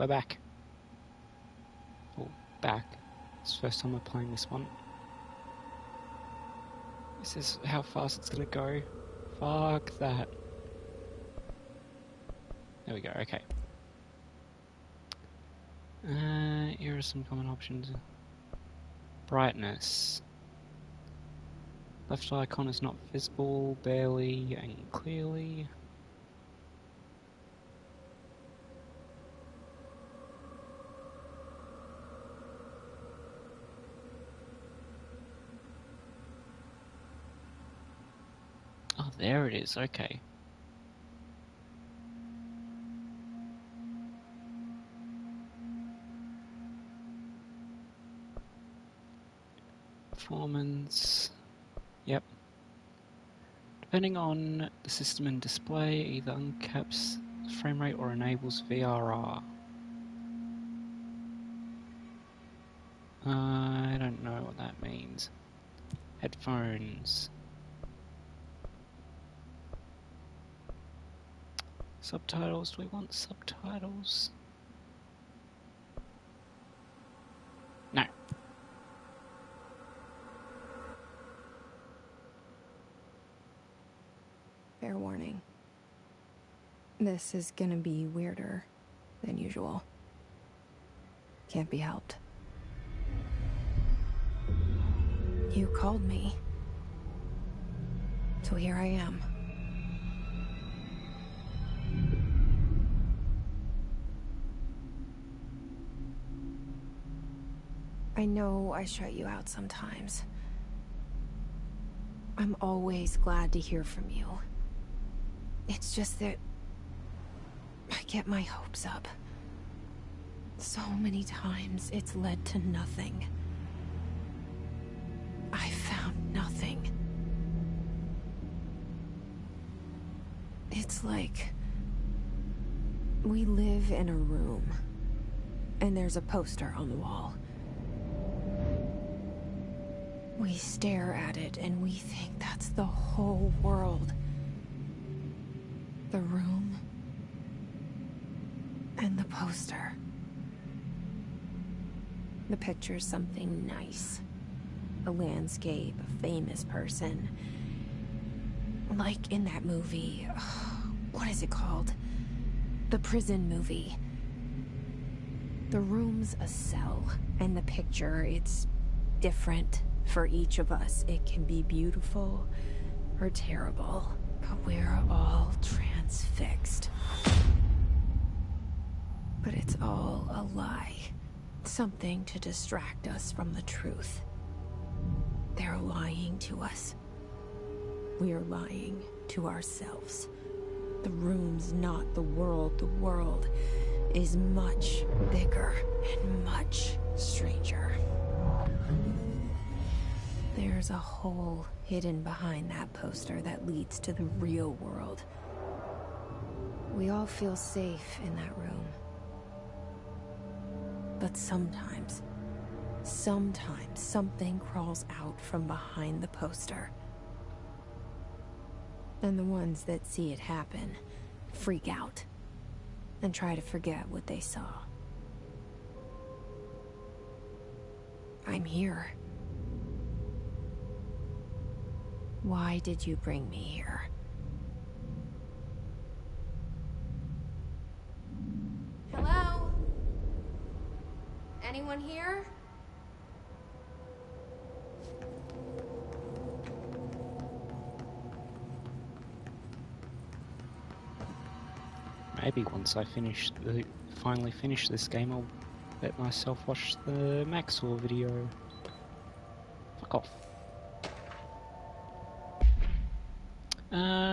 we're back. Oh, back. It's the first time we're playing this one. This is how fast it's gonna go. Fuck that. There we go, okay. Here are some common options. Brightness. Left icon is not visible, barely, and clearly. Oh, there it is, okay. Performance. Yep. Depending on the system and display, either uncaps frame rate or enables VRR. I don't know what that means. Headphones. Subtitles, do we want subtitles? No. Fair warning. This is gonna be weirder than usual. Can't be helped. You called me. So here I am. I know I shut you out sometimes. I'm always glad to hear from you. It's just that I get my hopes up. So many times it's led to nothing. I found nothing. It's like we live in a room and there's a poster on the wall. We stare at it and we think that's the whole world. The room and the poster. The picture's something nice. A landscape, a famous person. Like in that movie, what is it called? The prison movie. The room's a cell, and the picture, it's different for each of us. It can be beautiful or terrible, but we're all transfixed. But it's all a lie. Something to distract us from the truth. They're lying to us. We're lying to ourselves. The room's not the world. The world is much bigger and much stranger. There's a hole hidden behind that poster that leads to the real world. We all feel safe in that room. But sometimes something crawls out from behind the poster. And the ones that see it happen freak out and try to forget what they saw. I'm here. Why did you bring me here? Hello? Anyone here? Maybe once I finally finish this game, I'll let myself watch the Maxwell video. Fuck off.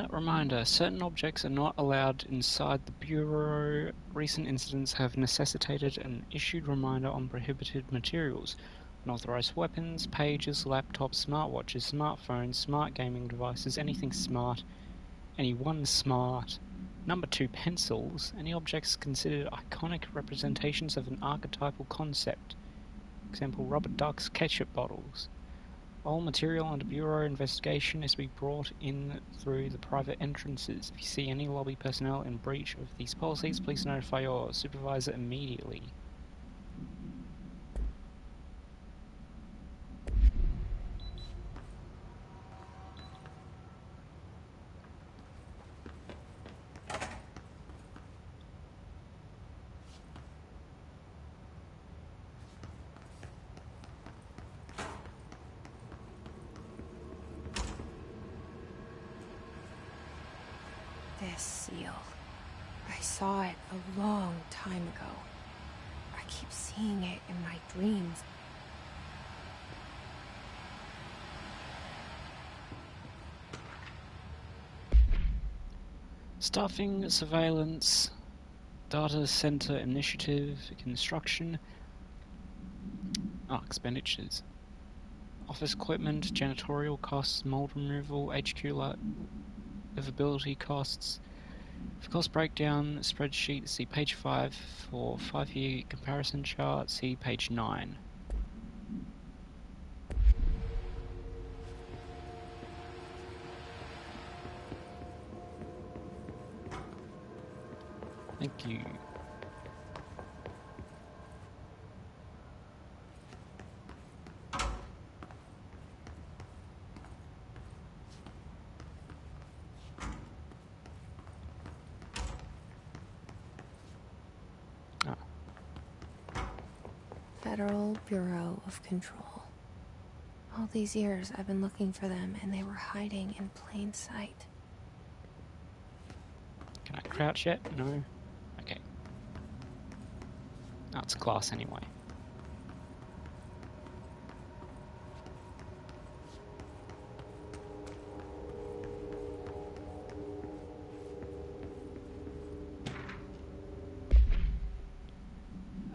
Reminder, certain objects are not allowed inside the Bureau. Recent incidents have necessitated an issued reminder on prohibited materials. Unauthorized weapons, pages, laptops, smartwatches, smartphones, smart gaming devices, anything smart, anyone smart. Number 2, pencils. Any objects considered iconic representations of an archetypal concept. Example, rubber ducks, ketchup bottles. All material under Bureau investigation is to be brought in through the private entrances. If you see any lobby personnel in breach of these policies, please notify your supervisor immediately. This seal. I saw it a long time ago. I keep seeing it in my dreams. Staffing, surveillance, data center initiative, construction, expenditures. Office equipment, janitorial costs, mold removal, HQ livability costs. For cost breakdown spreadsheet, see page 5. For 5-year comparison chart, see page 9. Thank you. Federal Bureau of Control. All these years I've been looking for them and they were hiding in plain sight. Can I crouch yet? No? Okay. Oh, it's class anyway.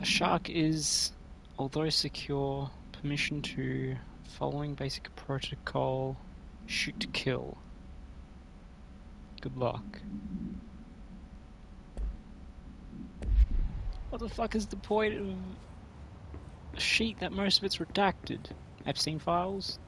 A shark is, although secure, permission to following basic protocol, shoot to kill. Good luck. What the fuck is the point of a sheet that most of it's redacted? Epstein files?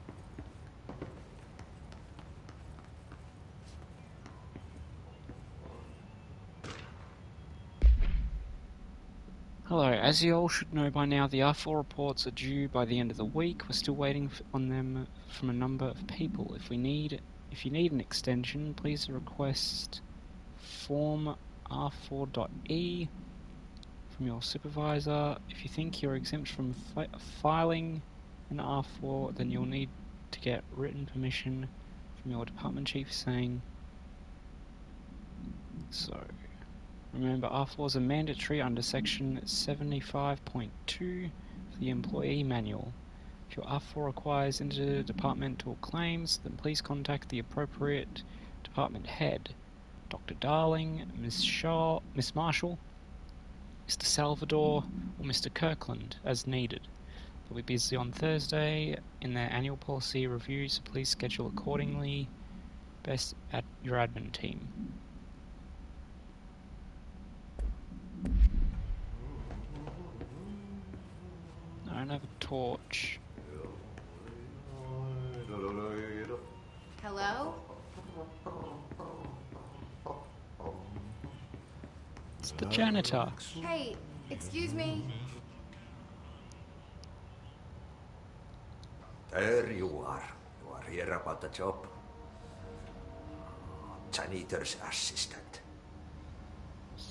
Hello, as you all should know by now, the R4 reports are due by the end of the week. We're still waiting on them from a number of people. If you need an extension, please request form R4.E from your supervisor. If you think you're exempt from filing an R4, then you'll need to get written permission from your department chief saying so. Remember, R4s are mandatory under section 75.2 of the employee manual. If your R4 requires interdepartmental claims, then please contact the appropriate department head. Dr. Darling, Miss Marshall, Mr. Salvador, or Mr. Kirkland, as needed. They'll be busy on Thursday in their annual policy review, so please schedule accordingly. Best at your admin team. I don't have a torch. Hello? It's the janitor. Hey, excuse me? There you are. You are here about the job. Janitor's assistant.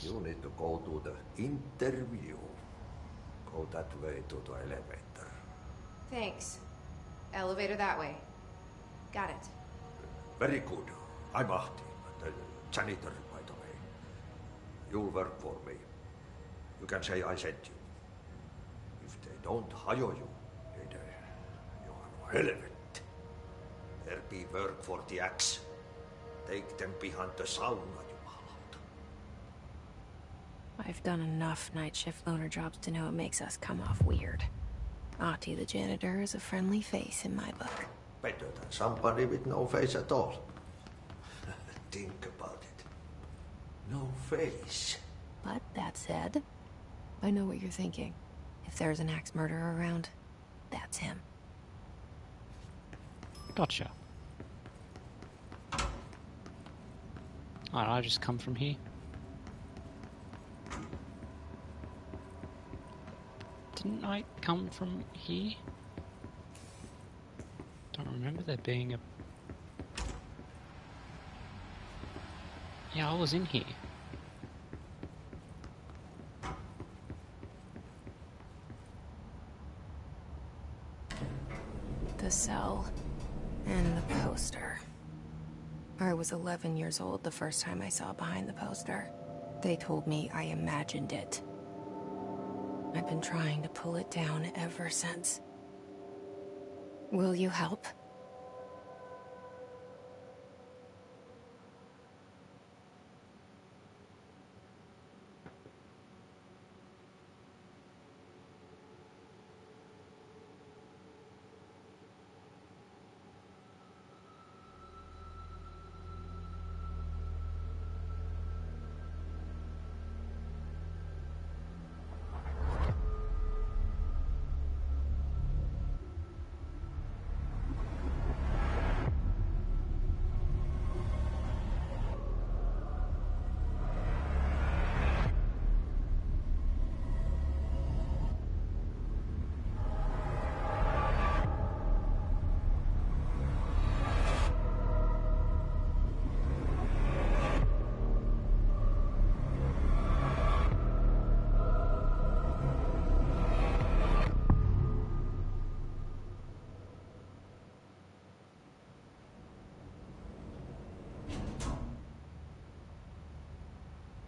You need to go to the interview. Go that way to the elevator. Thanks. Elevator that way. Got it. Very good. I'm Ahti, the janitor, by the way. You'll work for me. You can say I sent you. If they don't hire you, you are relevant. There be work for the axe. Take them behind the sauna, jumalauta. I've done enough night shift loner jobs to know it makes us come off weird. Ahti the janitor is a friendly face in my book. Better than somebody with no face at all. Think about it. No face. But that said, I know what you're thinking. If there's an axe murderer around, that's him. Gotcha. Alright, I just come from here. Didn't I come from here? Don't remember there being a... Yeah, I was in here. The cell and the poster. I was 11 years old the first time I saw behind the poster. They told me I imagined it. I've been trying to pull it down ever since. Will you help?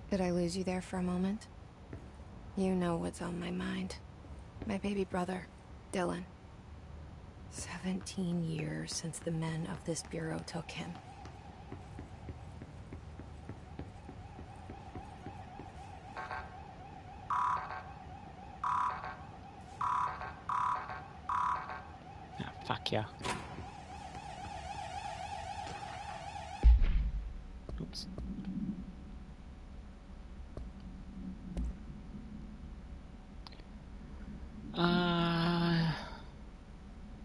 Did I lose you there for a moment? You know what's on my mind. My baby brother, Dylan. 17 years since the men of this bureau took him. Ah, fuck yeah. Oops.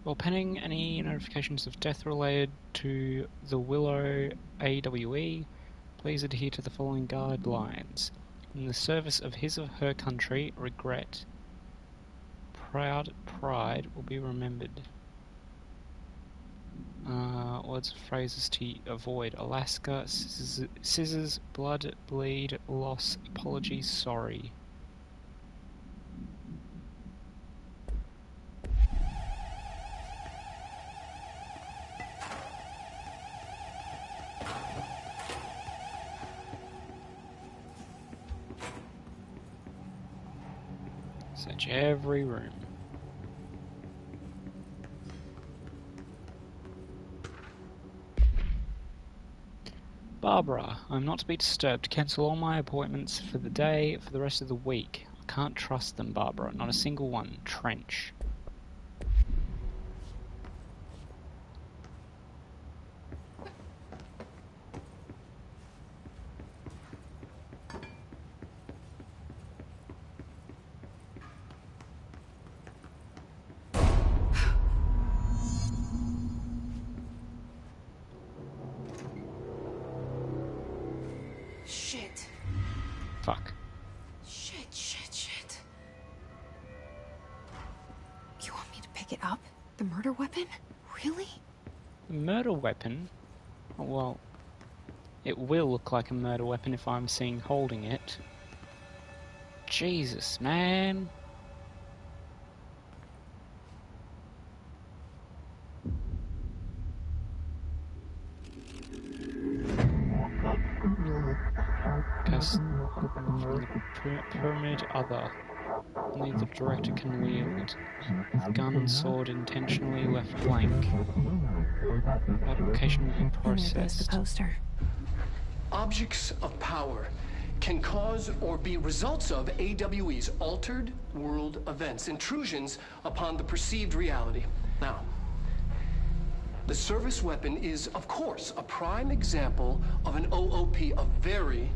Well, pending any notifications of death related to the Willow AWE, please adhere to the following guidelines. In the service of his or her country, regret. Proud pride will be remembered. Words, phrases to avoid. Alaska, scissors, blood, bleed, loss, apologies, sorry. Search every room. Barbara, I'm not to be disturbed. Cancel all my appointments for the day, for the rest of the week. I can't trust them, Barbara. Not a single one. Trench. Shit. Fuck. Shit. You want me to pick it up? The murder weapon? Really? A murder weapon? Oh, well, it will look like a murder weapon if I'm seen holding it. Jesus, man. Cast from the pyramid other. Only the director can wield. Gun, sword intentionally left blank. Application will be And there goes the processed. poster. Objects of power can cause or be results of AWE's altered world events, intrusions upon the perceived reality. Now, the service weapon is, of course, a prime example of an OOP, a very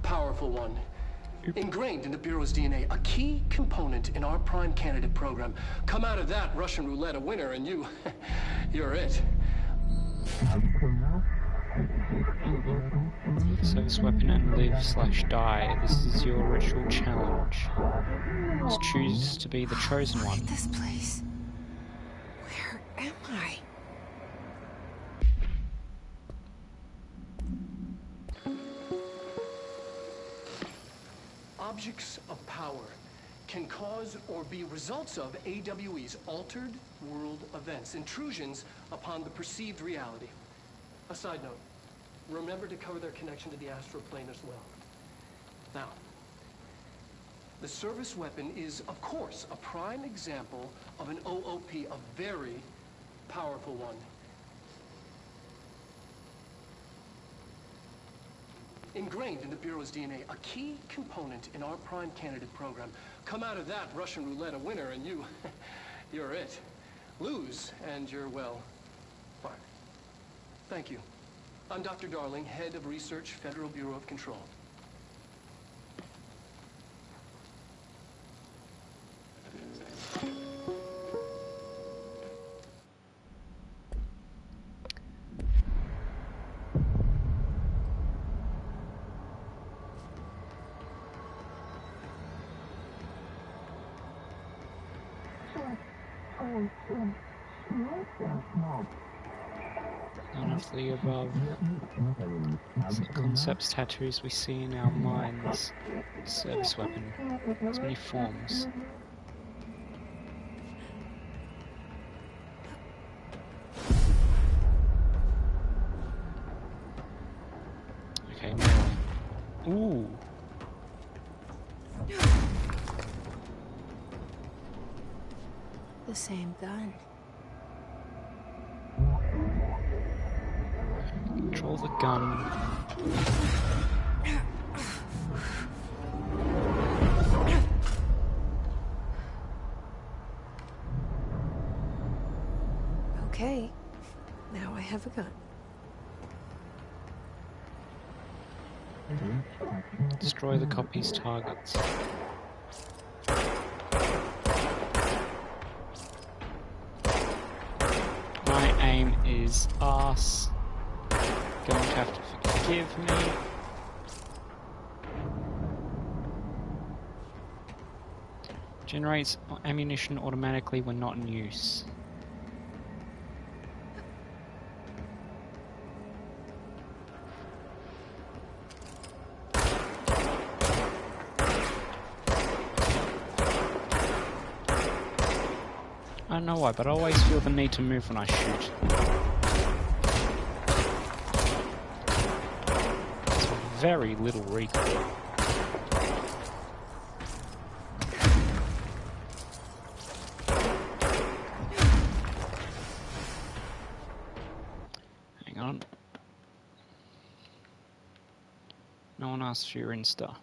powerful one. Ingrained in the Bureau's DNA, a key component in our prime candidate program. Come out of that Russian roulette a winner and you're it. Service weapon and live/die. This is your ritual challenge. Just choose to be the chosen Look one. at this place. Where am I? Objects of power can cause or be results of AWE's altered world events, intrusions upon the perceived reality. A side note, remember to cover their connection to the astral plane as well. Now, the service weapon is, of course, a prime example of an OOP, a very powerful one. Ingrained in the Bureau's DNA, a key component in our prime candidate program. Come out of that Russian roulette a winner and you're it. Lose and you're, well, fired. Thank you. I'm Dr. Darling, Head of Research, Federal Bureau of Control. None of the above. It's the concepts tattoos we see in our minds. Service weapon. There's many forms. Okay, more. Ooh. The same gun. Control the gun. Okay. Now I have a gun. Destroy the copy's targets. My aim is arse. Going to have to forgive me. Generates ammunition automatically when not in use. I don't know why, but I always feel the need to move when I shoot. It's very little recoil. Hang on. No one asked for your Insta.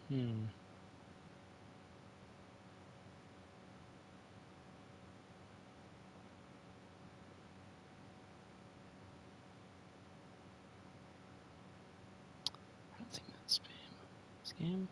I don't think that's spam. Scam?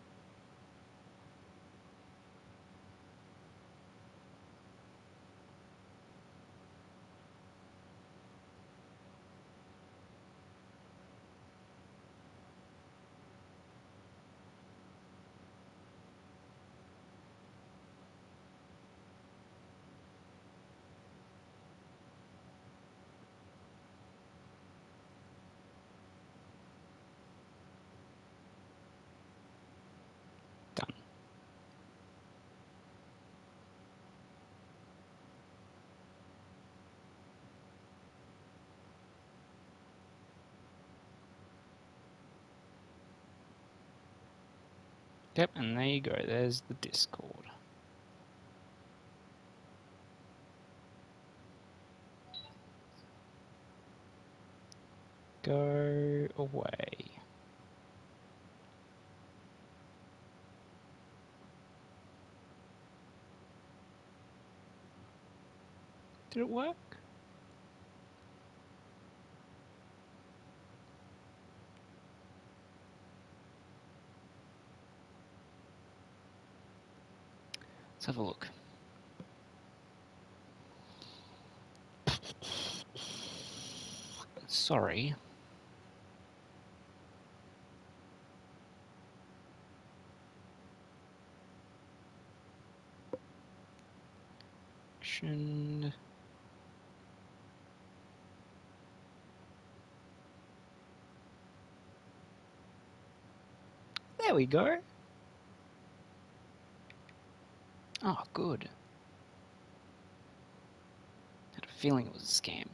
Yep, and there you go, there's the Discord. Go away. Did it work? Let's have a look. Sorry. Action. There we go. Oh, good. Had a feeling it was a scam.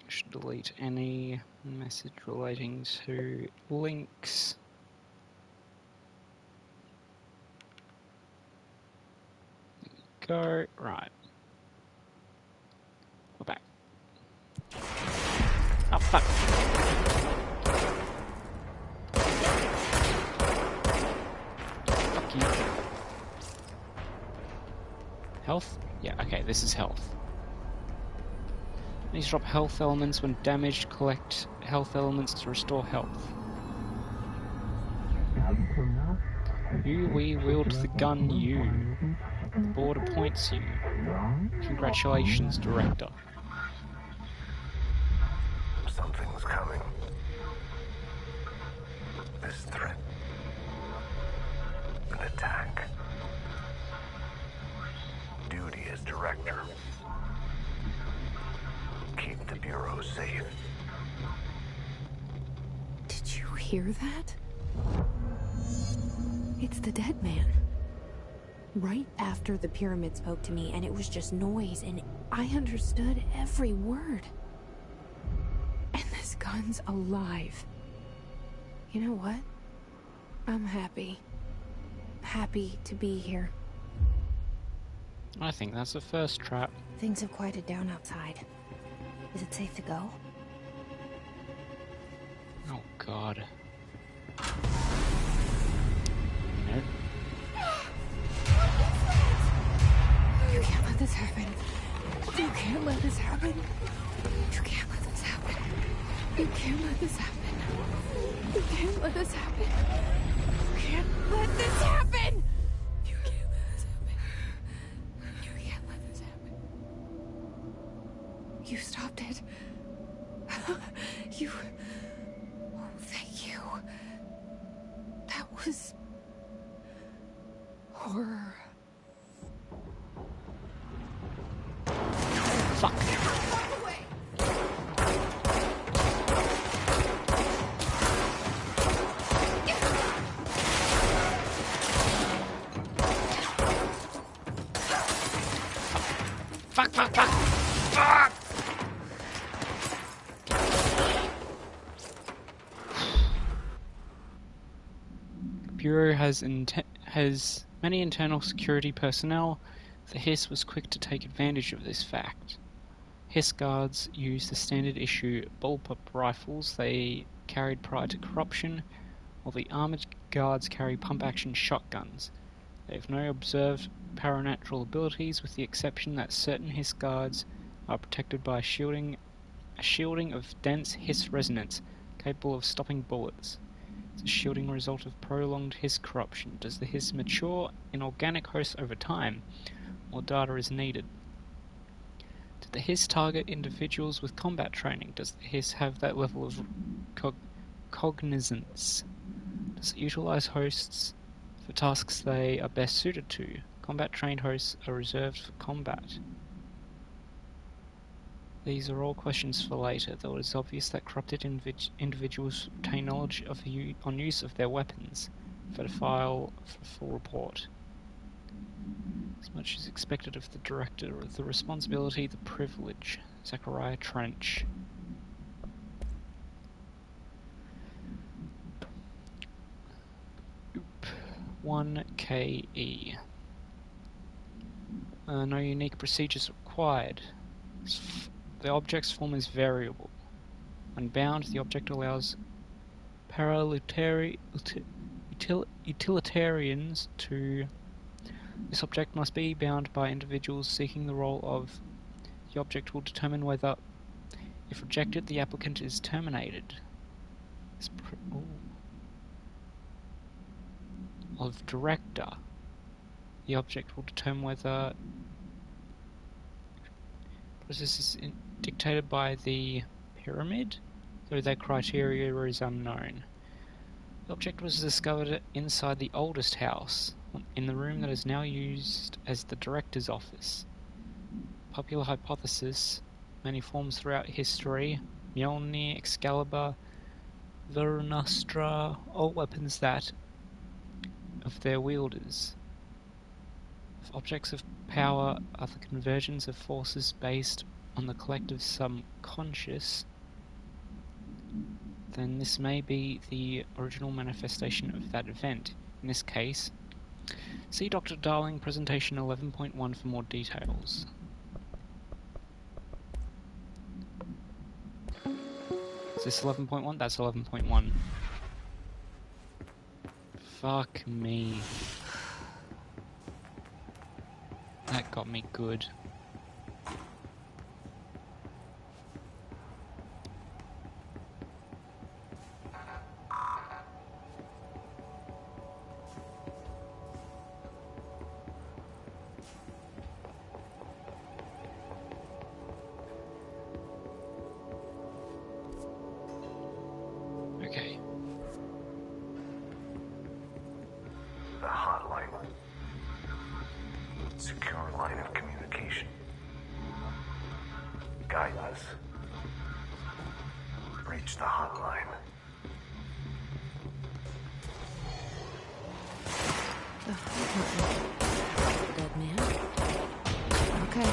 Should delete any message relating to links. Go. Right. We're back. Oh, fuck. Fuck you. Health? Yeah, okay, this is health. These drop health elements when damaged. Collect health elements to restore health. We wield the gun, you. The board appoints you. Congratulations, Director. Something's coming. This threat. An attack. Duty as Director. Keep the Bureau safe. Did you hear that? It's the dead man. Right after the pyramid spoke to me, and it was just noise, and I understood every word. And this gun's alive. You know what? I'm happy. Happy to be here. I think that's the first trap. Things have quieted down outside. Is it safe to go? Oh, God. Nope. You can't let this happen. You can't let this happen. You can't let this happen. You can't let this happen. You can't let this happen. You can't let this happen. You can't let this happen. You can't let this happen. You stopped it. You... Oh, thank you. That was... horror. Fuck. Fuck, fuck, fuck! Fuck! Bureau has many internal security personnel. The Hiss was quick to take advantage of this fact. Hiss guards use the standard issue bullpup rifles they carried prior to corruption, while the armored guards carry pump-action shotguns. They have no observed paranatural abilities, with the exception that certain Hiss guards are protected by a shielding of dense Hiss resonance, capable of stopping bullets. It's a shielding result of prolonged Hiss corruption. Does the Hiss mature in organic hosts over time? More data is needed. Did the Hiss target individuals with combat training? Does the Hiss have that level of cognizance? Does it utilize hosts for tasks they are best suited to? Combat-trained hosts are reserved for combat. These are all questions for later, though it is obvious that corrupted individuals obtain knowledge on use of their weapons. For the file for full report. As much is expected of the director, the responsibility, the privilege. Zachariah Trench. Oop. 1KE. No unique procedures required. The object's form is variable. When bound, the object allows utilitarians to... This object must be bound by individuals seeking the role of... The object will determine whether, if rejected, the applicant is terminated. Of director. The object will determine whether... Process is dictated by the pyramid, though their criteria is unknown. The object was discovered inside the oldest house, in the room that is now used as the director's office. Popular hypothesis, many forms throughout history, Mjolnir, Excalibur, Vernastra, all weapons that of their wielders. If objects of power are the conversions of forces based on the collective subconscious, then this may be the original manifestation of that event. In this case, see Dr. Darling presentation 11.1 for more details. Is this 11.1? That's 11.1. Fuck me. That got me good. Okay. The hotline. Secure line of communication. Guidance. Reach the hotline. The hotline. Dead man? Okay.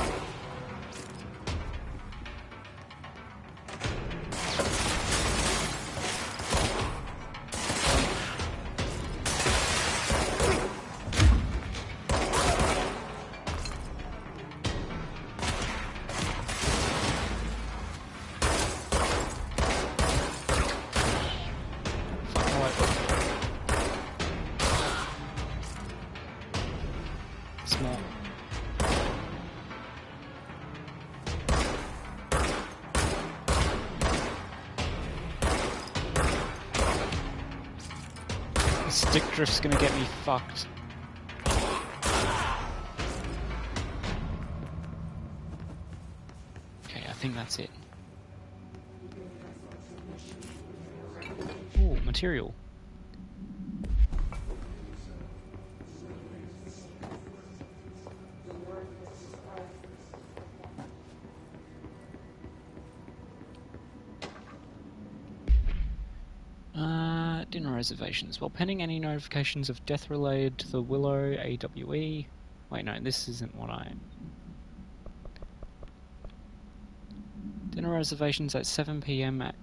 Small. The stick drift's gonna get me fucked. Okay, I think that's it. Ooh, material. Dinner reservations. While pending any notifications of death related to the Willow AWE... Wait, no, this isn't what I... Dinner reservations at 7 PM at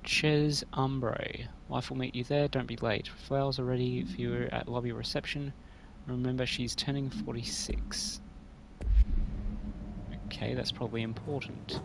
Chez Umbre. Wife will meet you there, don't be late. Flowers are ready for you at lobby reception. Remember, she's turning 46. Okay, that's probably important.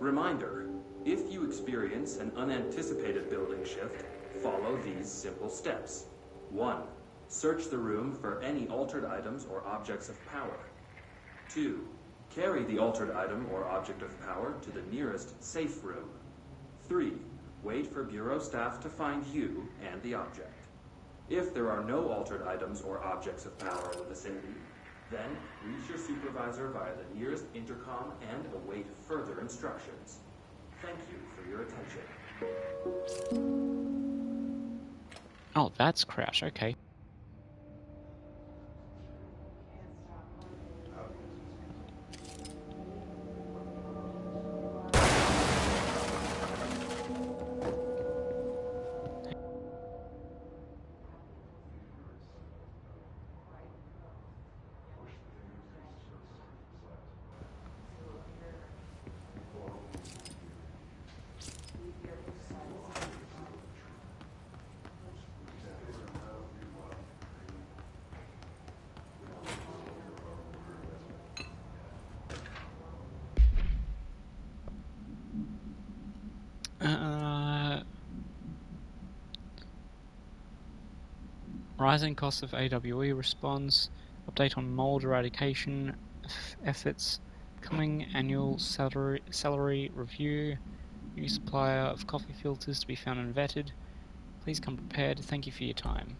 Reminder, if you experience an unanticipated building shift, follow these simple steps. 1. Search the room for any altered items or objects of power. 2. Carry the altered item or object of power to the nearest safe room. 3. Wait for Bureau staff to find you and the object. If there are no altered items or objects of power in the vicinity, then reach your supervisor via the nearest intercom and await further instructions. Thank you for your attention. Oh, that's crouch, okay. Rising costs of AWE response. Update on mold eradication efforts. Coming annual salary review. New supplier of coffee filters to be found and vetted. Please come prepared. Thank you for your time.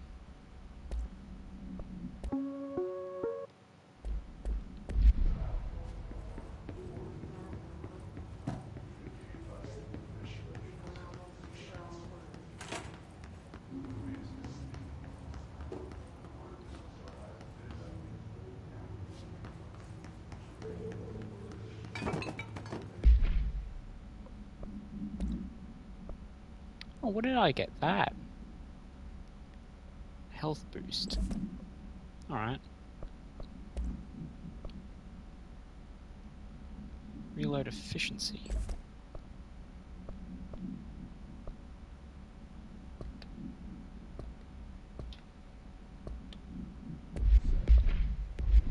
Oh, what did I get? That. Health boost. Alright. Reload efficiency.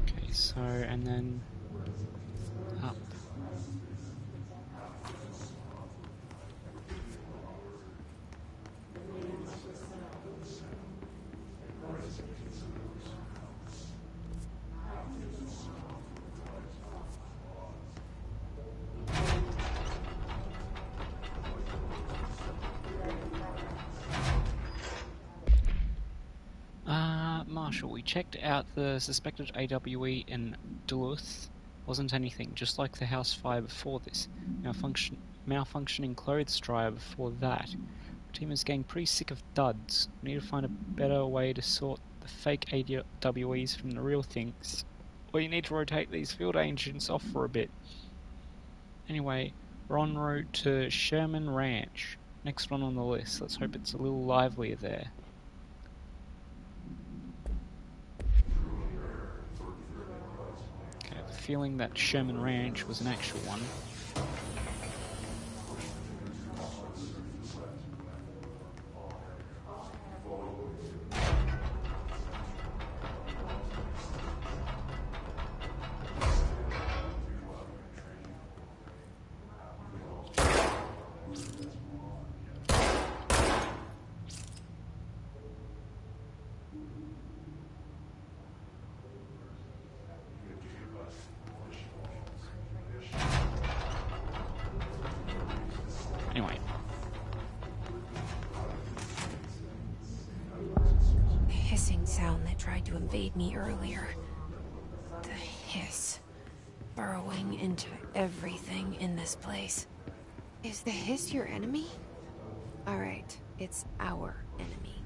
Okay, so, and then up. Marshall, we checked out the suspected AWE in Duluth. Wasn't anything, just like the house fire before this. Malfunctioning clothes dryer before that. The team is getting pretty sick of duds. We need to find a better way to sort the fake AWEs from the real things. Or you need to rotate these field agents off for a bit. Anyway, we're en route to Sherman Ranch. Next one on the list. Let's hope it's a little livelier there. Okay, I have a feeling that Sherman Ranch was an actual one. Anyway. The hissing sound that tried to invade me earlier. The hiss. Burrowing into everything in this place. Is the hiss your enemy? Alright, it's our enemy.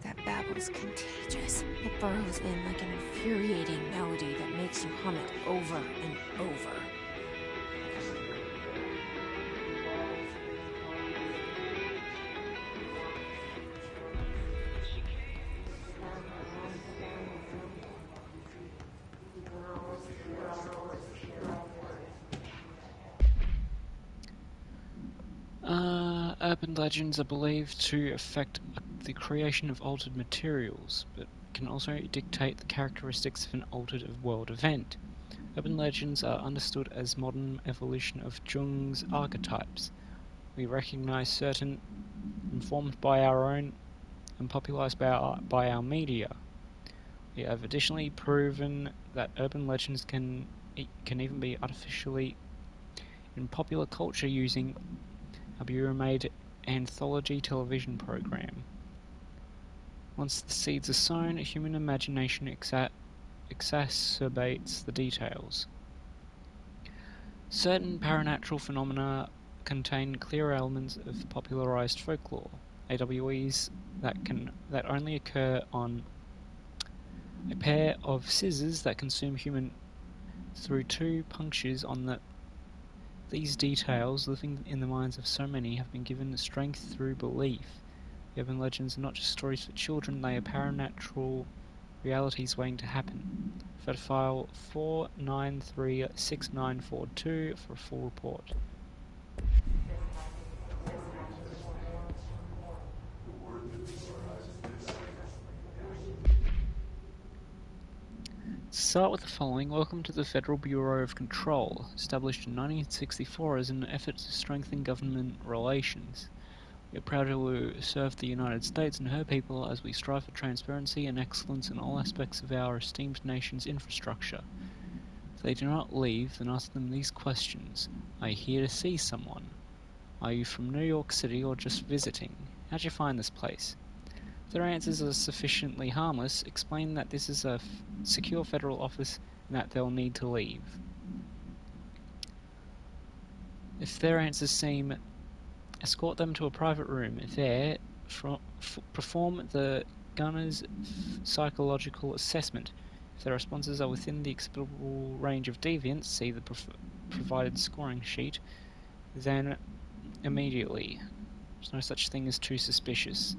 That babble's contagious. It burrows in like an infuriating melody that makes you hum it over and over. Urban legends are believed to affect the creation of altered materials, but can also dictate the characteristics of an altered world event. Urban legends are understood as modern evolution of Jung's archetypes. We recognize certain informed by our own and popularized by our media. We have additionally proven that urban legends can even be artificially in popular culture using a Bureau-made anthology television program. Once the seeds are sown, human imagination exacerbates the details. Certain paranatural phenomena contain clear elements of popularized folklore. AWEs that only occur on a pair of scissors that consume human through 2 punctures on these details, living in the minds of so many, have been given strength through belief. The urban legends are not just stories for children, they are paranatural realities waiting to happen. Refer to file 4936942 for a full report. Start with the following. Welcome to the Federal Bureau of Control, established in 1964 as an effort to strengthen government relations. We are proud to serve the United States and her people as we strive for transparency and excellence in all aspects of our esteemed nation's infrastructure. If they do not leave, then ask them these questions. Are you here to see someone? Are you from New York City or just visiting? How'd you find this place? If their answers are sufficiently harmless, explain that this is a secure federal office and that they'll need to leave. If their answers seem, escort them to a private room. There, perform the gunner's psychological assessment. If their responses are within the acceptable range of deviance, see the provided scoring sheet, then immediately. There's no such thing as too suspicious.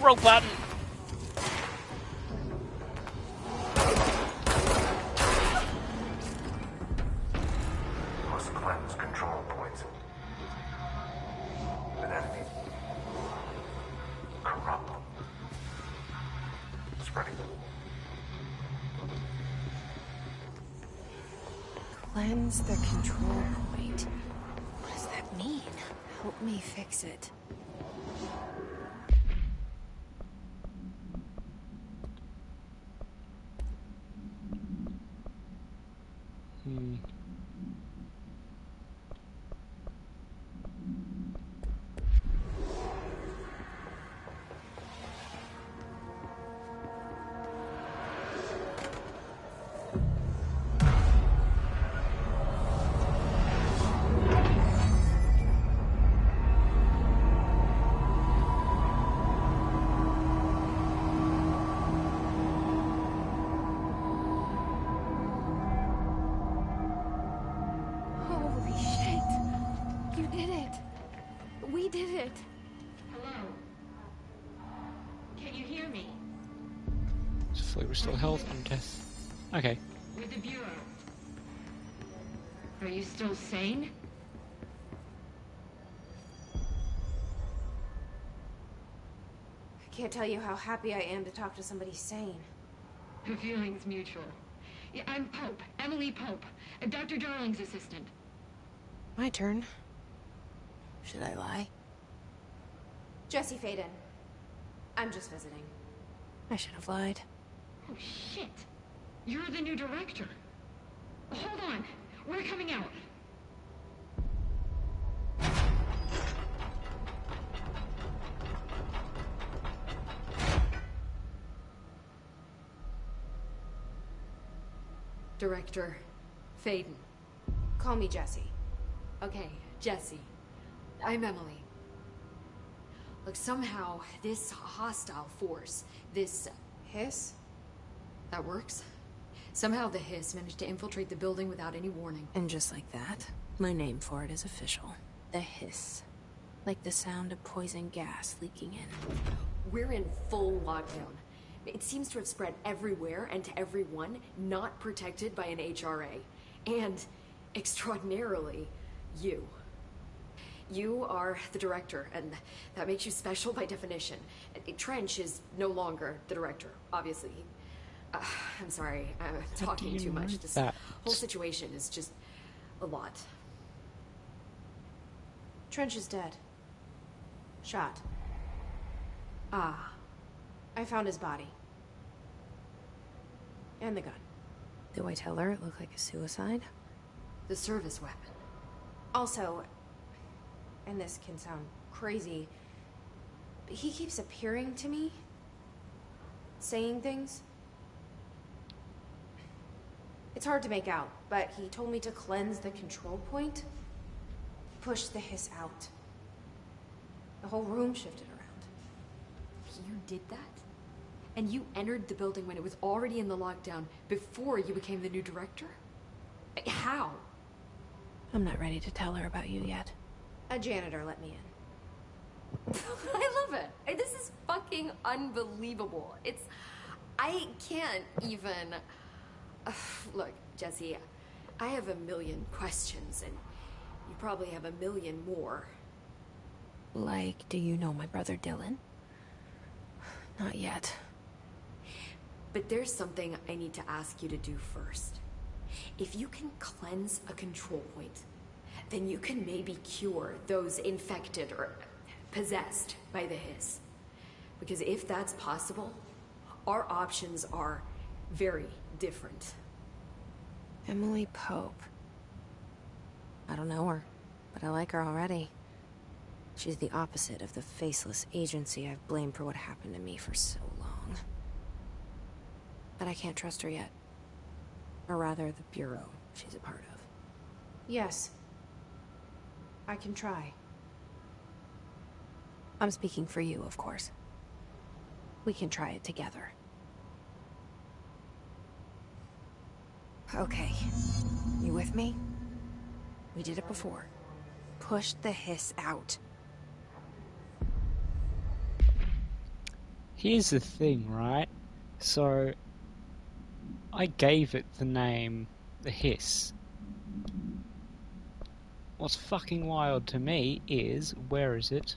Roll button! Must cleanse control points. An enemy. Corrupt. Spreading. Cleanse the control point. What does that mean? Help me fix it. Holy shit! You did it! We did it! Hello? Can you hear me? Fully restore health and death. Okay. With the Bureau. Are you still sane? I can't tell you how happy I am to talk to somebody sane. The feeling's mutual. Yeah, I'm Pope, Emily Pope, Dr. Darling's assistant. My turn. Should I lie? Jesse Faden. I'm just visiting. I should have lied. Oh, shit. You're the new director. Hold on. We're coming out. Director Faden. Call me Jesse. Okay, Jesse. I'm Emily. Look, somehow this hostile force, this Hiss? that works. Somehow the Hiss managed to infiltrate the building without any warning. And just like that, my name for it is official. The Hiss. Like the sound of poison gas leaking in. We're in full lockdown. It seems to have spread everywhere and to everyone not protected by an HRA. And, extraordinarily, you. You are the director, and that makes you special by definition. Trench is no longer the director, obviously. I'm sorry, I'm talking too much. This whole situation is just a lot. Trench is dead. Shot. Ah. I found his body. And the gun. Do I tell her it looked like a suicide? The service weapon. Also, and this can sound crazy, but he keeps appearing to me, saying things. It's hard to make out, but he told me to cleanse the control point, push the hiss out. The whole room shifted around. You did that? And you entered the building when it was already in the lockdown before you became the new director? How? I'm not ready to tell her about you yet. A janitor let me in. I love it. This is fucking unbelievable. I can't even... Look, Jesse, I have a million questions, and you probably have a million more. Like, do you know my brother Dylan? Not yet. But there's something I need to ask you to do first. If you can cleanse a control point, then you can maybe cure those infected or possessed by the hiss. Because if that's possible, our options are very different. Emily Pope. I don't know her, but I like her already. She's the opposite of the faceless agency I've blamed for what happened to me for so long. But I can't trust her yet. Or rather, the Bureau she's a part of. Yes. I can try. I'm speaking for you, of course. We can try it together. Okay. You with me? We did it before. Push the hiss out. Here's the thing, right? So, I gave it the name, the hiss. What's fucking wild to me is, where is it?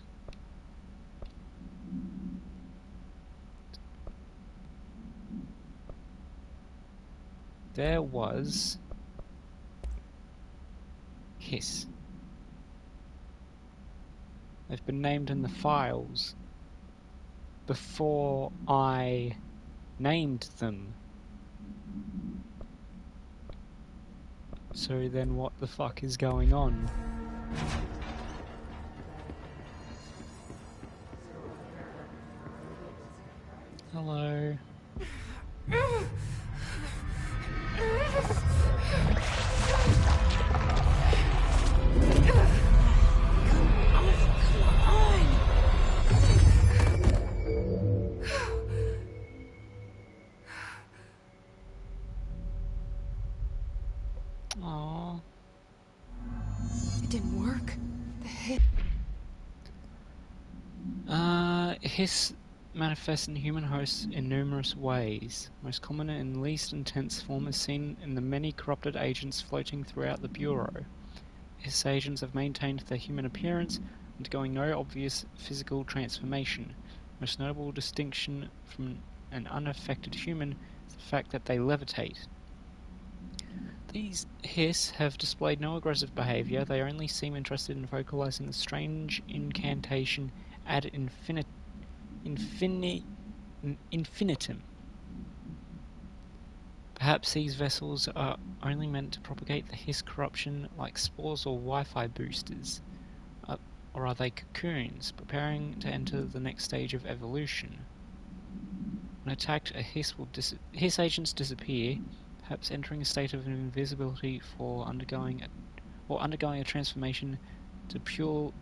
There was hiss. They've been named in the files before I named them. So then what the fuck is going on? Hello. Aww. It didn't work. The hiss... Hiss manifests in human hosts in numerous ways. Most common and least intense form is seen in the many corrupted agents floating throughout the Bureau. Hiss agents have maintained their human appearance, undergoing no obvious physical transformation. Most notable distinction from an unaffected human is the fact that they levitate. These hiss have displayed no aggressive behaviour, they only seem interested in vocalising the strange incantation ad infinitum. Perhaps these vessels are only meant to propagate the hiss corruption like spores or Wi-Fi boosters. Or are they cocoons, preparing to enter the next stage of evolution? When attacked, a hiss agents disappear, perhaps entering a state of invisibility for undergoing a transformation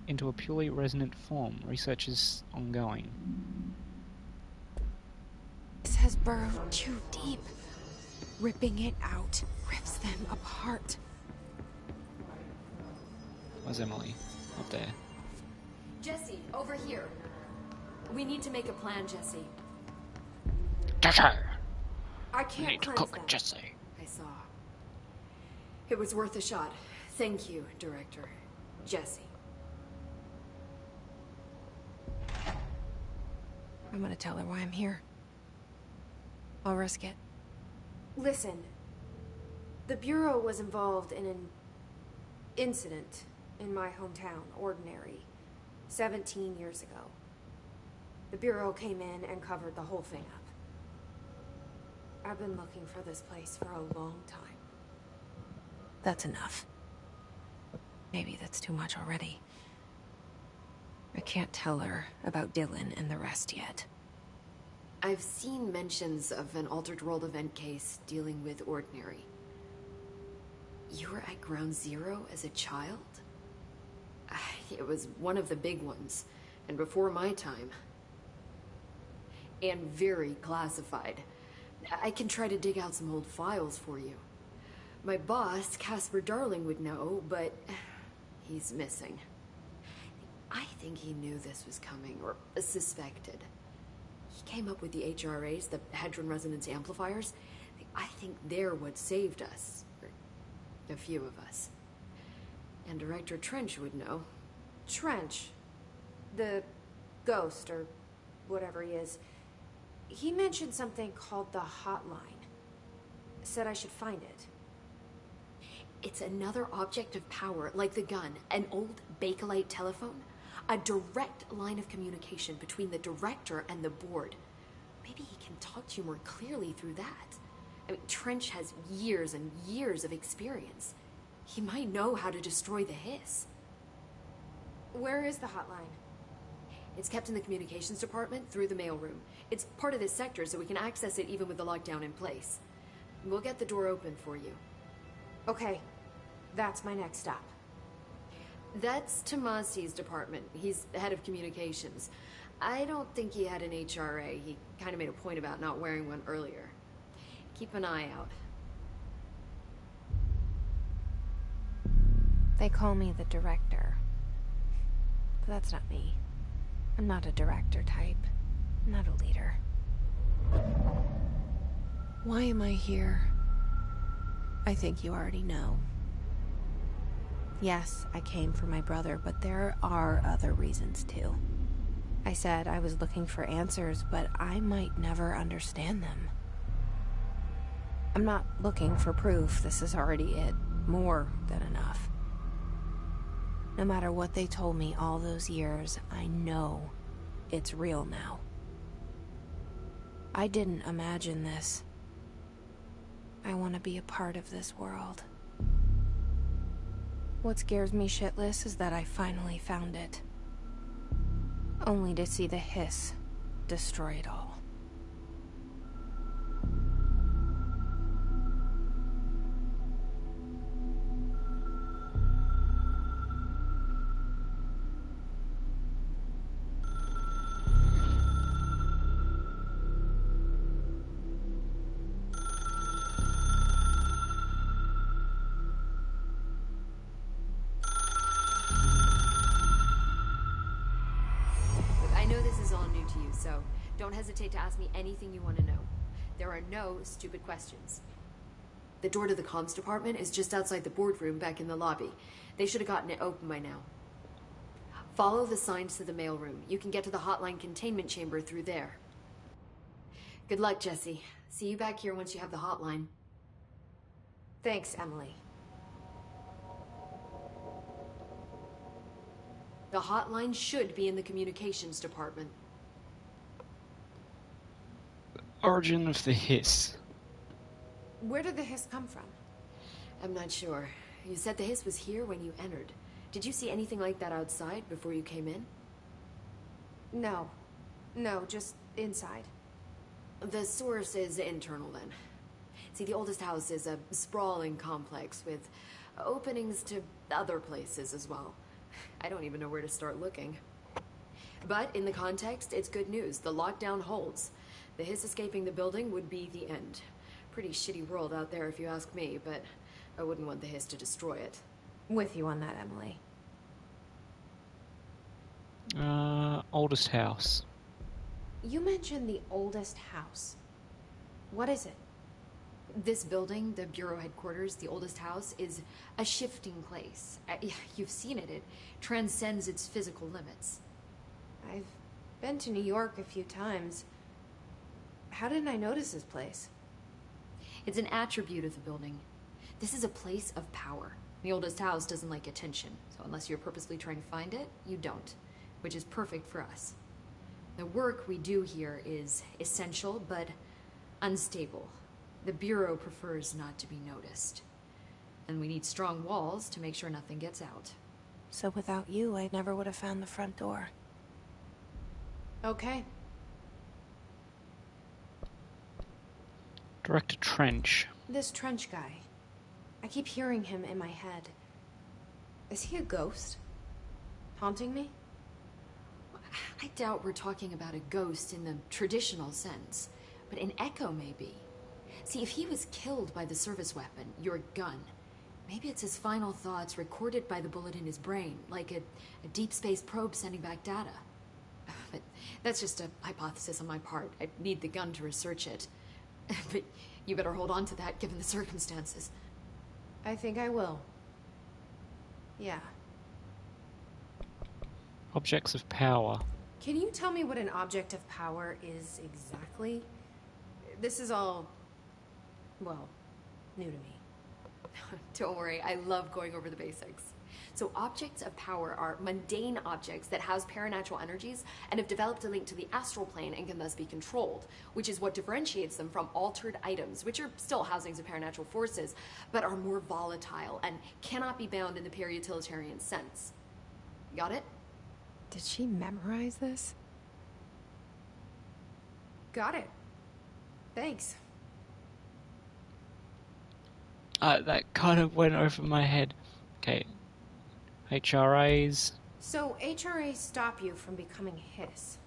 into a purely resonant form. Research is ongoing. This has burrowed too deep. Ripping it out rips them apart. Where's Emily? Up there. Jesse, over here. We need to make a plan, Jesse. Jesse! I I can't need to cleanse cook them. Jesse. I saw. It was worth a shot. Thank you, Director. Jesse. I'm gonna tell her why I'm here. I'll risk it. Listen, the Bureau was involved in an incident in my hometown, Ordinary, 17 years ago. The Bureau came in and covered the whole thing up. I've been looking for this place for a long time. That's enough. Maybe that's too much already. I can't tell her about Dylan and the rest yet. I've seen mentions of an Altered World event case dealing with Ordinary. You were at Ground Zero as a child? It was one of the big ones, and before my time. And very classified. I can try to dig out some old files for you. My boss, Casper Darling, would know, but he's missing. I think he knew this was coming, or suspected. He came up with the HRAs, the Hadron Resonance Amplifiers. I think they're what saved us. Or a few of us. And Director Trench would know. Trench, the ghost, or whatever he is, he mentioned something called the Hotline. Said I should find it. It's another object of power, like the gun, an old Bakelite telephone. A direct line of communication between the director and the board. Maybe he can talk to you more clearly through that. I mean, Trench has years and years of experience. He might know how to destroy the hiss. Where is the hotline? It's kept in the communications department through the mailroom. It's part of this sector, so we can access it even with the lockdown in place. We'll get the door open for you. Okay, that's my next stop. That's Tomasi's department. He's the head of communications. I don't think he had an HRA. He kind of made a point about not wearing one earlier. Keep an eye out. They call me the director. But that's not me. I'm not a director type. I'm not a leader. Why am I here? I think you already know. Yes, I came for my brother, but there are other reasons too. I said I was looking for answers, but I might never understand them. I'm not looking for proof. This is already it. More than enough. No matter what they told me all those years, I know it's real now. I didn't imagine this. I want to be a part of this world. What scares me shitless is that I finally found it. Only to see the hiss destroy it all. So don't hesitate to ask me anything you want to know. There are no stupid questions. The door to the comms department is just outside the boardroom back in the lobby. They should have gotten it open by now. Follow the signs to the mailroom. You can get to the hotline containment chamber through there. Good luck, Jesse. See you back here once you have the hotline. Thanks, Emily. The hotline should be in the communications department. Origin of the hiss. Where did the hiss come from? I'm not sure. You said the hiss was here when you entered. Did you see anything like that outside before you came in? No. No, just inside. The source is internal then. See, the oldest house is a sprawling complex with openings to other places as well. I don't even know where to start looking. But in the context, it's good news. The lockdown holds. The hiss escaping the building would be the end. Pretty shitty world out there if you ask me, but I wouldn't want the hiss to destroy it. With you on that, Emily. Oldest house. You mentioned the oldest house. What is it? This building, the Bureau headquarters, the oldest house, is a shifting place. You've seen it. It transcends its physical limits. I've been to New York a few times. How didn't I notice this place? It's an attribute of the building. This is a place of power. The oldest house doesn't like attention, so unless you're purposely trying to find it, you don't, which is perfect for us. The work we do here is essential, but unstable. The Bureau prefers not to be noticed. And we need strong walls to make sure nothing gets out. So without you, I never would have found the front door. Okay. Director Trench. This Trench guy. I keep hearing him in my head. Is he a ghost? Haunting me? I doubt we're talking about a ghost in the traditional sense, but an echo maybe. See, if he was killed by the service weapon, your gun, maybe it's his final thoughts recorded by the bullet in his brain, like a deep space probe sending back data. But that's just a hypothesis on my part. I'd need the gun to research it. But you better hold on to that given the circumstances. I think I will. Yeah. Objects of power. Can you tell me what an object of power is exactly? This is all, well, new to me. Don't worry, I love going over the basics. So objects of power are mundane objects that house paranatural energies and have developed a link to the astral plane and can thus be controlled, which is what differentiates them from altered items, which are still housings of paranatural forces, but are more volatile and cannot be bound in the peri-utilitarian sense. Got it? Did she memorize this? Got it. Thanks. That kind of went over my head. Okay. HRAs. So HRAs stop you from becoming Hiss.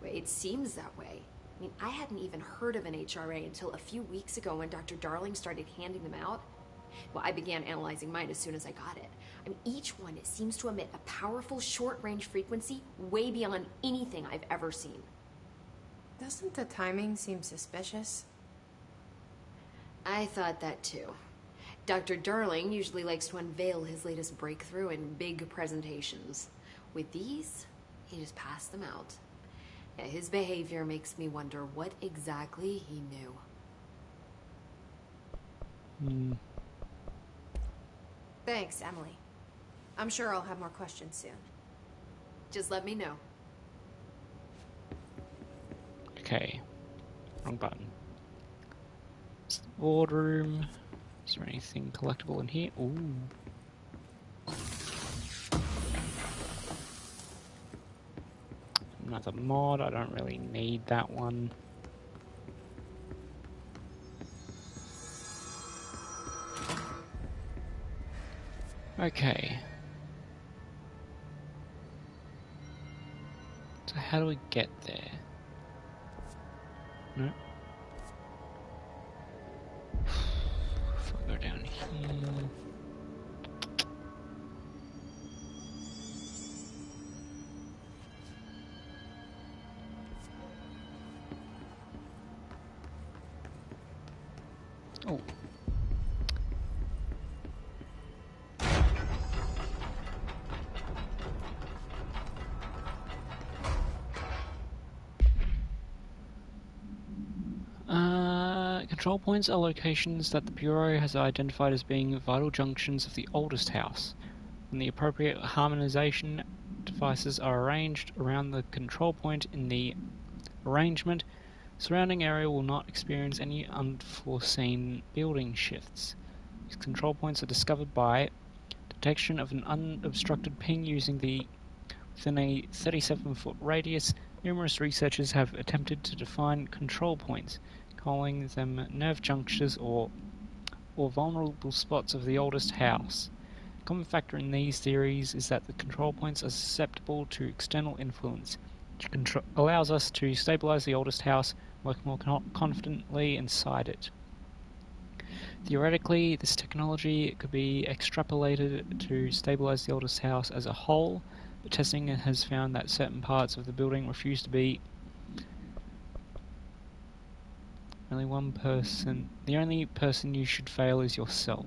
Well, it seems that way. I mean, I hadn't even heard of an HRA until a few weeks ago when Dr. Darling started handing them out. Well, I began analyzing mine as soon as I got it. I mean, each one seems to emit a powerful short-range frequency way beyond anything I've ever seen. Doesn't the timing seem suspicious? I thought that too. Dr. Darling usually likes to unveil his latest breakthrough in big presentations. With these, he just passed them out. Yeah, his behavior makes me wonder what exactly he knew. Thanks, Emily. I'm sure I'll have more questions soon. Just let me know. Okay. Wrong button. It's the boardroom. Is there anything collectible in here? Ooh. Another mod. I don't really need that one. Okay. So how do we get there? No. If I go down here. Oh. Control points are locations that the Bureau has identified as being vital junctions of the oldest house. When the appropriate harmonization devices are arranged around the control point in the arrangement, the surrounding area will not experience any unforeseen building shifts. These control points are discovered by detection of an unobstructed ping within a 37-foot radius. Numerous researchers have attempted to define control points, calling them nerve junctures or vulnerable spots of the oldest house. A common factor in these theories is that the control points are susceptible to external influence, which allows us to stabilize the oldest house, work more confidently inside it. Theoretically, this technology could be extrapolated to stabilize the oldest house as a whole, testing has found that certain parts of the building refuse to be. Only one person. The only person you should fail is yourself.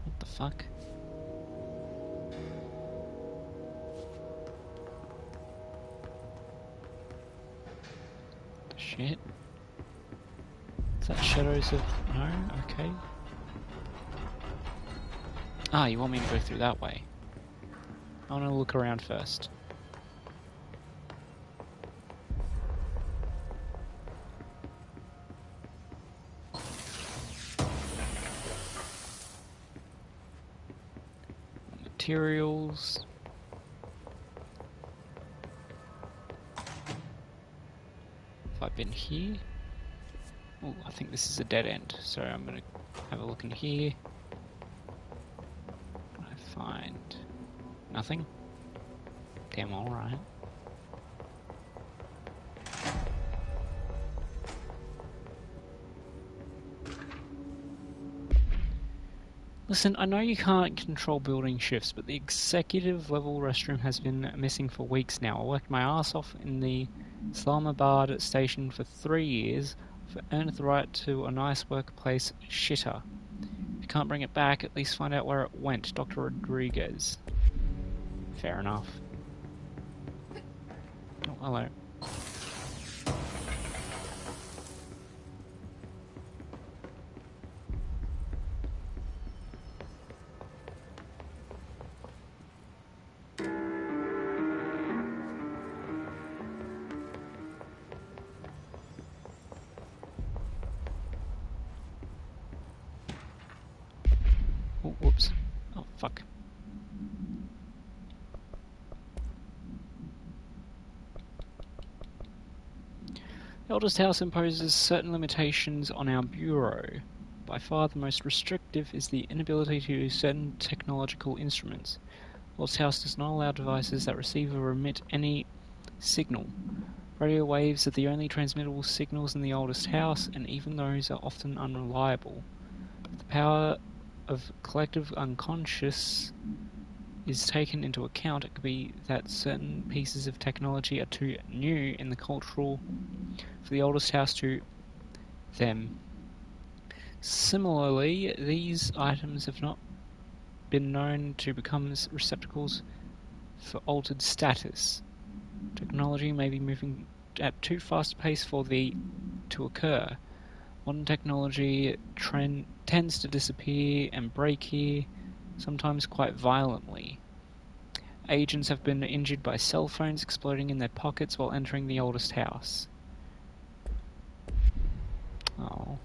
What the fuck? Shit. Is that shadows of... No? Okay. Ah, you want me to go through that way? I want to look around first. Materials. Have I been here? Oh, I think this is a dead end, so I'm gonna have a look in here. Can I find nothing? Damn, alright. Listen, I know you can't control building shifts, but the executive level restroom has been missing for weeks now. I worked my ass off in the Islamabad station for 3 years. I've earned the right to a nice workplace shitter. If you can't bring it back, at least find out where it went. Dr. Rodriguez. Fair enough. Oh, hello. Oh, whoops. Oh, fuck. The Eldest House imposes certain limitations on our Bureau. By far the most restrictive is the inability to use certain technological instruments. The Eldest House does not allow devices that receive or emit any signal. Radio waves are the only transmittable signals in the Oldest House, and even those are often unreliable. If the power of collective unconscious is taken into account, it could be that certain pieces of technology are too new in the cultural for the Oldest House to them. Similarly, these items have not been known to become receptacles for altered status. Technology may be moving at too fast a pace for to occur. Modern technology tends to disappear and break here, sometimes quite violently. Agents have been injured by cell phones exploding in their pockets while entering the Oldest House. Oh.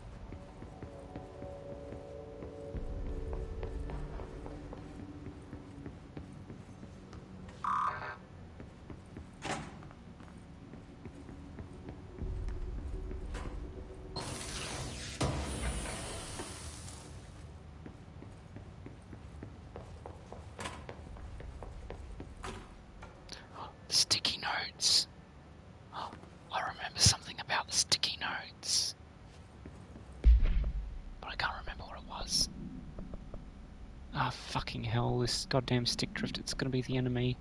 Sticky notes. Oh, I remember something about the sticky notes. But I can't remember what it was. Ah, fucking hell, this goddamn stick drift, it's gonna be the enemy.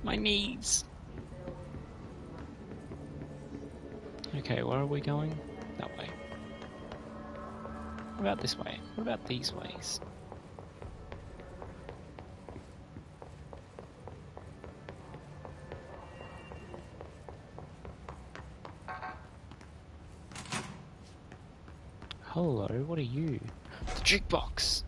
My knees! Okay, where are we going? That way. What about this way? What about these ways? Hello, what are you? The jukebox!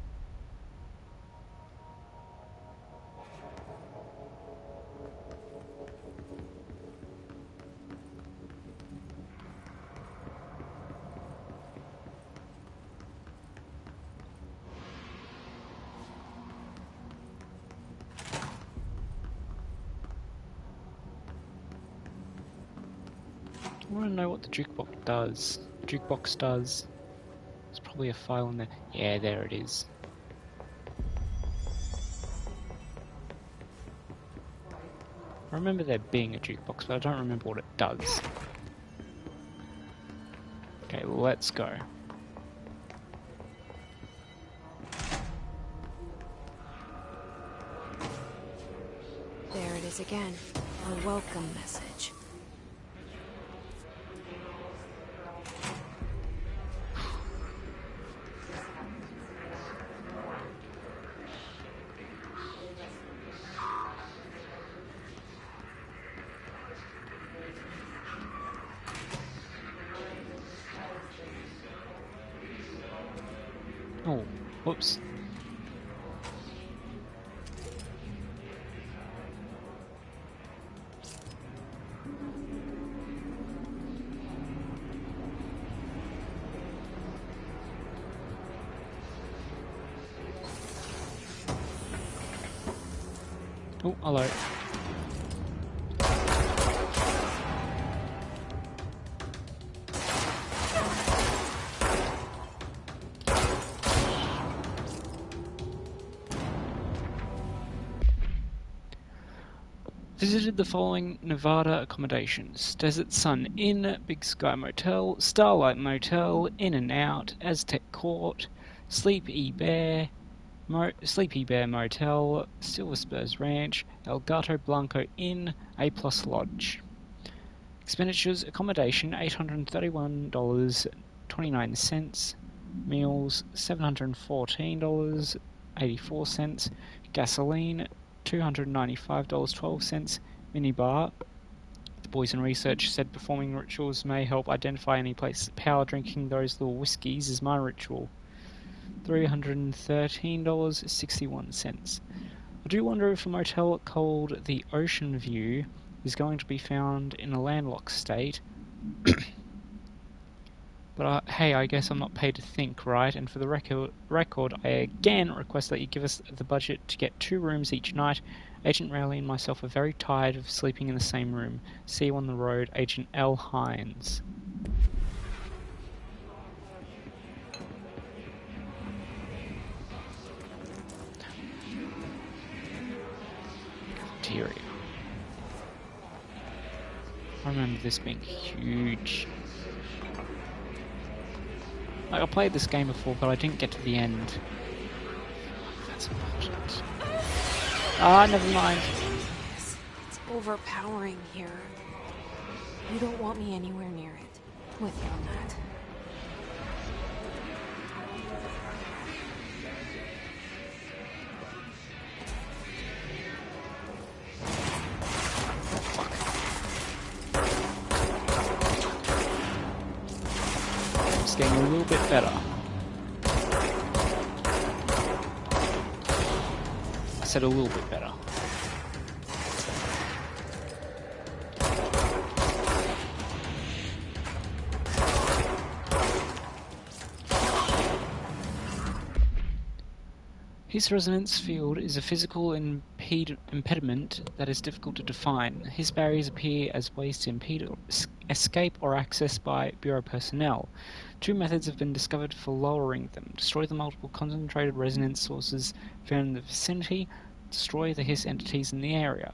I want to know what the jukebox does. Jukebox does. There's probably a file in there. Yeah, there it is. I remember there being a jukebox, but I don't remember what it does. Okay, let's go. There it is again. A welcome message. Oh, whoops. Oh, hello. Visited the following Nevada accommodations: Desert Sun Inn, Big Sky Motel, Starlight Motel, In and Out, Aztec Court, Sleepy Bear Motel, Silver Spurs Ranch, El Gato Blanco Inn, A Plus Lodge. Expenditures: accommodation $831.29, meals $714.84, gasoline $295.12, minibar. The boys in research said performing rituals may help identify any places of power. Drinking those little whiskies is my ritual. $313.61. I do wonder if a motel called the Ocean View is going to be found in a landlocked state. But hey, I guess I'm not paid to think, right? And for the record, I again request that you give us the budget to get 2 rooms each night. Agent Rowley and myself are very tired of sleeping in the same room. See you on the road, Agent L. Hines. Cafeteria. I remember this being huge. Like, I played this game before, but I didn't get to the end. That's important. Ah, never mind. It's overpowering here. You don't want me anywhere near it. With you on that. It's getting a little bit better. I said a little bit better. His resonance field is a physical impediment that is difficult to define. His barriers appear as ways to impede escape or access by Bureau personnel. 2 methods have been discovered for lowering them: destroy the multiple concentrated resonance sources found in the vicinity, destroy the Hiss entities in the area.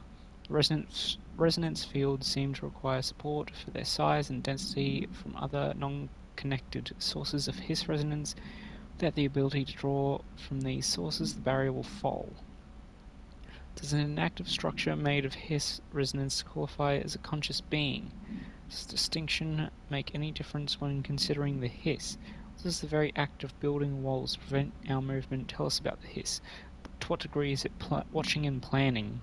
Resonance fields seem to require support for their size and density from other non-connected sources of Hiss resonance. Without the ability to draw from these sources, the barrier will fall. Does an inactive structure made of Hiss resonance qualify as a conscious being? Does distinction make any difference when considering the Hiss? Does the very act of building walls prevent our movement? Tell us about the Hiss. To what degree is it watching and planning?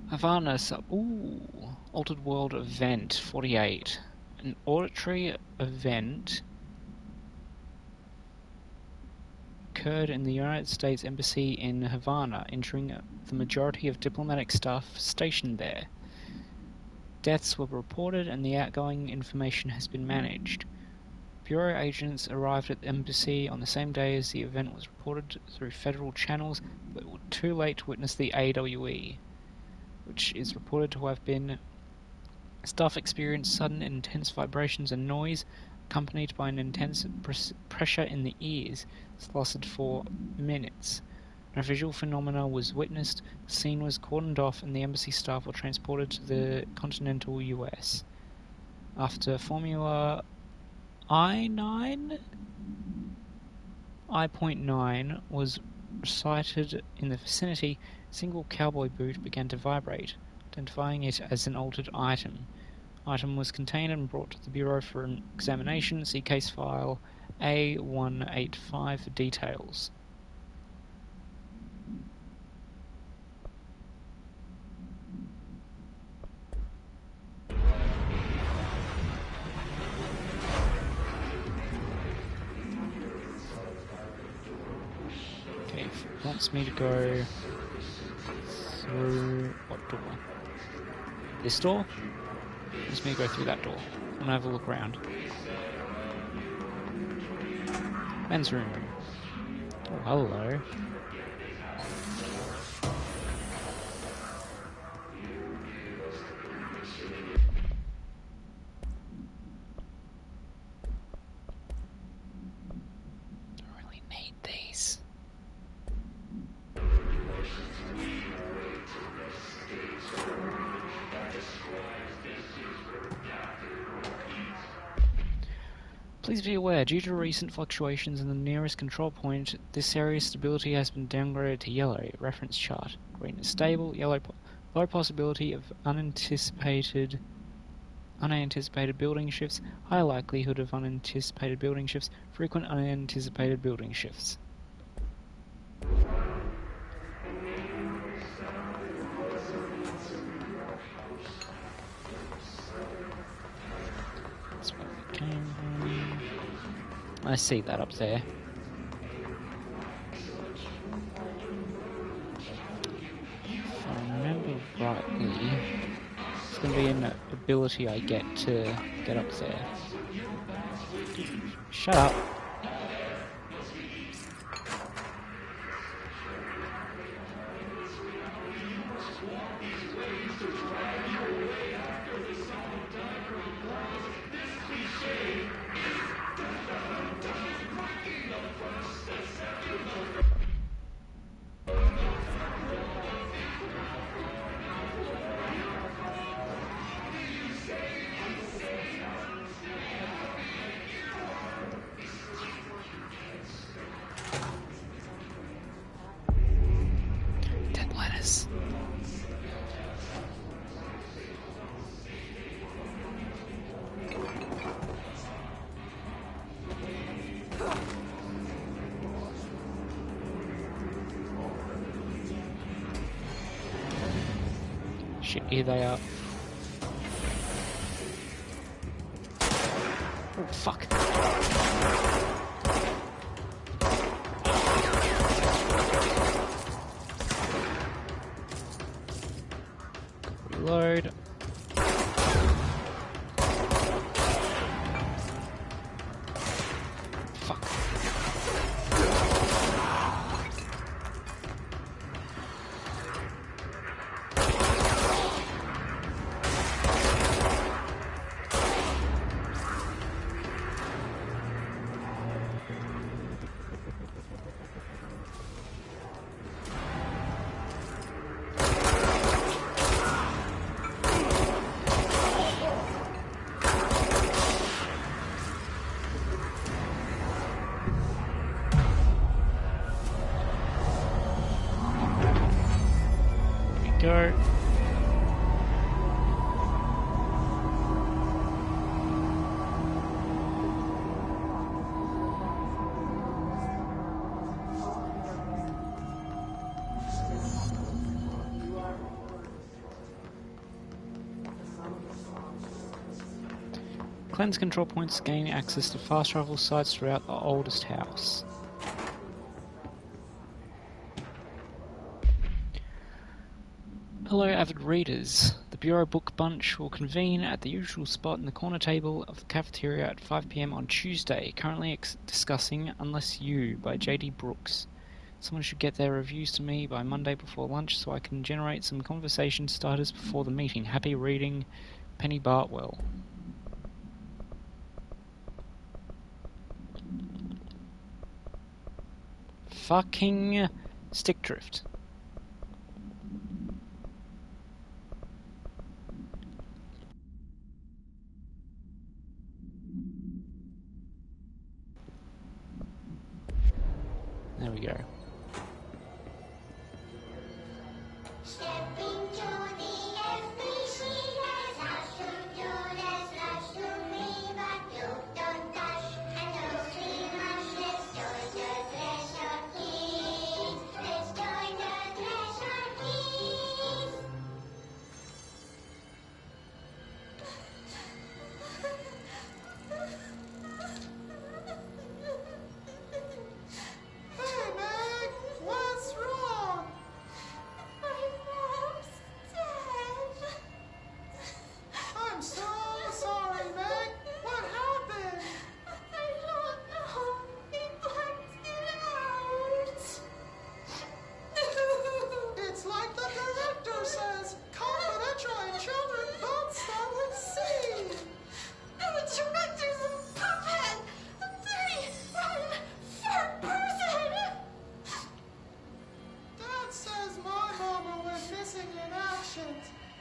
Havana, Altered World Event 48. An auditory event occurred in the United States Embassy in Havana, injuring the majority of diplomatic staff stationed there. Deaths were reported and the outgoing information has been managed. Bureau agents arrived at the embassy on the same day as the event was reported through federal channels, but were too late to witness the AWE, which is reported to have been staff experienced sudden and intense vibrations and noise, accompanied by an intense pressure in the ears. This lasted for minutes. No visual phenomena was witnessed, the scene was cordoned off, and the embassy staff were transported to the continental US. After Formula I.9 was recited in the vicinity, a single cowboy boot began to vibrate, identifying it as an altered item. Item was contained and brought to the Bureau for an examination. See case file A185 for details. Okay, if it wants me to go through what door? This door? Wants me to go through that door. I'm gonna have a look around. Men's room. Oh, hello. Don't really need these. Please be aware, due to recent fluctuations in the nearest control point, this area's stability has been downgraded to yellow. Reference chart. Green is stable, yellow low possibility of unanticipated building shifts, high likelihood of unanticipated building shifts, frequent unanticipated building shifts. That's where we came from. I see that up there. If I remember rightly, it's going to be an ability I get to get up there. Shut up. Shit, here they are. Oh, fuck. Reload. Cleanse control points gain access to fast travel sites throughout the oldest house. Hello avid readers. The Bureau Book Bunch will convene at the usual spot in the corner table of the cafeteria at 5 PM on Tuesday, currently discussing Unless You by J.D. Brooks. Someone should get their reviews to me by Monday before lunch so I can generate some conversation starters before the meeting. Happy reading, Penny Bartwell. Fucking stick drift. There we go.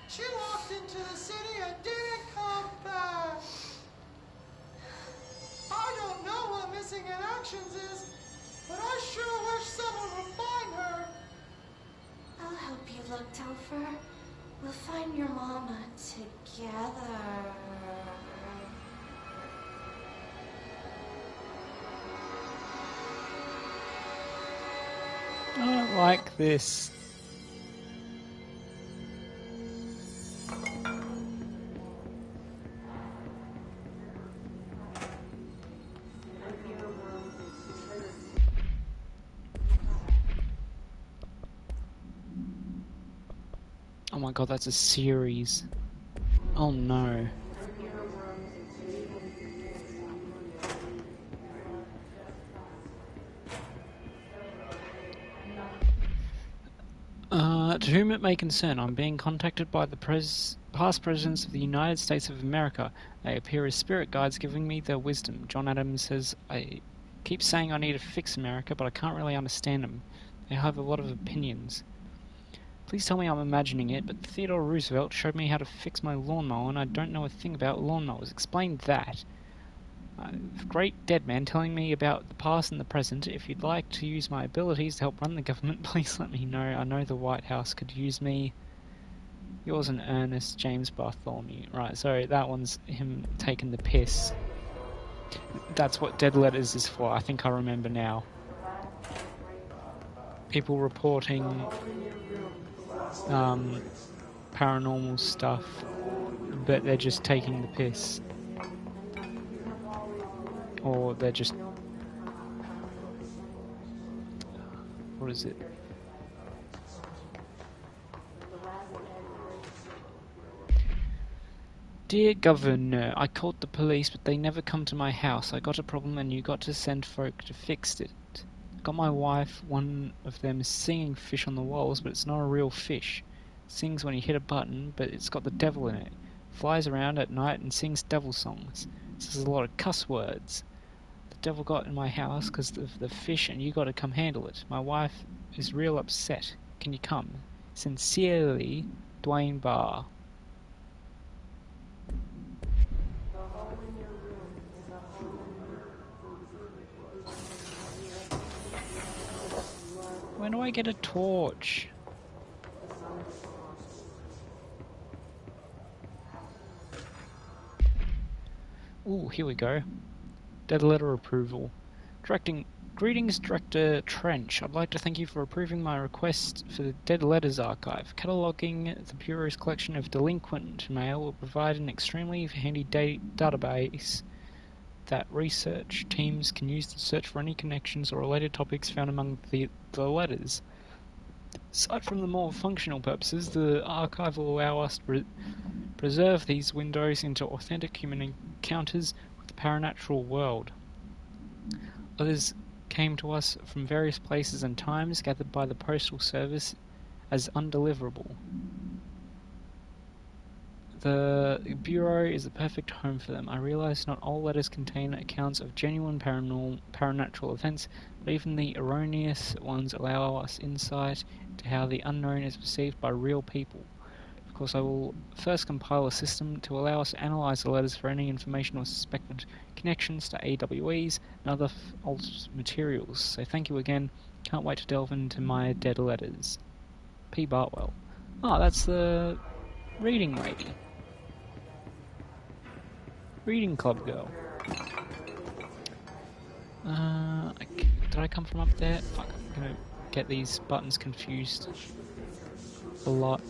She walked into the city and didn't come back. I don't know what missing in actions is, but I sure wish someone would find her. I'll help you look, Telfer. We'll find your mama together. I don't like this. Oh my god, that's a series. Oh no. To whom it may concern, I'm being contacted by the past presidents of the United States of America. They appear as spirit guides giving me their wisdom. John Adams says, I keep saying I need to fix America, but I can't really understand them. They have a lot of opinions. Please tell me I'm imagining it, but Theodore Roosevelt showed me how to fix my lawnmower and I don't know a thing about lawnmowers. Explain that. Great dead man telling me about the past and the present. If you'd like to use my abilities to help run the government, please let me know. I know the White House could use me. Yours in earnest, James Bartholomew. Right, so that one's him taking the piss. That's what Dead Letters is for. I think I remember now. People reporting paranormal stuff, but they're just taking the piss. Or they're just... what is it? Dear Governor, I called the police but they never come to my house. I got a problem and you got to send folk to fix it. Got my wife, one of them is singing fish on the walls, but it's not a real fish. It sings when you hit a button, but it's got the devil in it. Flies around at night and sings devil songs. Says a lot of cuss words. The devil got in my house because of the fish and you got to come handle it. My wife is real upset. Can you come? Sincerely, Dwayne Barr. When do I get a torch? Ooh, here we go. Dead letter approval. Directing Greetings, Director Trench. I'd like to thank you for approving my request for the Dead Letters Archive. Cataloguing the Bureau's collection of delinquent mail will provide an extremely handy database that research teams can use to search for any connections or related topics found among the letters. Aside from the more functional purposes, the archive will allow us to preserve these windows into authentic human encounters with the paranatural world. Letters came to us from various places and times, gathered by the Postal Service as undeliverable. The Bureau is the perfect home for them. I realize not all letters contain accounts of genuine paranatural events, but even the erroneous ones allow us insight into how the unknown is perceived by real people. Of course, I will first compile a system to allow us to analyze the letters for any information or suspected connections to AWEs and other old materials. So thank you again. Can't wait to delve into my dead letters. P. Bartwell. Oh, that's the reading lady. Reading club girl. Did I come from up there? Fuck, I'm gonna get these buttons confused a lot.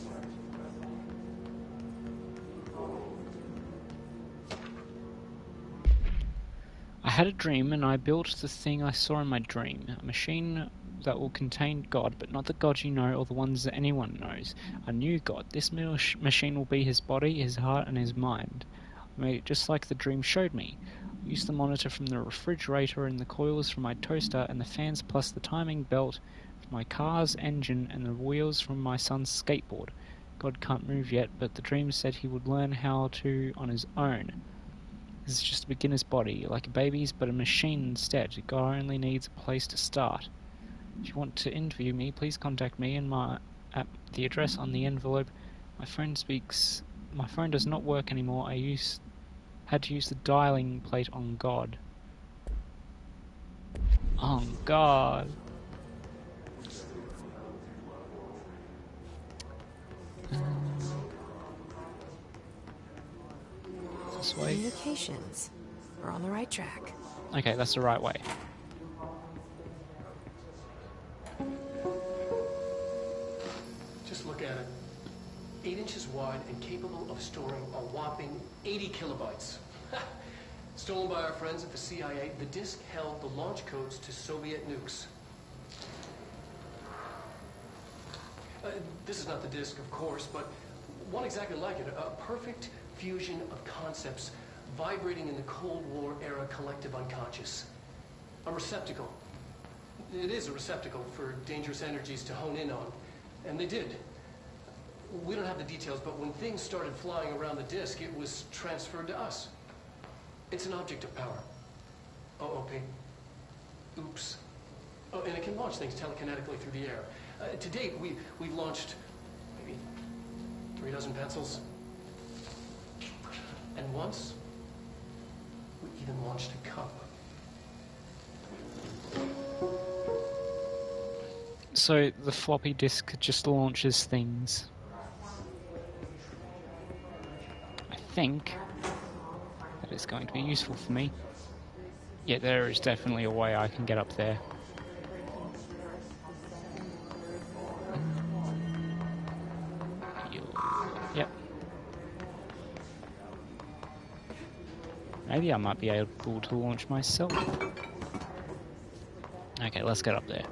I had a dream and I built the thing I saw in my dream. A machine that will contain God, but not the God you know or the ones that anyone knows. A new God. This machine will be his body, his heart, and his mind. I made it just like the dream showed me. I used the monitor from the refrigerator and the coils from my toaster and the fans plus the timing belt from my car's engine and the wheels from my son's skateboard. God can't move yet, but the dream said he would learn how to on his own. This is just a beginner's body, like a baby's, but a machine instead. God only needs a place to start. If you want to interview me, please contact me at the address on the envelope. My phone does not work anymore. I had to use the dialing plate on God. On God. This way. Communications. We're on the right track. Okay, that's the right way. Just look at it. 8 inches wide and capable of storing a whopping 80 kilobytes. Stolen by our friends at the CIA, the disk held the launch codes to Soviet nukes. This is not the disk, of course, but one exactly like it. A perfect fusion of concepts vibrating in the Cold War era collective unconscious. A receptacle. It is a receptacle for dangerous energies to hone in on. And they did. We don't have the details, but when things started flying around the disk, it was transferred to us. It's an object of power. OOP. Oops. Oh, and it can launch things telekinetically through the air. To date, we've launched maybe 3 dozen pencils. And once, we even launched a cup. So the floppy disk just launches things. I think that is going to be useful for me. Yeah, there is definitely a way I can get up there. Yep. Maybe I might be able to launch myself. Okay, let's get up there.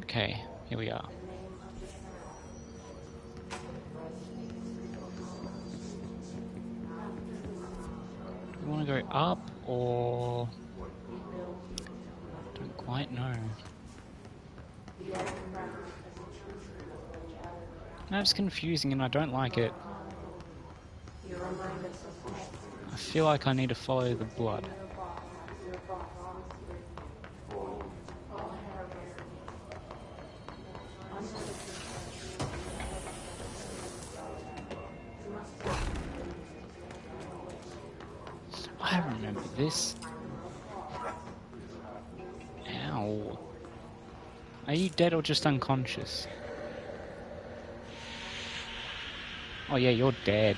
Okay, here we are. Do we want to go up or... don't quite know. Map's confusing and I don't like it. I feel like I need to follow the blood. I remember this. Ow. Are you dead or just unconscious? Oh yeah, you're dead.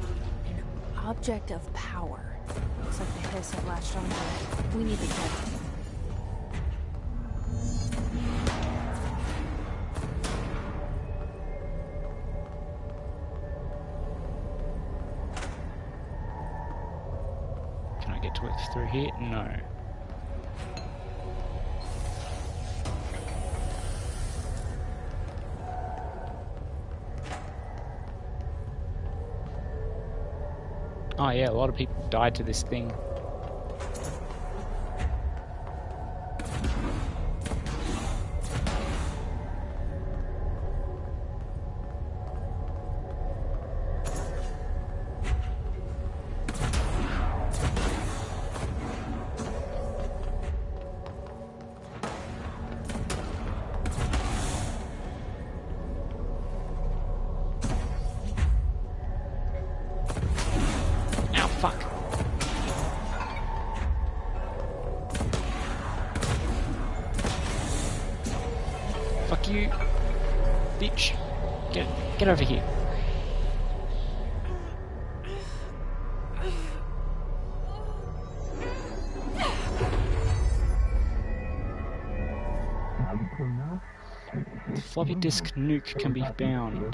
An object of power. Looks like the hiss have latched onto it. We need to get it. Can I get to it through here? No. Oh yeah, a lot of people died to this thing. Ow, fuck. Fuck you, bitch. Get over here. The floppy disk nuke can be bound.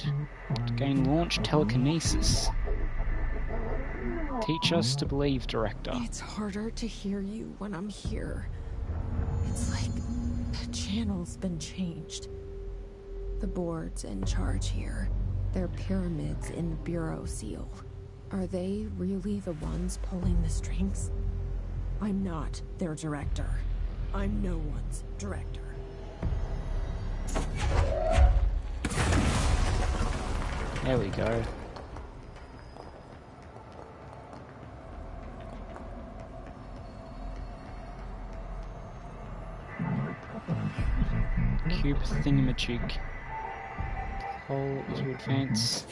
To gain launch telekinesis. Teach us to believe, Director. It's harder to hear you when I'm here. It's like the channel's been changed. The board's in charge here. They're pyramids in the Bureau seal. Are they really the ones pulling the strings? I'm not their director. I'm no one's director. There we go. Cube thingamajig. Hole to advance.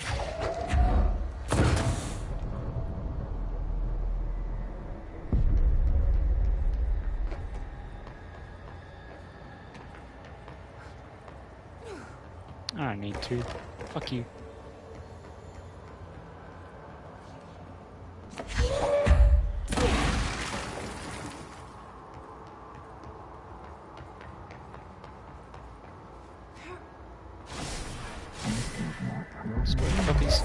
I don't need to. Fuck you. Squirt puppies.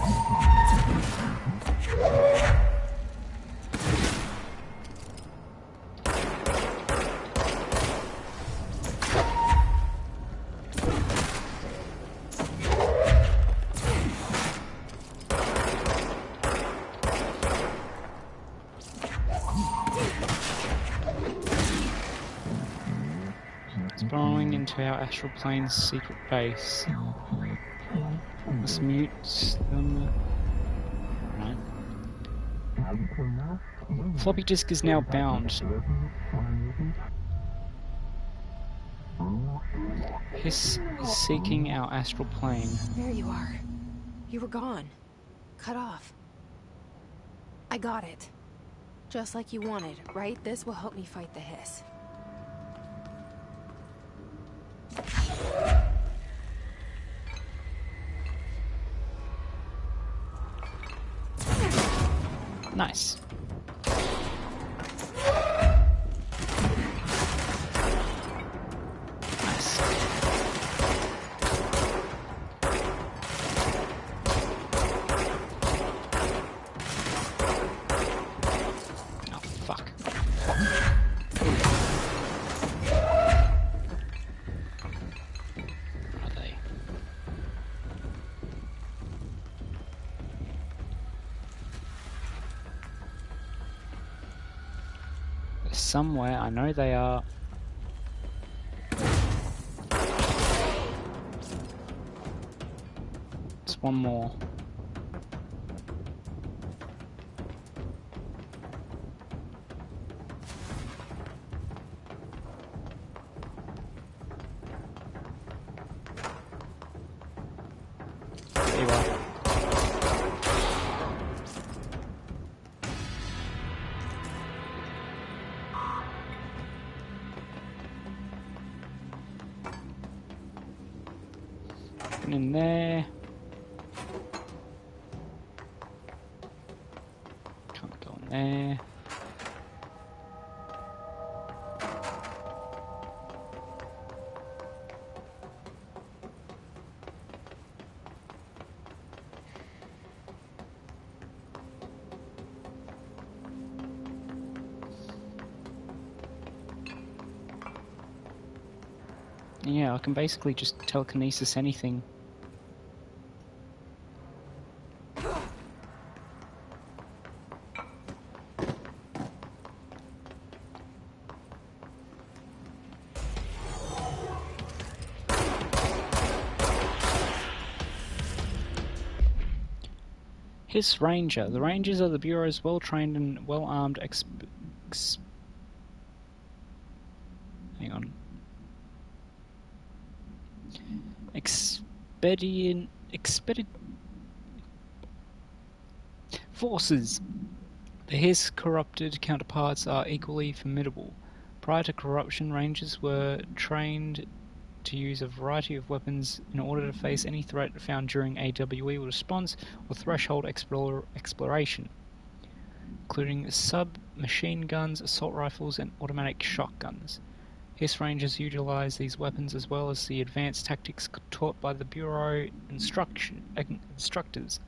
It's burrowing into our astral plane's secret base. Let's mute them. Right. Floppy disk is now bound. Hiss is seeking our astral plane. There you are. You were gone. Cut off. I got it. Just like you wanted, right? This will help me fight the hiss. Nice. Nice. Oh, fuck. Where are they? Somewhere, I know they are. It's one more. There you are. In there. there. Yeah, I can basically just telekinesis anything. Hiss Ranger. The Rangers are the Bureau's well-trained and well-armed hang on. Expedient forces. The Hiss corrupted counterparts are equally formidable. Prior to corruption, Rangers were trained to use a variety of weapons in order to face any threat found during AWE response or threshold exploration, including submachine guns, assault rifles, and automatic shotguns. Hiss Rangers utilize these weapons as well as the advanced tactics taught by the Bureau instructors.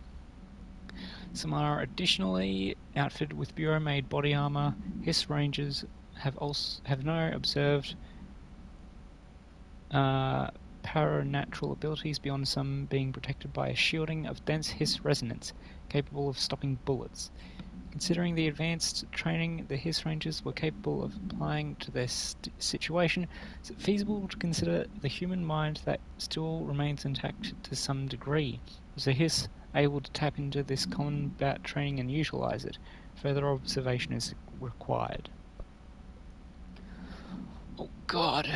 Some are additionally outfitted with Bureau-made body armor. Hiss Rangers have no observed paranatural abilities beyond some being protected by a shielding of dense Hiss resonance, capable of stopping bullets. Considering the advanced training the Hiss Rangers were capable of applying to their situation, is it feasible to consider the human mind that still remains intact to some degree? Was the Hiss able to tap into this combat training and utilize it? Further observation is required. Oh God.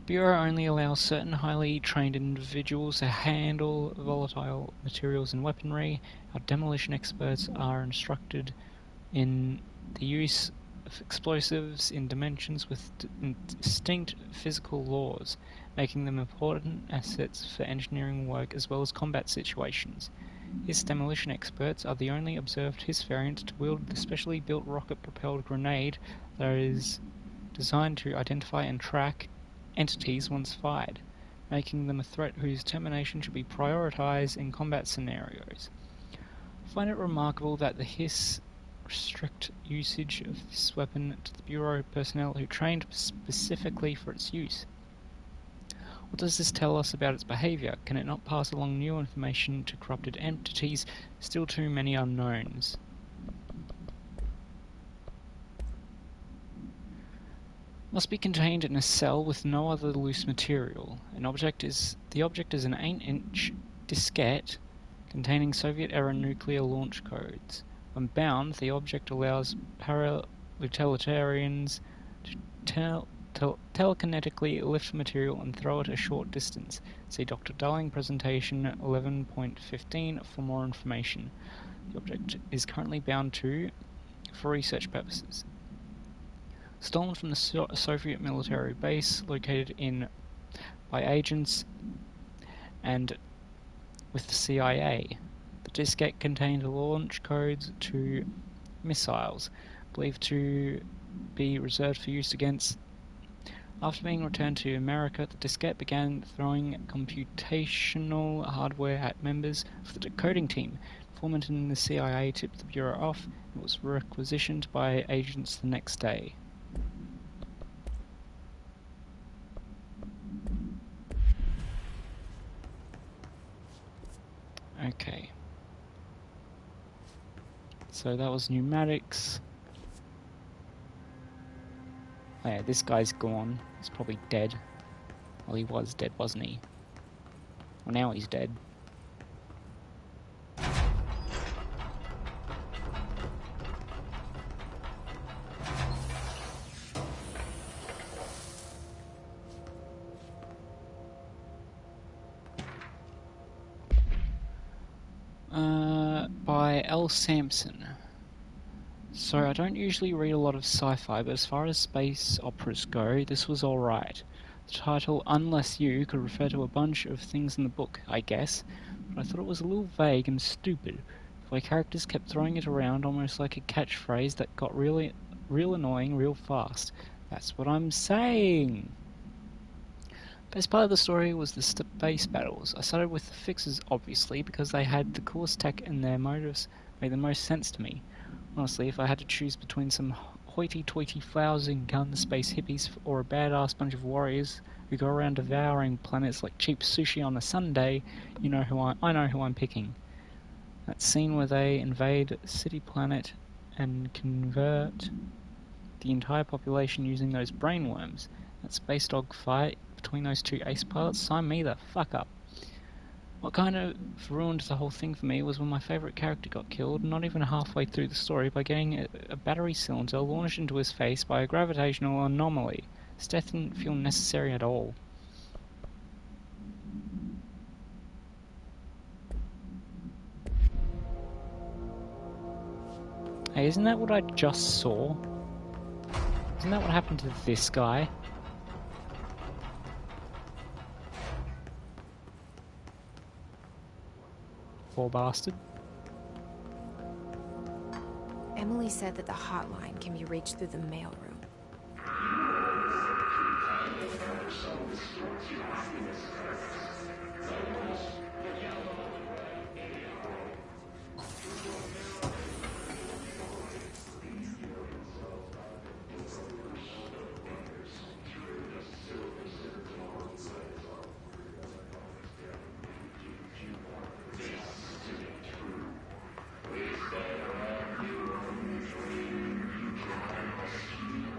Bureau only allows certain highly trained individuals to handle volatile materials and weaponry. Our demolition experts are instructed in the use of explosives in dimensions with distinct physical laws, making them important assets for engineering work as well as combat situations. Hiss demolition experts are the only observed Hiss variant to wield the specially built rocket-propelled grenade that is designed to identify and track entities once fired, making them a threat whose termination should be prioritized in combat scenarios. I find it remarkable that the Hiss restrict usage of this weapon to the Bureau personnel who trained specifically for its use. What does this tell us about its behavior? Can it not pass along new information to corrupted entities? Still too many unknowns. Must be contained in a cell with no other loose material. The object is an 8-inch diskette containing Soviet-era nuclear launch codes. When bound, the object allows para-utilitarians to telekinetically lift material and throw it a short distance. See Dr. Darling presentation 11.15 for more information. The object is currently bound for research purposes. Stolen from the Soviet military base located by agents and with the CIA. The diskette contained launch codes to missiles, believed to be reserved for use against. After being returned to America, the diskette began throwing computational hardware at members of the decoding team. Informant in the CIA tipped the Bureau off and was requisitioned by agents the next day. Okay. So that was pneumatics. Oh yeah, this guy's gone. He's probably dead. Well, he was dead, wasn't he? Well, now he's dead. By L. Sampson. So I don't usually read a lot of sci-fi, but as far as space operas go, this was alright. The title, Unless You, could refer to a bunch of things in the book, I guess, but I thought it was a little vague and stupid. where characters kept throwing it around almost like a catchphrase that got real annoying real fast. That's what I'm saying! Best part of the story was the space battles. I started with the fixers, obviously, because they had the coolest tech and their motives made the most sense to me. Honestly, if I had to choose between some hoity-toity flowers and guns space hippies or a badass bunch of warriors who go around devouring planets like cheap sushi on a Sunday, I know who I'm picking. That scene where they invade City Planet and convert the entire population using those brainworms, that space dog fight between those two ace pilots, sign me the fuck up. What kind of ruined the whole thing for me was when my favourite character got killed, not even halfway through the story, by getting a battery cylinder launched into his face by a gravitational anomaly. This death didn't feel necessary at all. Hey, isn't that what I just saw? Isn't that what happened to this guy? Poor bastard. Emily said that the hotline can be reached through the mailroom.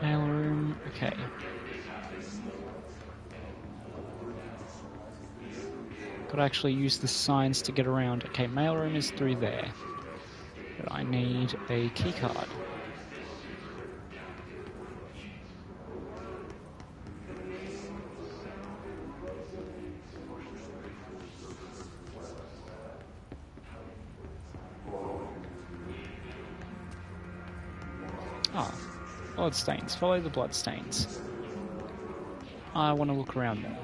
Mailroom, okay. Gotta actually use the signs to get around. Okay, mailroom is through there. But I need a keycard. Ah, bloodstains. Follow the bloodstains. I want to look around more.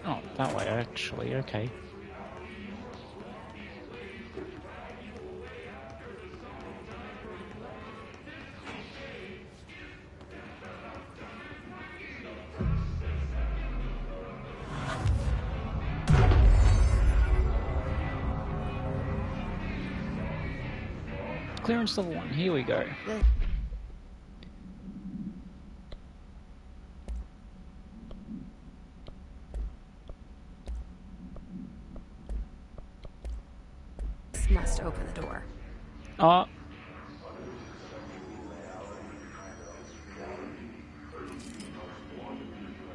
Oh, that way actually, okay. Clearance level 1, here we go. This must open the door. Oh.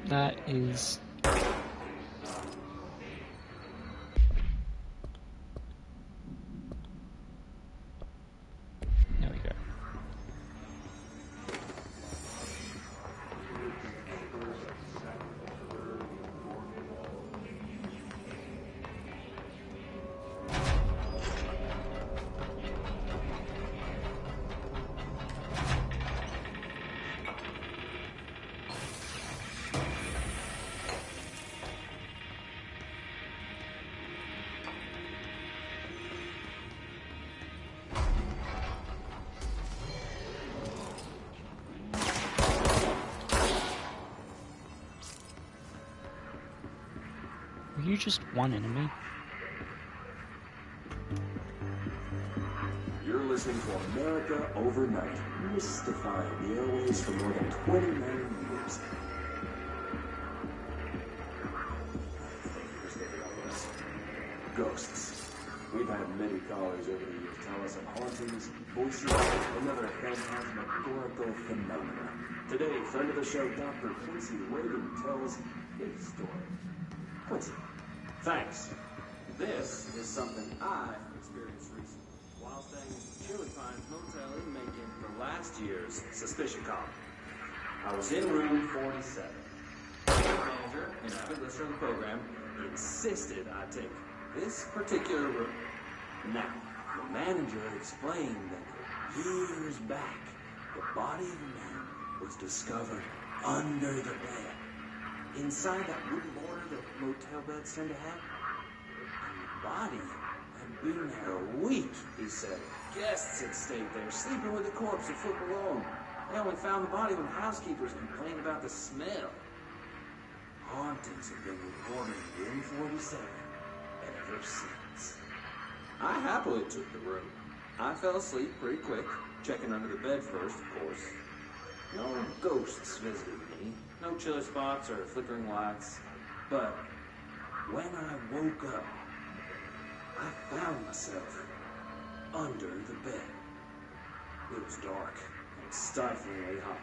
That is... There we go. Were you just one enemy? You're listening to America Overnight, mystifying the airways for more than 29 years. Ghosts. We've had many callers over the years tell us of hauntings, voices, and other phantasmagorical phenomena. Today, friend of the show, Dr. Quincy Reagan tells his story. Quincy. Thanks. This is something I've experienced recently while staying in Chili Pines Motel in Macon for last year's Suspicion Con. I was in room 47. The manager, an avid listener of the program, insisted I take this particular room. Now, the manager explained that years back, The body of a man was discovered under the bed, inside that wooden border that motel beds tend to have. And the body had been there a week, he said. Guests had stayed there, sleeping with the corpse a foot below them. They only found the body when housekeepers complained about the smell. Hauntings have been reported in room 47 ever since. I happily took the room. I fell asleep pretty quick, checking under the bed first, of course. No ghosts visited me, no chilly spots or flickering lights. But when I woke up, I found myself under the bed. It was dark and stiflingly hot.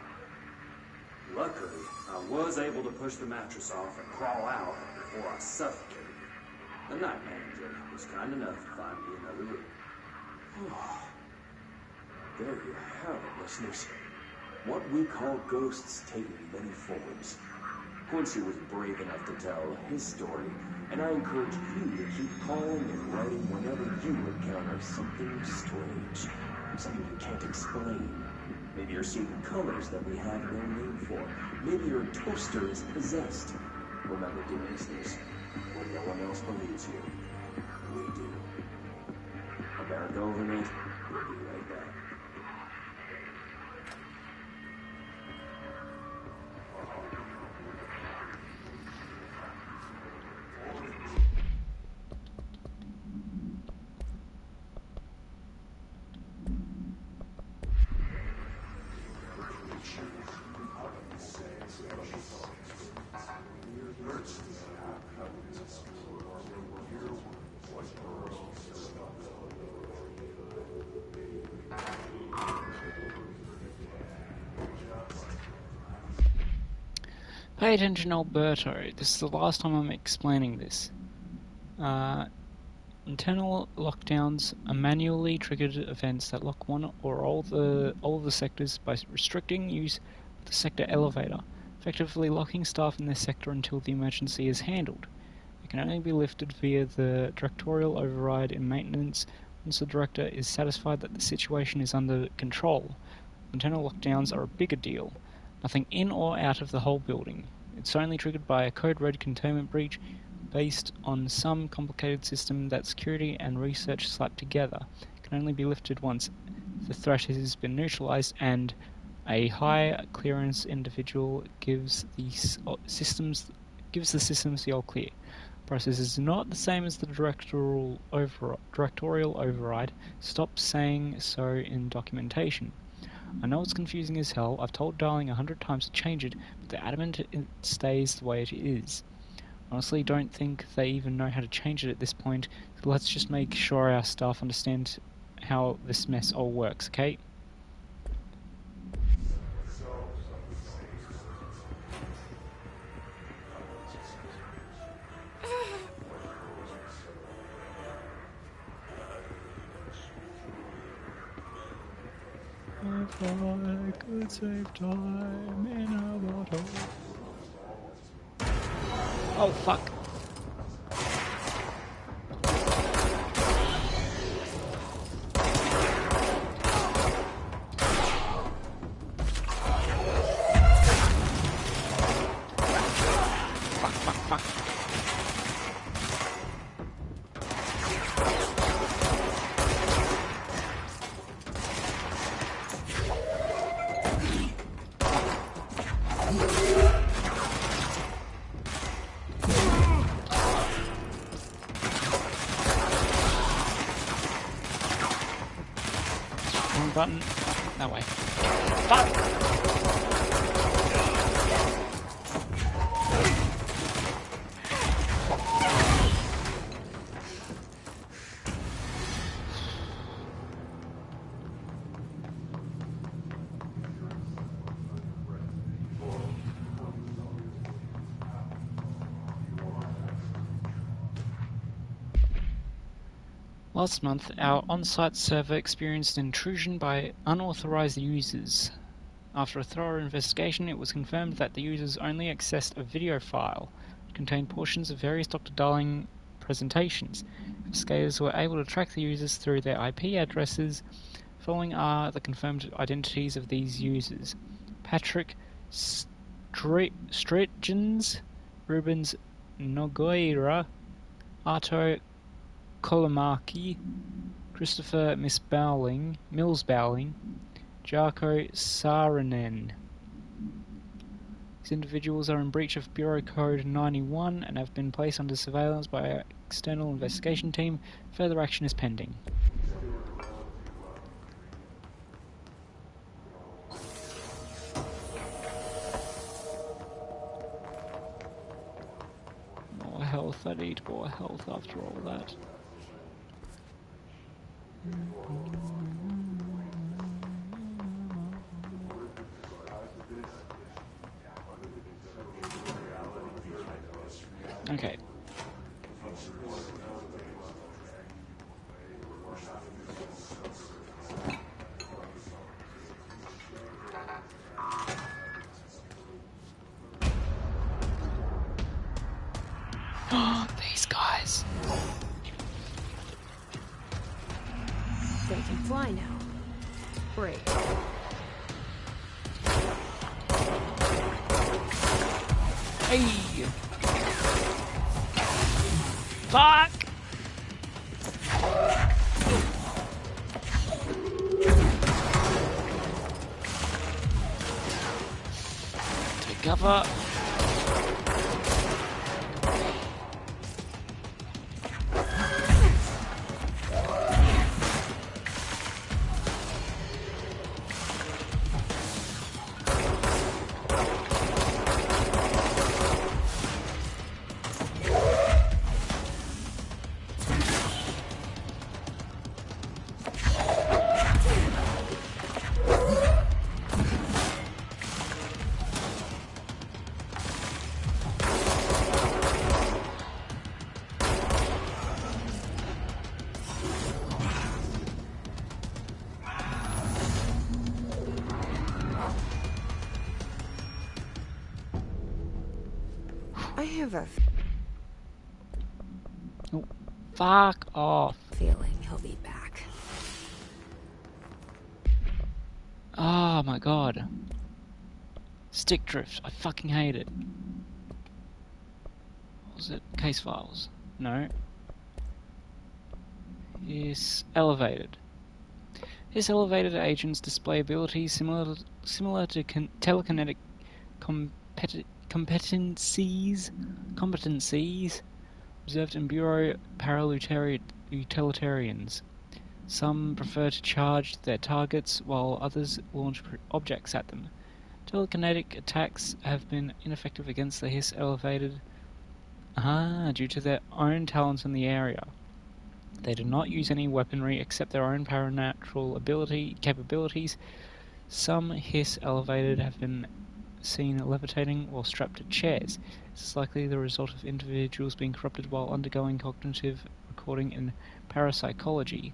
Luckily, I was able to push the mattress off and crawl out before I suffocated. The night manager was kind enough to find me another room. There you have it, listeners. What we call ghosts take many forms. Quincy was brave enough to tell his story, and I encourage you to keep calling and writing whenever you encounter something strange, something you can't explain. Maybe you're seeing colors that we have no name for. Maybe your toaster is possessed. Remember, dear listeners, when no one else believes you, we do. America Overnight, we'll be right back. Pay attention, Alberto. This is the last time I'm explaining this. Internal lockdowns are manually triggered events that lock one or all of the sectors by restricting use of the sector elevator, effectively locking staff in their sector until the emergency is handled. It can only be lifted via the directorial override in maintenance once the director is satisfied that the situation is under control. Internal lockdowns are a bigger deal. Nothing in or out of the whole building. It's only triggered by a code red containment breach based on some complicated system that security and research slap together. It can only be lifted once the threat has been neutralized and a high clearance individual gives the systems the all clear. The process is not the same as the directorial override. Stop saying so in documentation. I know it's confusing as hell. I've told Darling 100 times to change it, but they're adamant it stays the way it is. Honestly, don't think they even know how to change it at this point, so let's just make sure our staff understand how this mess all works, okay? If I could save time in a bottle. Oh, fuck. Fuck. Wrong button. That way. Fuck! Last month, our on-site server experienced intrusion by unauthorized users. After a thorough investigation, it was confirmed that the users only accessed a video file that contained portions of various Dr. Darling presentations. Investigators were able to track the users through their IP addresses, Following are the confirmed identities of these users: Patrick Stretgens, Rubens Nogueira, Arto Kolomaki, Christopher Millsbowling, Jarko Saarinen. These individuals are in breach of Bureau Code 91 and have been placed under surveillance by our external investigation team. Further action is pending. More health, I need more health after all that. Okay. These guys. They can fly now. Great. Hey! Fuck! Take cover. I have a Oh, fuck off. feeling he'll be back. Oh my god. Stick drift. I fucking hate it. What was it? Case files. No. Is elevated. His elevated agents display abilities similar to telekinetic competencies observed in Bureau utilitarians. Some prefer to charge their targets, while others launch objects at them. Telekinetic attacks have been ineffective against the Hiss elevated due to their own talents in the area. They do not use any weaponry except their own paranatural capabilities. Some Hiss elevated have been seen levitating while strapped to chairs. This is likely the result of individuals being corrupted while undergoing cognitive recording in parapsychology.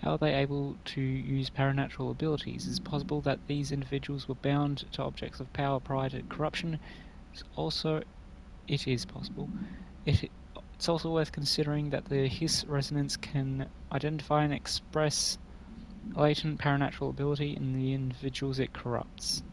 How are they able to use paranatural abilities? Is it possible that these individuals were bound to objects of power prior to corruption? It is possible. It's also worth considering that the Hiss resonance can identify and express latent paranatural ability in the individuals it corrupts.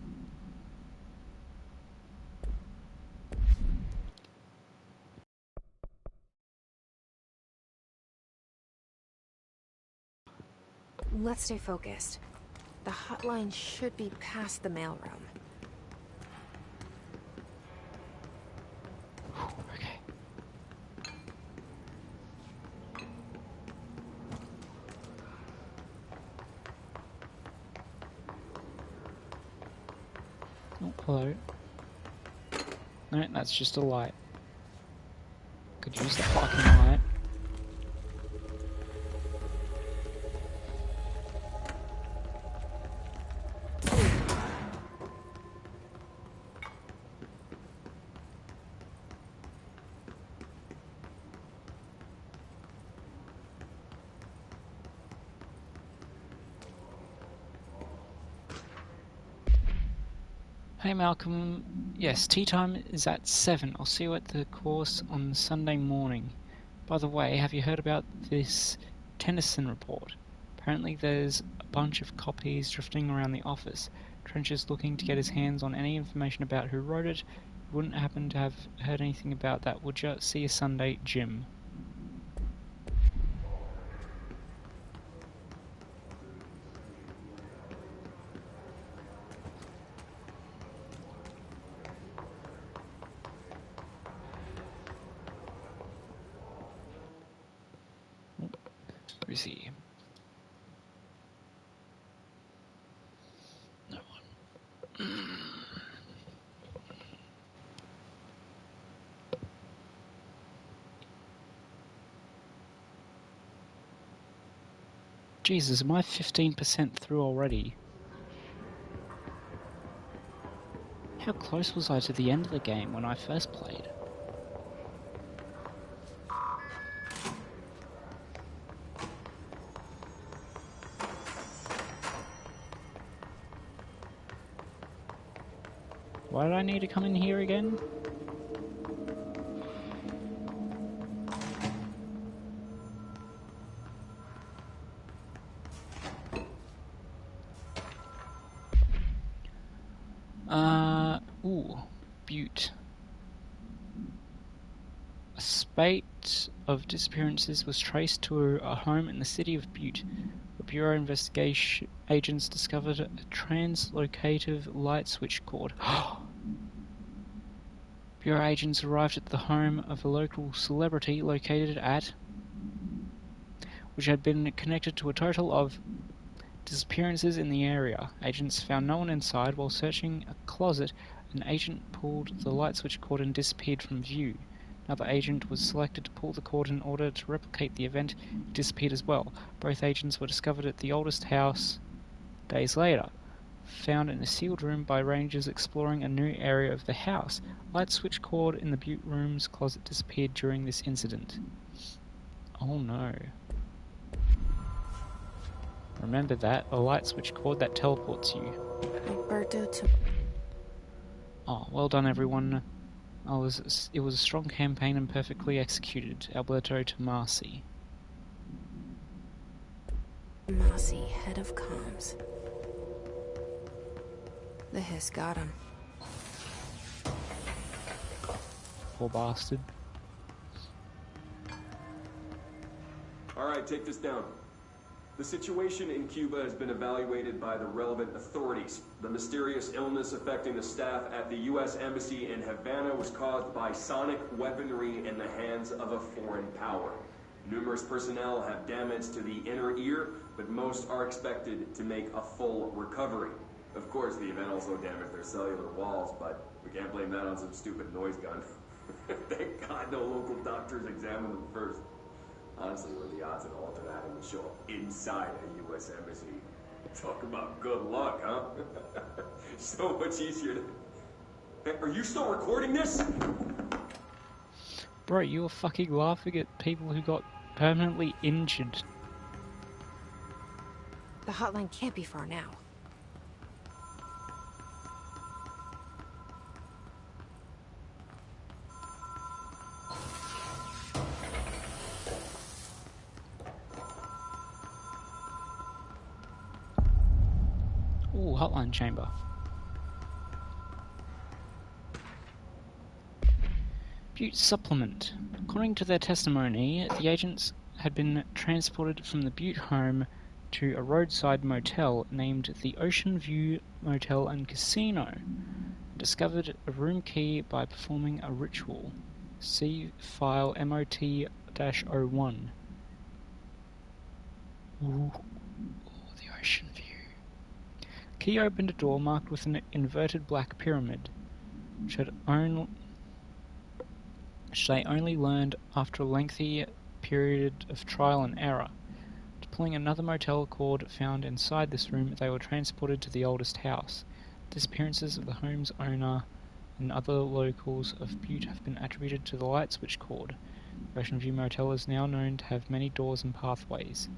Let's stay focused. The hotline should be past the mailroom. Okay. Oh, hello. No, that's just a light. Could use the fucking light. Hey Malcolm, yes, tea time is at 7. I'll see you at the course on Sunday morning. By the way, have you heard about this Tennyson report? Apparently there's a bunch of copies drifting around the office. Trench is looking to get his hands on any information about who wrote it. You wouldn't happen to have heard anything about that, would you? See you Sunday, Jim. Where is he? No one. Jesus, am I 15% through already? How close was I to the end of the game when I first played? Why did I need to come in here again? Butte. A spate of disappearances was traced to a home in the city of Butte. The Bureau investigation agents discovered a translocative light switch cord. Bureau agents arrived at the home of a local celebrity located at... which had been connected to a total of disappearances in the area. Agents found no one inside. While searching a closet, an agent pulled the light switch cord and disappeared from view. Another agent was selected to pull the cord in order to replicate the event. He disappeared as well. Both agents were discovered at the oldest house days later, found in a sealed room by rangers exploring a new area of the house. Light switch cord in the Butte room's closet disappeared during this incident. Oh no. Remember that, a light switch cord that teleports you. Oh, well done everyone. It was a strong campaign and perfectly executed. Alberto to Marcy. Marcy, head of comms. The hiss got him. Poor bastard. Alright, take this down. The situation in Cuba has been evaluated by the relevant authorities. The mysterious illness affecting the staff at the U.S. Embassy in Havana was caused by sonic weaponry in the hands of a foreign power. Numerous personnel have damage to the inner ear, but most are expected to make a full recovery. Of course, the event also damaged their cellular walls, but we can't blame that on some stupid noise gun. Thank God no local doctors examined them first. Honestly, what are the odds an altered atom would show up inside a U.S. embassy? Talk about good luck, huh? So much easier to... Hey, are you still recording this? Bro, you were fucking laughing at people who got permanently injured. The hotline can't be far now. Ooh, hotline chamber. Butte supplement. According to their testimony, the agents had been transported from the Butte home to a roadside motel named the Ocean View Motel and Casino, and discovered a room key by performing a ritual. See file MOT-01. Ooh, the Ocean View. Key opened a door marked with an inverted black pyramid, which they only learned after a lengthy period of trial and error. Pulling another motel cord found inside this room, they were transported to the oldest house. Disappearances of the home's owner and other locals of Butte have been attributed to the light switch cord. The Ocean View Motel is now known to have many doors and pathways.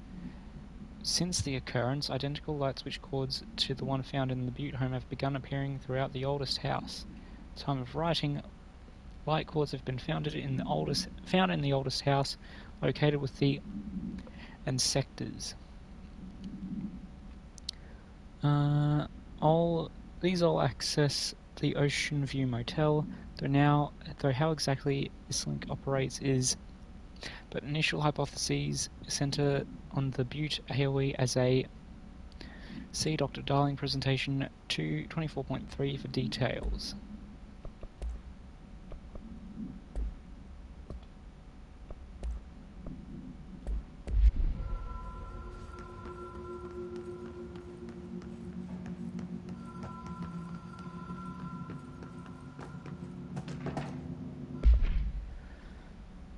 Since the occurrence, identical light switch cords to the one found in the Butte home have begun appearing throughout the oldest house. At the time of writing, light cords have been found in the oldest house, located with the and sectors. These all access the Ocean View Motel, though how exactly this link operates is, but initial hypotheses center on the Butte AoE as a see Dr. Darling presentation 224.3 for details.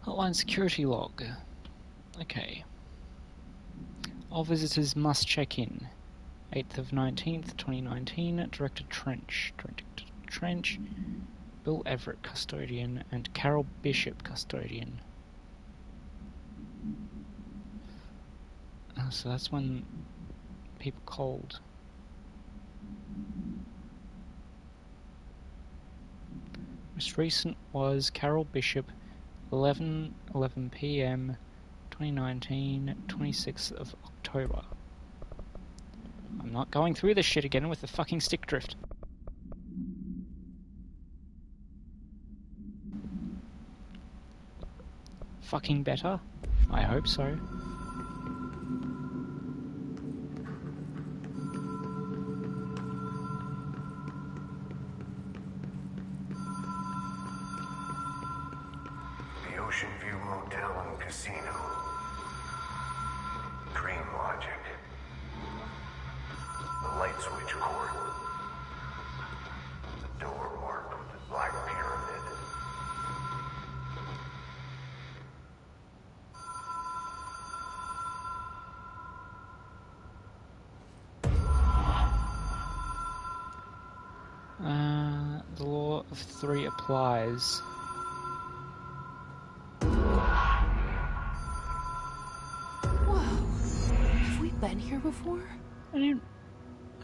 Hotline security log. Okay. All visitors must check in. 8th of 19th, 2019, Director Trench, Bill Everett, Custodian, and Carol Bishop, Custodian. So that's when people called. Most recent was Carol Bishop, 11 p.m. 2019, 26th of October. I'm not going through this shit again with the fucking stick drift. Fucking better? I hope so. The Ocean View Motel and Casino. Dream logic. The light switch cord. The door marked with the black pyramid. The law of three applies. Whoa. Have we been here before? I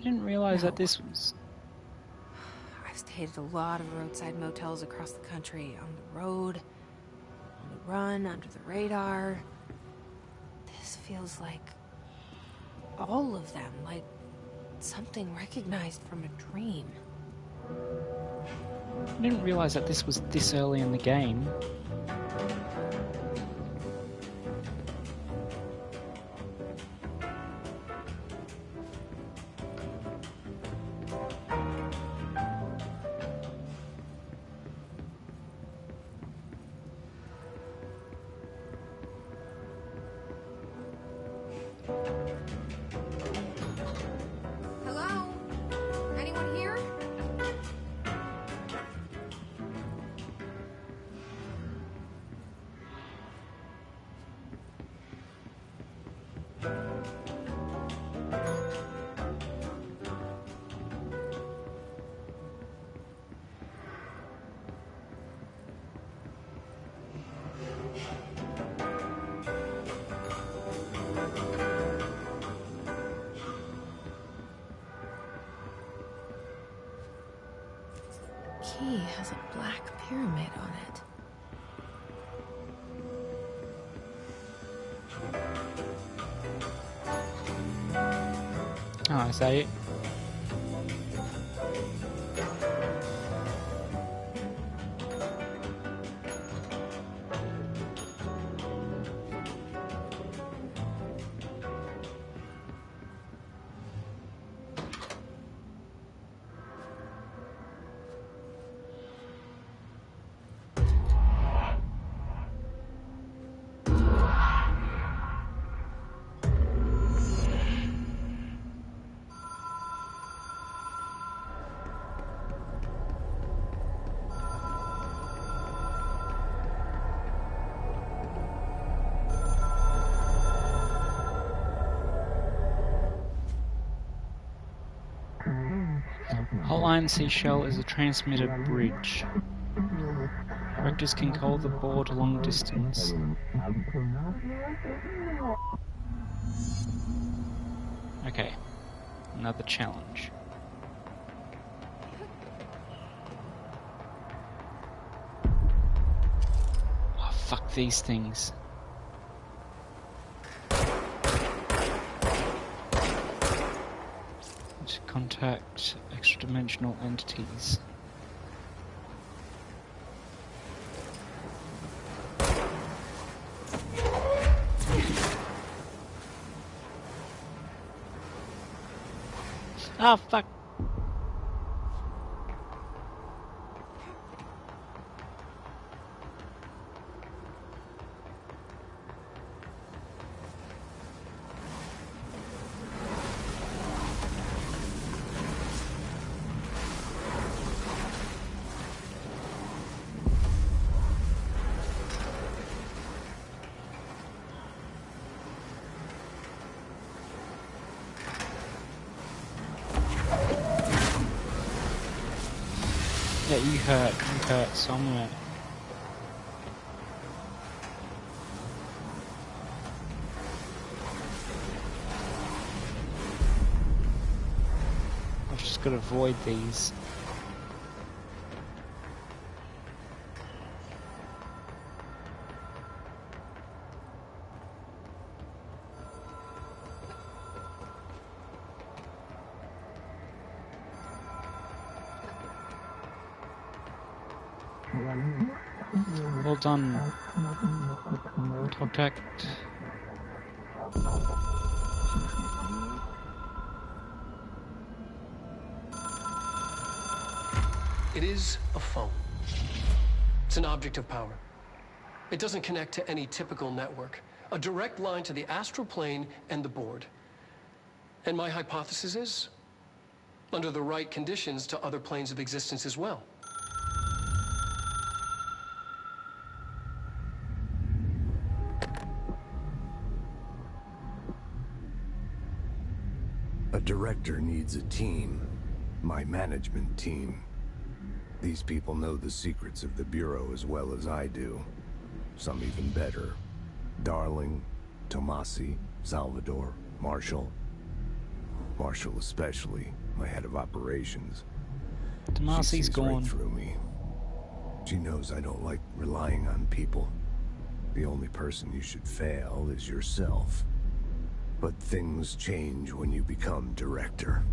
didn't realize that this was... I've stayed at a lot of roadside motels across the country. On the road, on the run, under the radar. This feels like all of them, like something recognized from a dream. I didn't realize that this was this early in the game. Hello? Anyone here? Key has a black pyramid on it. Oh, is that it? Hotline Seashell is a transmitter bridge. Directors can call the board long distance. Okay, another challenge. Oh, fuck these things. contact extra-dimensional entities. Oh, fuck. Yeah, you hurt, so I'm gonna... I've just got to avoid these. Well done, contact. It is a phone. It's an object of power. It doesn't connect to any typical network. A direct line to the astral plane and the board. And my hypothesis is, under the right conditions, to other planes of existence as well. A director needs a team. My management team. These people know the secrets of the Bureau as well as I do. Some even better. Darling, Tomasi, Salvador, Marshall. Marshall especially, my head of operations. Tomasi's She sees gone. right through me. She knows I don't like relying on people. The only person you should fail is yourself. But things change when you become director.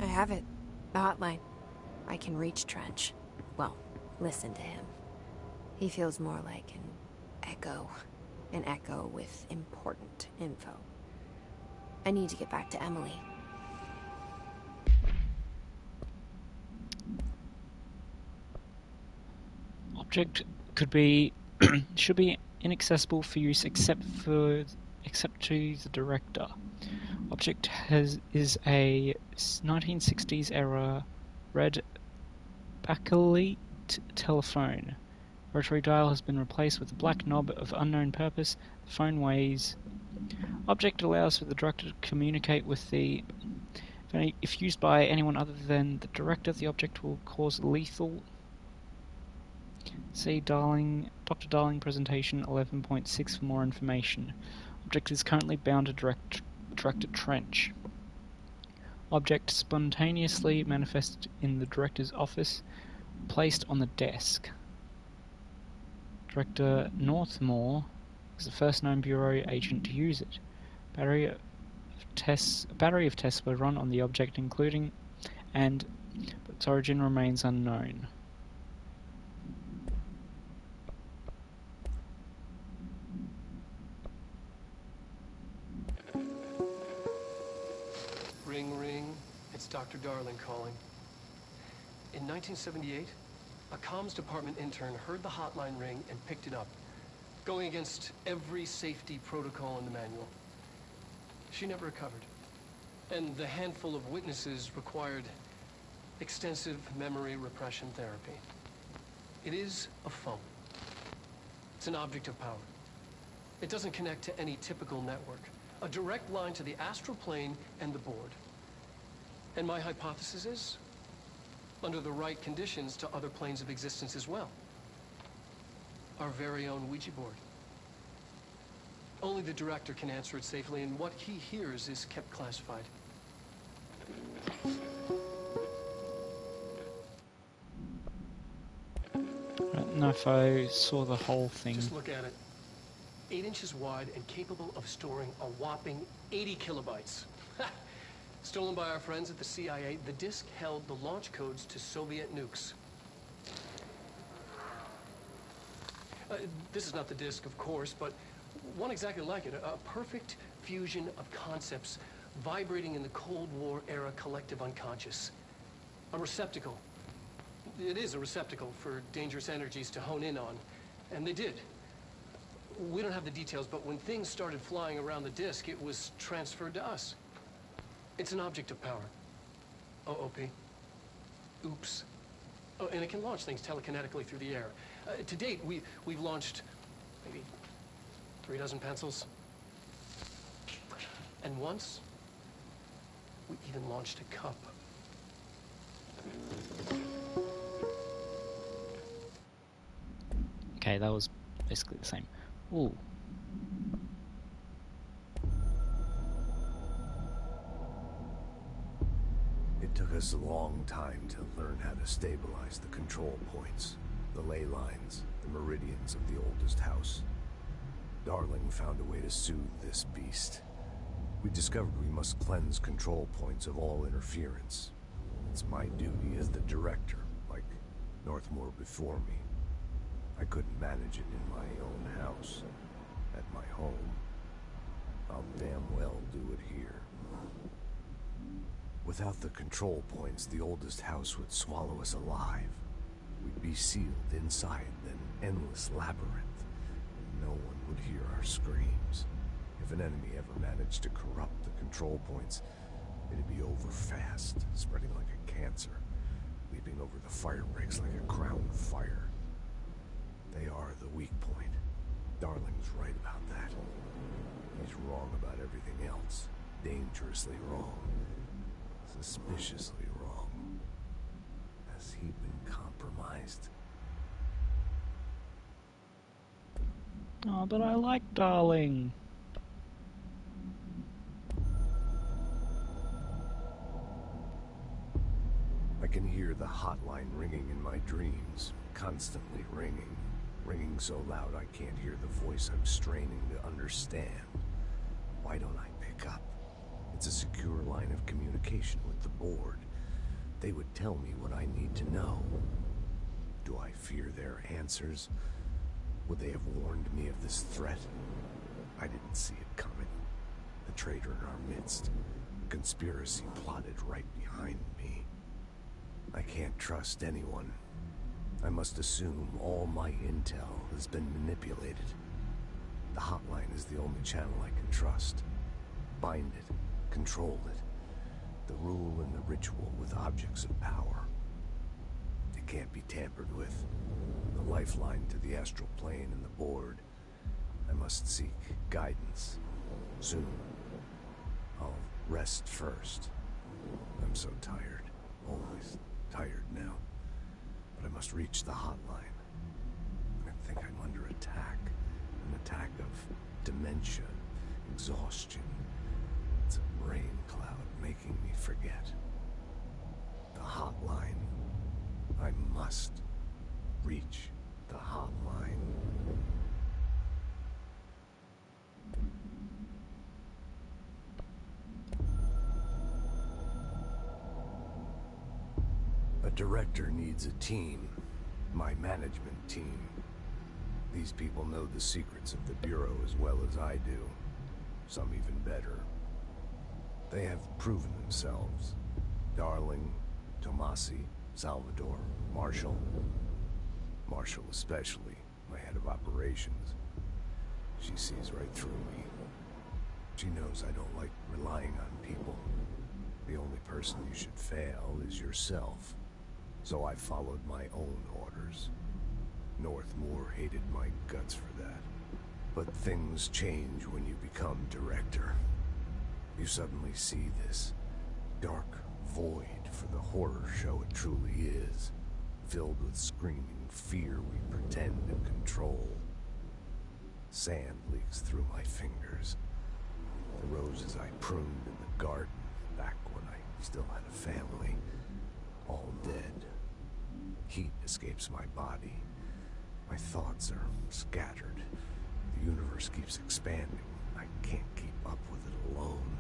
I have it. The hotline. I can reach Trench. Well, listen to him. He feels more like an echo. An echo with important info. I need to get back to Emily. Object could be should be inaccessible for use except to the director. Object is a 1960s era red bakelite telephone. Rotary dial has been replaced with a black knob of unknown purpose. The phone weighs. Object allows for the director to communicate with the. If used by anyone other than the director, the object will cause lethal. See Dr. Darling presentation 11.6 for more information. Object is currently bound to Director Trench. Object spontaneously manifested in the director's office, placed on the desk. Director Northmore is the first known Bureau agent to use it. A battery of tests were run on the object, including but its origin remains unknown. Ring, ring. It's Dr. Darling calling. In 1978, a comms department intern heard the hotline ring and picked it up, going against every safety protocol in the manual. She never recovered. And the handful of witnesses required extensive memory repression therapy. It is a phone. It's an object of power. It doesn't connect to any typical network. A direct line to the astral plane and the board. And my hypothesis is, under the right conditions, to other planes of existence as well. Our very own Ouija board. Only the director can answer it safely, and what he hears is kept classified. know if I saw the whole thing. Just look at it. 8 inches wide and capable of storing a whopping 80 kilobytes. Stolen by our friends at the CIA, the disk held the launch codes to Soviet nukes. This is not the disk, of course, but one exactly like it. A perfect fusion of concepts vibrating in the Cold War era collective unconscious. A receptacle. It is a receptacle for dangerous energies to hone in on. And they did. We don't have the details, but when things started flying around the disk, it was transferred to us. It's an object of power. OOP. Oops. Oh, and it can launch things telekinetically through the air. To date, we've launched maybe 3 dozen pencils. And once, we even launched a cup. Okay, that was basically the same. Ooh. It took us a long time to learn how to stabilize the control points, the ley lines, the meridians of the oldest house. Darling found a way to soothe this beast. We discovered we must cleanse control points of all interference. It's my duty as the director, like Northmore before me. I couldn't manage it in my own house, at my home. I'll damn well do it here. Without the control points, the oldest house would swallow us alive. We'd be sealed inside an endless labyrinth. No one would hear our screams. If an enemy ever managed to corrupt the control points, it'd be over fast, spreading like a cancer, leaping over the fire breaks like a crown fire. They are the weak point. Darling's right about that. He's wrong about everything else. Dangerously wrong. Suspiciously wrong. Has he been compromised? Oh, but I like Darling. I can hear the hotline ringing in my dreams, constantly ringing. Ringing so loud I can't hear the voice I'm straining to understand. Why don't I pick up? It's a secure line of communication with the board. They would tell me what I need to know. Do I fear their answers? Would they have warned me of this threat? I didn't see it coming. The traitor in our midst. A conspiracy plotted right behind me. I can't trust anyone. I must assume all my intel has been manipulated. The hotline is the only channel I can trust. Bind it, control it. The rule and the ritual with objects of power. It can't be tampered with. The lifeline to the astral plane and the board. I must seek guidance. Soon. I'll rest first. I'm so tired. Always tired now. But I must reach the hotline. I think I'm under attack. An attack of dementia, exhaustion. It's a brain cloud making me forget. The hotline. I must reach the hotline. A director needs a team. My management team. These people know the secrets of the Bureau as well as I do. Some even better. They have proven themselves. Darling, Tomasi, Salvador, Marshall. Marshall especially, my head of operations. She sees right through me. She knows I don't like relying on people. The only person you should fail is yourself. So I followed my own orders. Northmore hated my guts for that. But things change when you become director. You suddenly see this dark void for the horror show it truly is, filled with screaming fear we pretend to control. Sand leaks through my fingers. The roses I pruned in the garden back when I still had a family, all dead. Heat escapes my body. My thoughts are scattered. The universe keeps expanding. I can't keep up with it alone.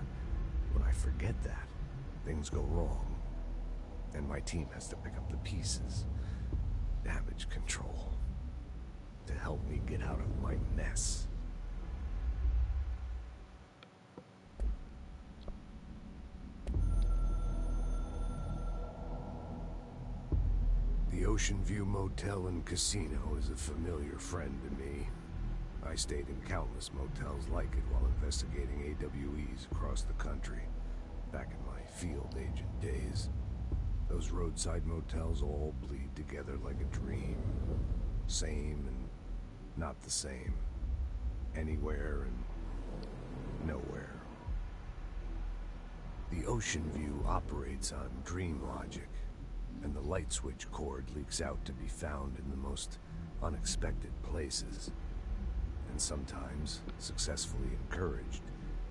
When I forget that, things go wrong. And my team has to pick up the pieces. Damage control. To help me get out of my mess. The Ocean View Motel and Casino is a familiar friend to me. I stayed in countless motels like it while investigating AWEs across the country, back in my field agent days. Those roadside motels all bleed together like a dream. Same and not the same. Anywhere and nowhere. The Ocean View operates on dream logic, and the light switch cord leaks out to be found in the most unexpected places, and sometimes successfully encouraged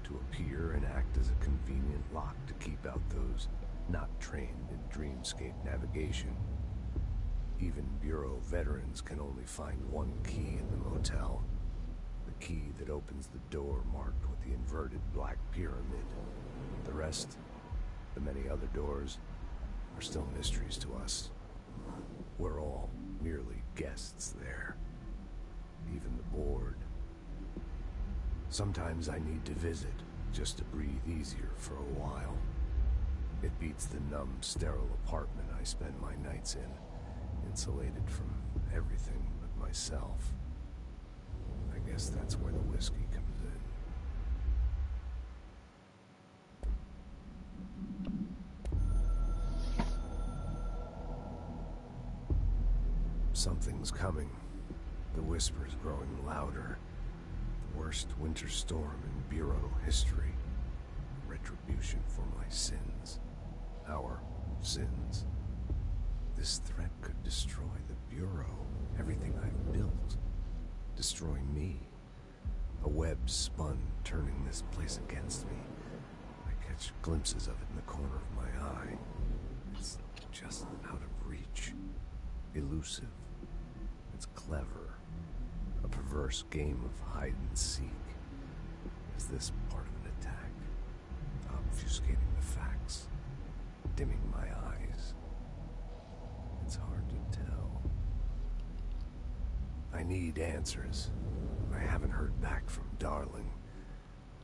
to appear and act as a convenient lock to keep out those not trained in dreamscape navigation. Even Bureau veterans can only find one key in the motel. The key that opens the door marked with the inverted black pyramid. The rest, the many other doors, are still mysteries to us. We're all merely guests there. Even the board. Sometimes I need to visit, just to breathe easier for a while. It beats the numb, sterile apartment I spend my nights in, insulated from everything but myself. I guess that's where the whiskey comes in. Something's coming. The whisper's growing louder. The worst winter storm in Bureau history. Retribution for my sins. Our sins. This threat could destroy the Bureau, everything I've built. Destroy me. A web spun, turning this place against me. I catch glimpses of it in the corner of my eye. It's just out of reach. Elusive. It's clever. A perverse game of hide and seek. Is this part of an attack? Obfuscating the facts. Dimming my eyes. It's hard to tell. I need answers. I haven't heard back from Darling.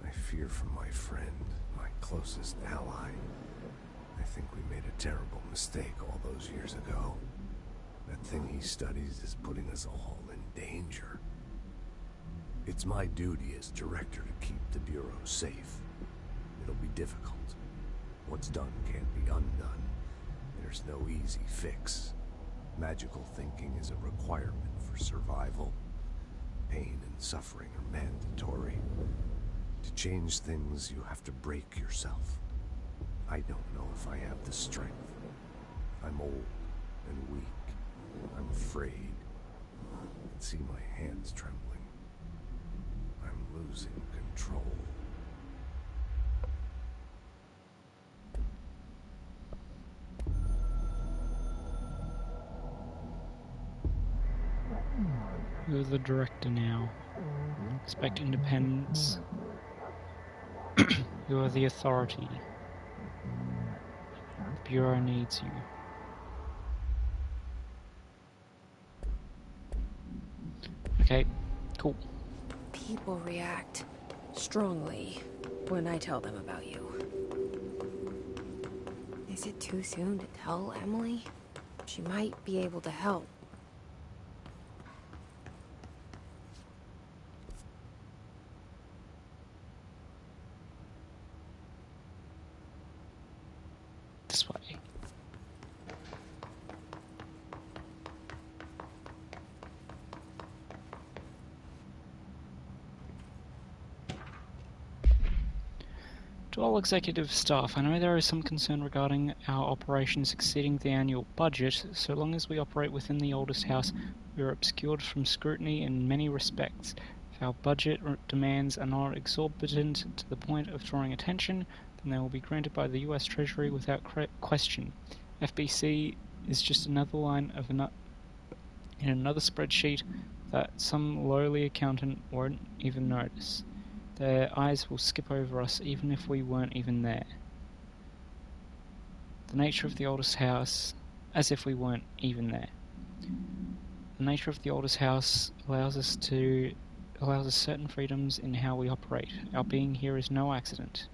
I fear for my friend, my closest ally. I think we made a terrible mistake all those years ago. That thing he studies is putting us all in danger. It's my duty as director to keep the Bureau safe. It'll be difficult. What's done can't be undone. There's no easy fix. Magical thinking is a requirement for survival. Pain and suffering are mandatory. To change things, you have to break yourself. I don't know if I have the strength. I'm old and weak. I'm afraid. I can see my hands trembling. I'm losing control. You're the director now. Expect independence. You are the authority. The Bureau needs you. Okay, cool. People react strongly when I tell them about you. Is it too soon to tell Emily? She might be able to help. This way. To all executive staff, I know there is some concern regarding our operations exceeding the annual budget. So long as we operate within the oldest house, we are obscured from scrutiny in many respects. If our budget demands are not exorbitant to the point of drawing attention, then they will be granted by the US Treasury without question. FBC is just another line of in another spreadsheet that some lowly accountant won't even notice. Their eyes will skip over us even if we weren't even there. The nature of the oldest house, as if we weren't even there. The nature of the oldest house allows us certain freedoms in how we operate. Our being here is no accident.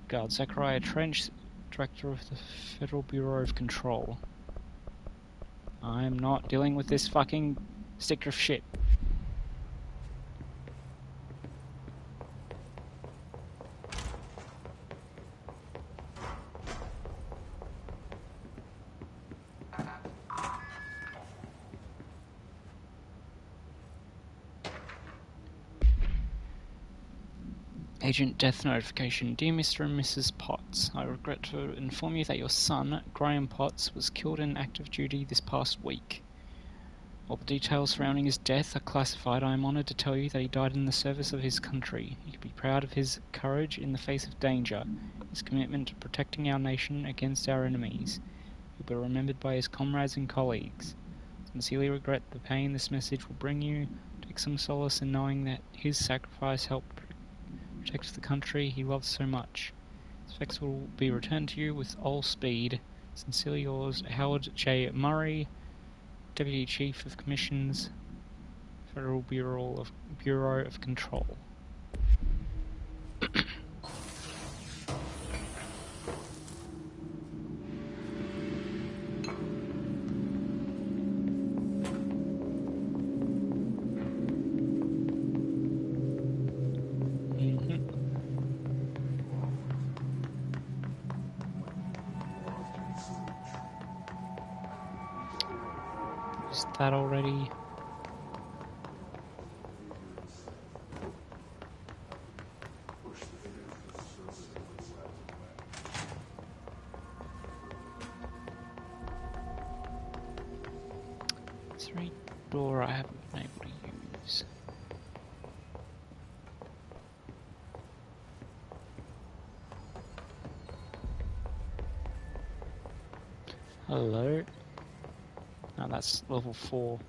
Guard Zachariah Trench, Director of the Federal Bureau of Control. I'm not dealing with this fucking stick drift shit. Agent Death Notification. Dear Mr. and Mrs. Potts, I regret to inform you that your son, Graham Potts, was killed in active duty this past week. While the details surrounding his death are classified, I am honoured to tell you that he died in the service of his country. You can be proud of his courage in the face of danger, his commitment to protecting our nation against our enemies. He will be remembered by his comrades and colleagues. Sincerely regret the pain this message will bring you. Take some solace in knowing that his sacrifice helped protect the country he loves so much. His effects will be returned to you with all speed. Sincerely yours, Howard J. Murray, Deputy Chief of Commissions, Federal Bureau of Control. Is that already? Is there a door I haven't been able to use? Hello? No, that's level 4.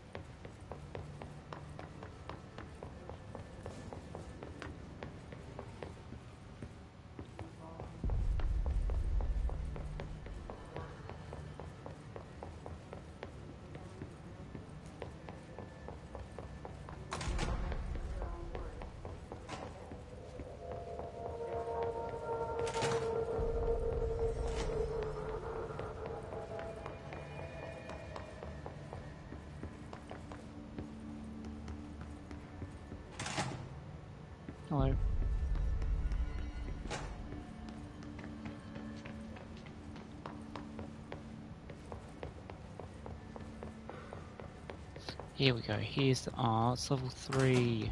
Hello. Here we go. Here's the it's level 3.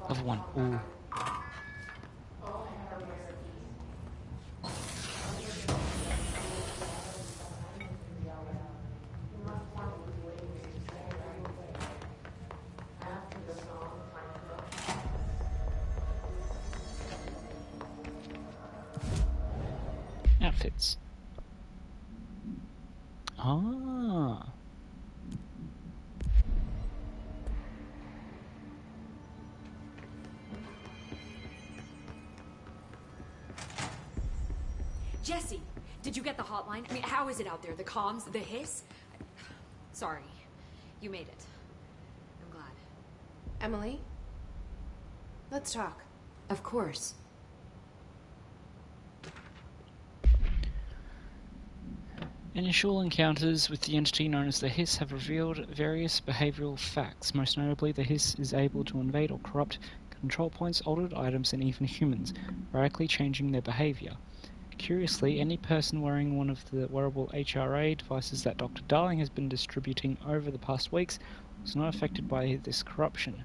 Level 1. Ooh. Outfits. Ah. Jesse, did you get the hotline? I mean, how is it out there? The comms? The hiss? Sorry. You made it. I'm glad. Emily? Let's talk. Of course. Initial encounters with the entity known as the Hiss have revealed various behavioral facts. Most notably, the Hiss is able to invade or corrupt control points, altered items, and even humans, radically changing their behavior. Curiously, any person wearing one of the wearable HRA devices that Dr. Darling has been distributing over the past weeks was not affected by this corruption.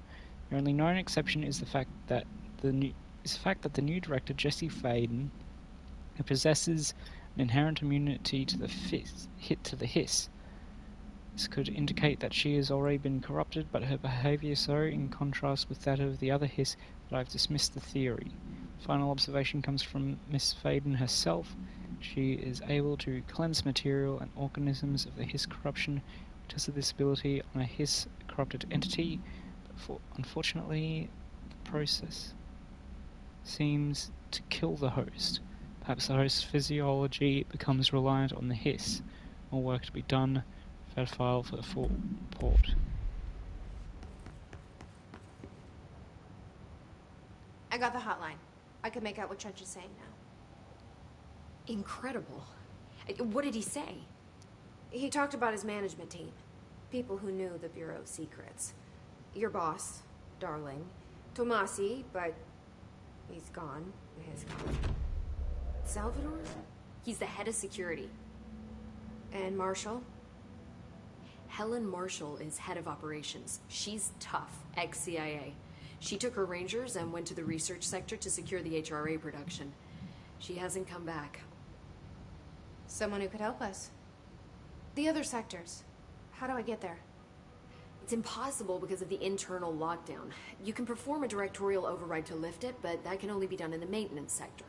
The only known exception is the fact that the new director, Jesse Faden, possesses an inherent immunity to the Hiss. This could indicate that she has already been corrupted, but her behavior is so in contrast with that of the other Hiss that I've dismissed the theory. Final observation comes from Miss Faden herself. She is able to cleanse material and organisms of the Hiss corruption. We tested this ability on a Hiss corrupted entity, but unfortunately the process seems to kill the host. Perhaps the host's physiology becomes reliant on the Hiss. More work to be done. Fed file for the full report. I got the hotline. I can make out what Trench is saying now. Incredible. What did he say? He talked about his management team. People who knew the Bureau's secrets. Your boss, Darling. Tomasi, but he's gone. He's gone. Salvador? He's the head of security. And Marshall? Helen Marshall is head of operations. She's tough, ex-CIA. She took her Rangers and went to the research sector to secure the HRA production. She hasn't come back. Someone who could help us. The other sectors. How do I get there? It's impossible because of the internal lockdown. You can perform a directorial override to lift it, but that can only be done in the maintenance sector.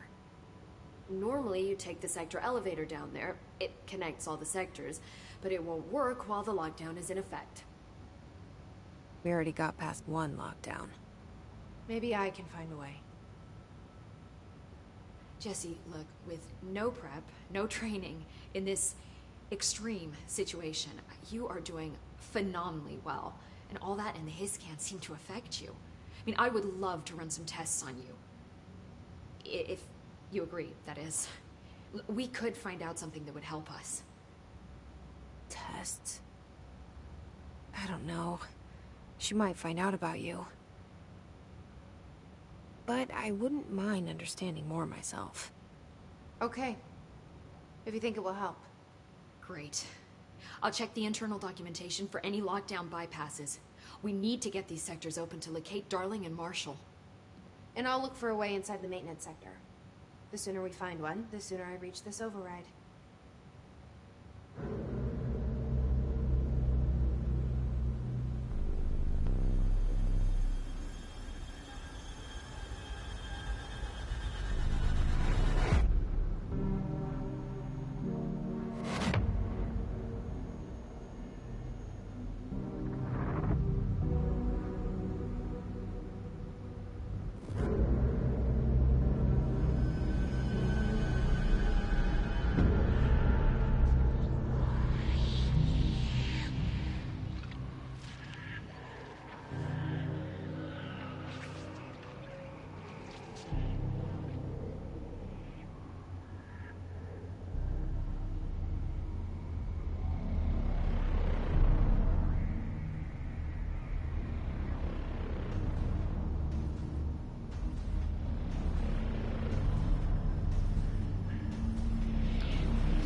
Normally, you take the sector elevator down there. It connects all the sectors, but it won't work while the lockdown is in effect. We already got past one lockdown. Maybe I can find a way. Jesse, look, with no prep, no training, in this extreme situation, you are doing phenomenally well. And all that and the Hiss can't seem to affect you. I mean, I would love to run some tests on you. If you agree, that is. We could find out something that would help us. Tests? I don't know. She might find out about you. But I wouldn't mind understanding more myself. Okay. If you think it will help. Great. I'll check the internal documentation for any lockdown bypasses. We need to get these sectors open to locate Darling and Marshall. And I'll look for a way inside the maintenance sector. The sooner we find one, the sooner I reach this override.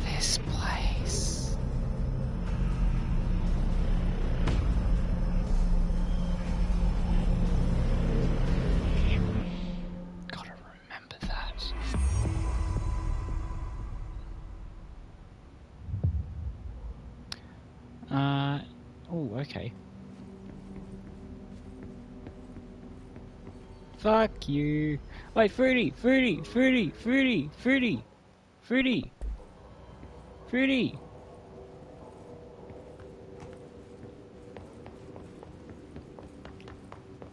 This place. Gotta remember that. Oh, okay. Fuck you. Wait, Fruity! Fruity! Fruity! Fruity! Fruity! Fruity! Fruity!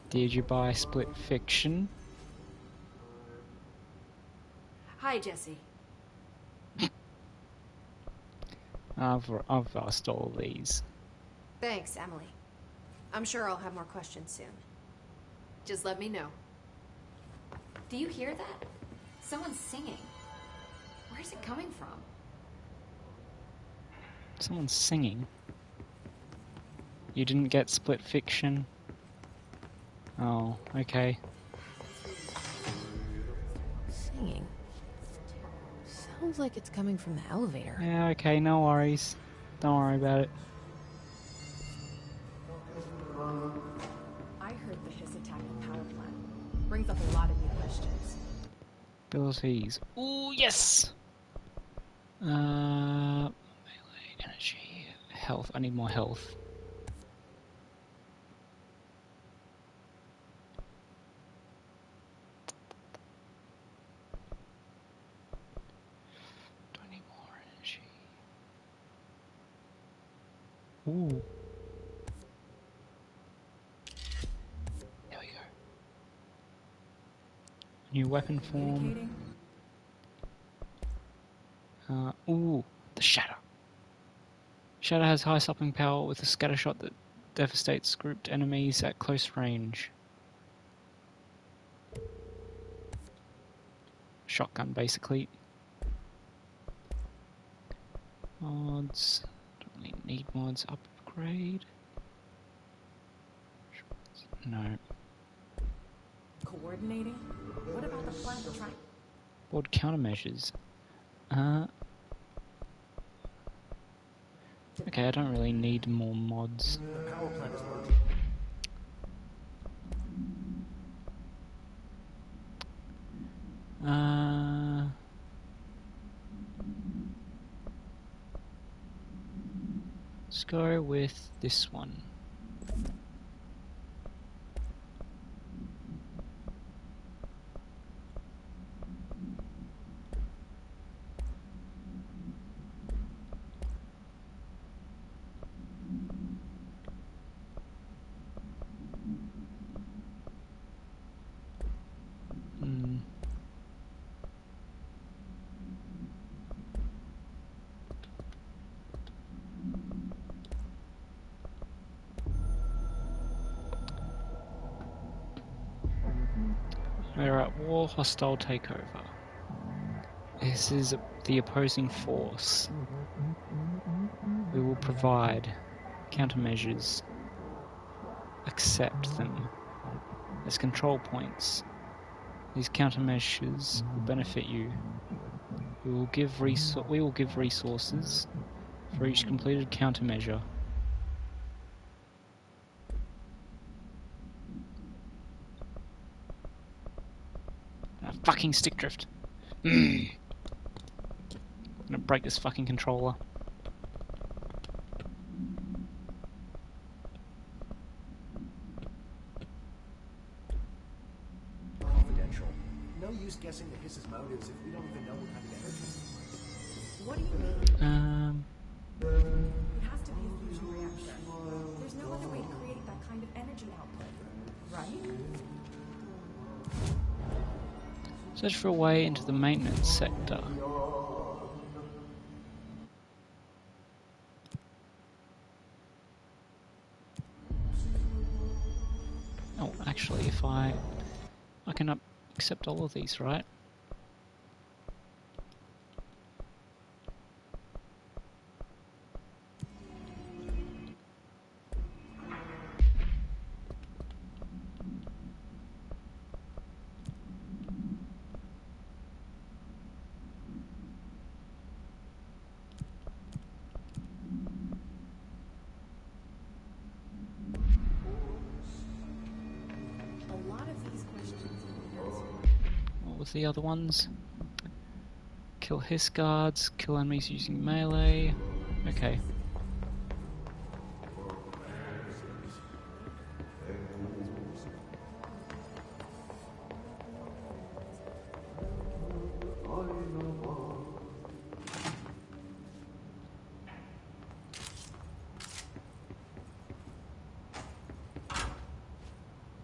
Did you buy Split Fiction? Hi, Jesse. I've asked all these. Thanks, Emily. I'm sure I'll have more questions soon. Just let me know. Do you hear that? Someone's singing. Where's it coming from? Someone's singing. You didn't get Split Fiction? Oh, okay. Singing. Sounds like it's coming from the elevator. Yeah, okay, no worries. Don't worry about it. I heard the Hiss attack the power plant. Brings up a lot of new questions. Abilities. Ooh, yes! Melee energy. health. I need more health. Do I need more energy? Ooh. There we go. New weapon form. Ooh, the Shatter. Shatter has high stopping power with a scatter shot that devastates grouped enemies at close range. Shotgun, basically. Mods. Don't really need mods. Upgrade. No. Coordinating? What about the plan to try? Board countermeasures. Okay, I don't really need more mods. The power plant is working. Let's go with this one. We're at war, hostile takeover. This is the opposing force. We will provide countermeasures. Accept them as control points. These countermeasures will benefit you. We will give resources for each completed countermeasure. Fucking stick drift. I'm gonna break this fucking controller. Confidential. No use guessing the Hiss's motives if we don't even know what kind of energy. What do you mean? It has to be a fusion reaction. There's no other way to create that kind of energy output, right? Search for a way into the maintenance sector. Oh, actually, if I can accept all of these, right? What was the other ones? Kill Hiss guards, kill enemies using melee. Okay.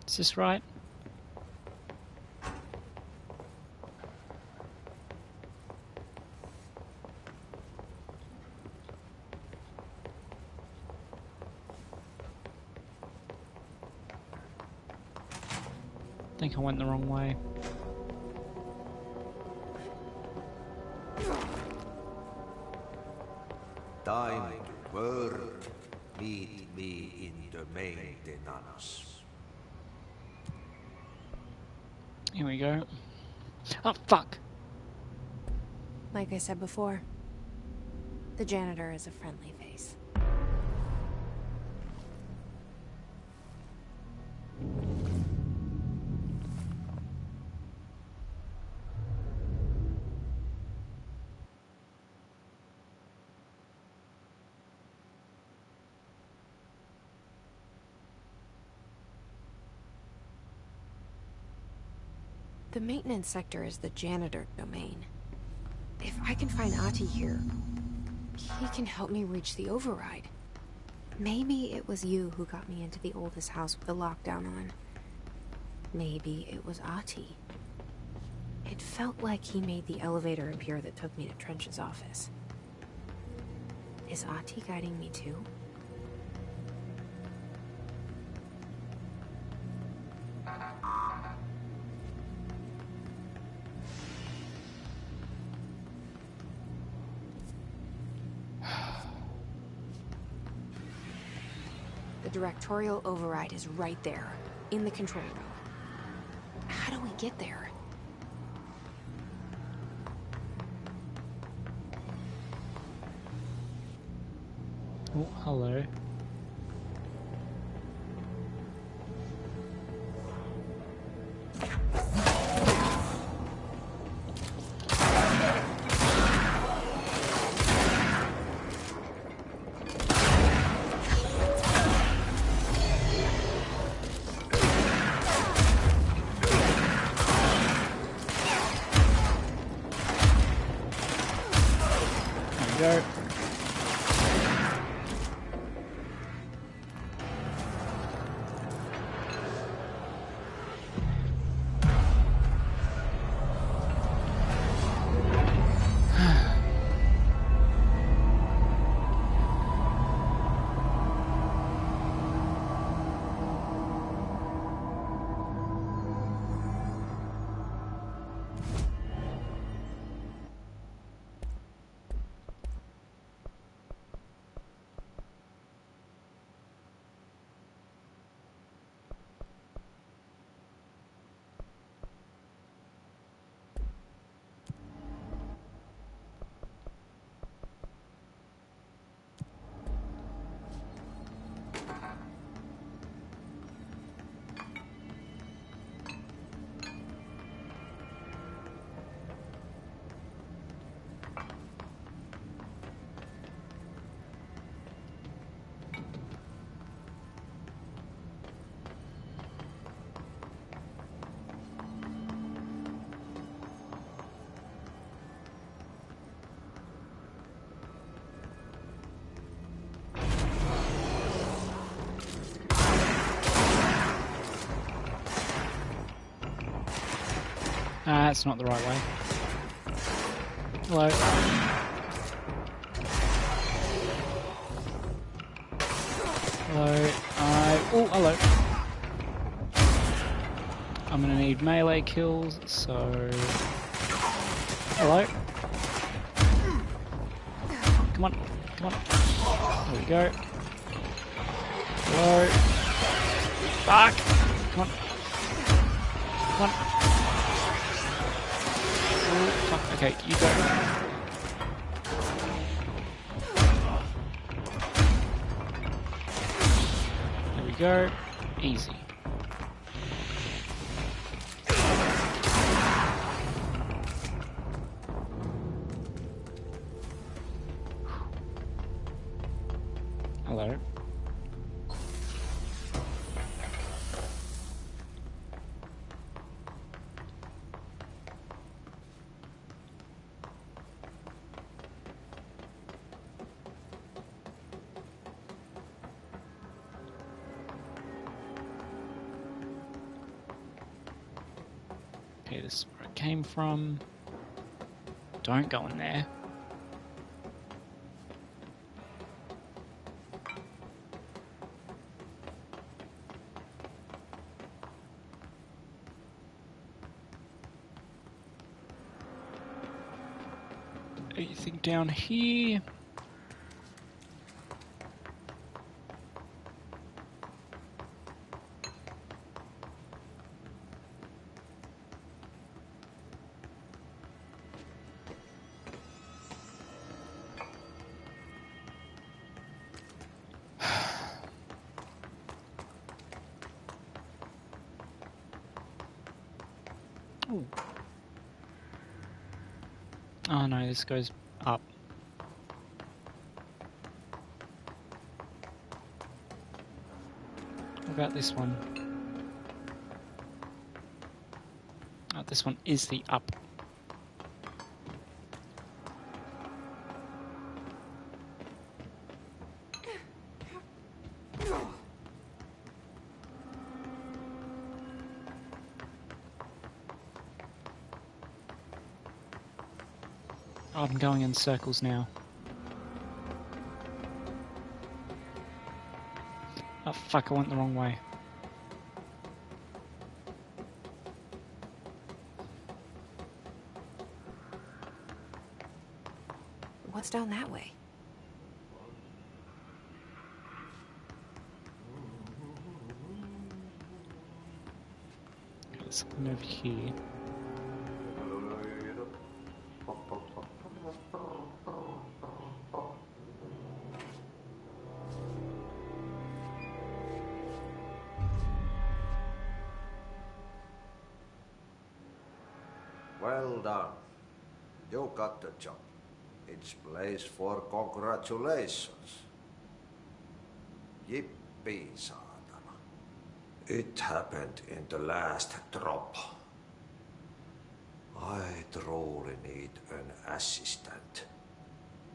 Is this right? I think I went the wrong way. Time to work. Meet me in the maintenance. Here we go. Oh, fuck! Like I said before, the janitor is a friendly face. The maintenance sector is the janitor domain. If I can find Ahti here, he can help me reach the override. Maybe it was you who got me into the oldest house with the lockdown on. Maybe it was Ahti. It felt like he made the elevator appear that took me to Trench's office. Is Ahti guiding me too? The directorial override is right there, in the control room. How do we get there? Oh, hello. There we go. That's not the right way. Hello. Hello. Oh, hello. I'm gonna need melee kills, so... Hello. Come on. Come on. There we go. Hello. Fuck. Come on. Come on. Oh, fuck. Okay, you go. There we go. Easy. Hello. Okay, this is where it came from. Don't go in there. Anything down here? Ooh. Oh no, this goes up. What about this one? Oh, this one is the up. I'm going in circles now. Oh fuck, I went the wrong way. What's down that way? There's something over here. Well done. You got the job. It's place for congratulations. Yippee, saatana. It happened in the last drop. I truly need an assistant.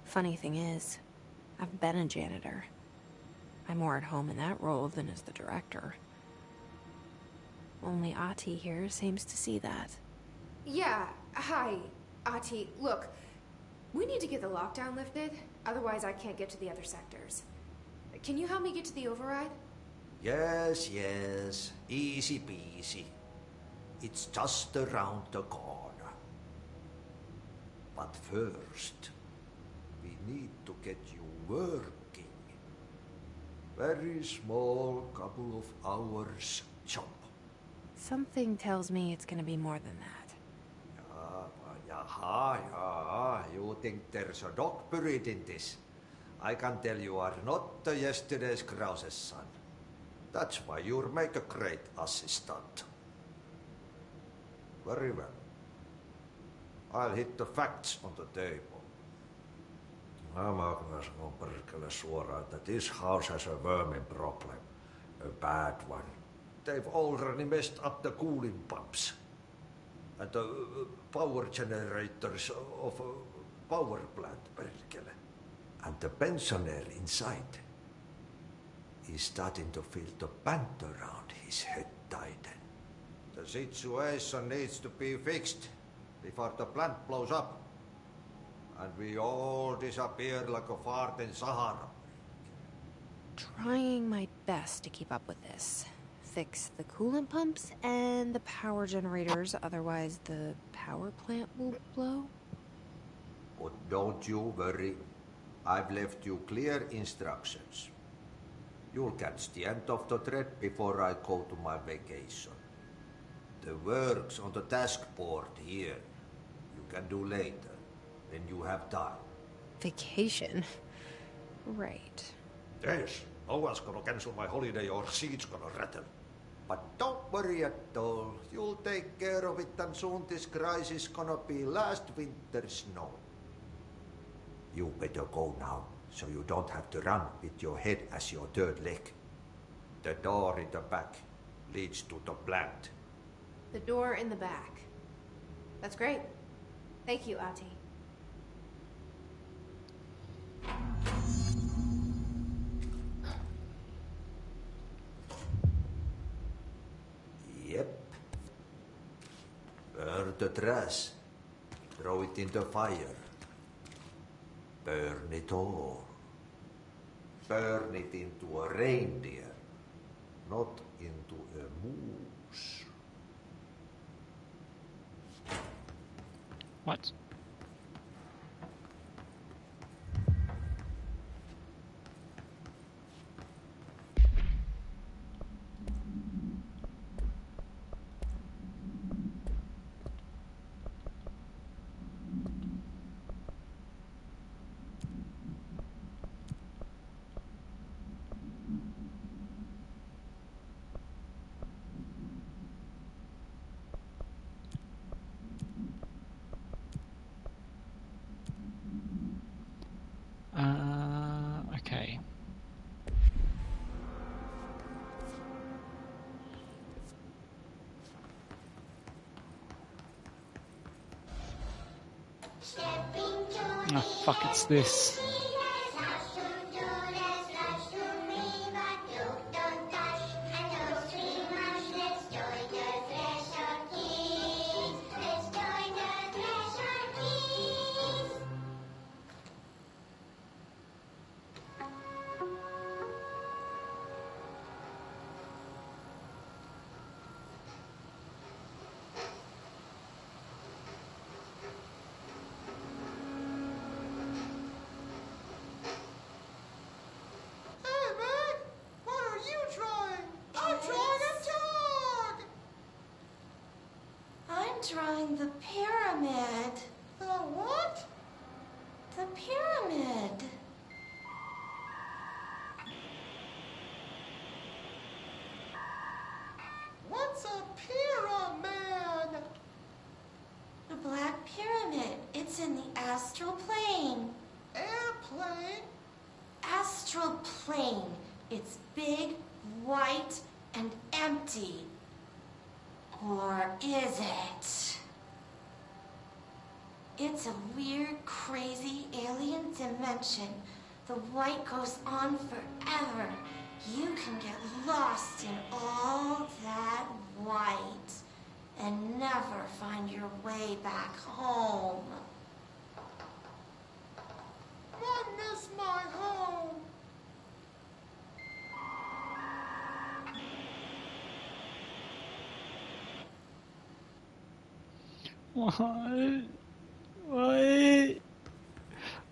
Funny thing is, I've been a janitor. I'm more at home in that role than as the director. Only Ati here seems to see that. Yeah, hi, Ati. Look, we need to get the lockdown lifted, otherwise I can't get to the other sectors. Can you help me get to the override? Yes, yes. Easy peasy. It's just around the corner. But first, we need to get you working. Very small, couple of hours job. Something tells me it's gonna be more than that. Yeah. You think there's a dog buried in this? I can tell you are not yesterday's Krause's son. That's why you'll make a great assistant. Very well. I'll hit the facts on the table. Mä kyllä sanon perkele suoraan, että this house has a vermin problem. A bad one. They've already messed up the cooling pumps. And the power generators of a power plant, perkele. And the pensioner inside is starting to feel the band around his head tighten. The situation needs to be fixed before the plant blows up. And we all disappear like a fart in Sahara. Trying my best to keep up with this. Fix the coolant pumps and the power generators, otherwise the power plant will blow. But don't you worry. I've left you clear instructions. You'll catch the end of the thread before I go to my vacation. The work's on the task board here. You can do later, when you have time. Vacation? Right. Yes, no one's gonna cancel my holiday or seat's gonna rattle. But don't worry at all. You'll take care of it and soon this crisis gonna be last winter's snow. You better go now, so you don't have to run with your head as your third leg. The door in the back leads to the plant. The door in the back. That's great. Thank you, Ati. Yep. Burn the trash. Throw it in the fire. Burn it all. Burn it into a reindeer, not into a moose. What? Oh fuck, it's this. Hey, Meg! What are you drawing? I'm drawing a dog! I'm drawing the pyramid. The what? The pyramid. What's a pyramid? The Black Pyramid. It's in the astral plane. Airplane? Astral plane. It's big, white, and empty. Or is it? It's a weird, crazy alien dimension. The white goes on forever. You can get lost in all that white and never find your way back home. I miss my home. What? What? I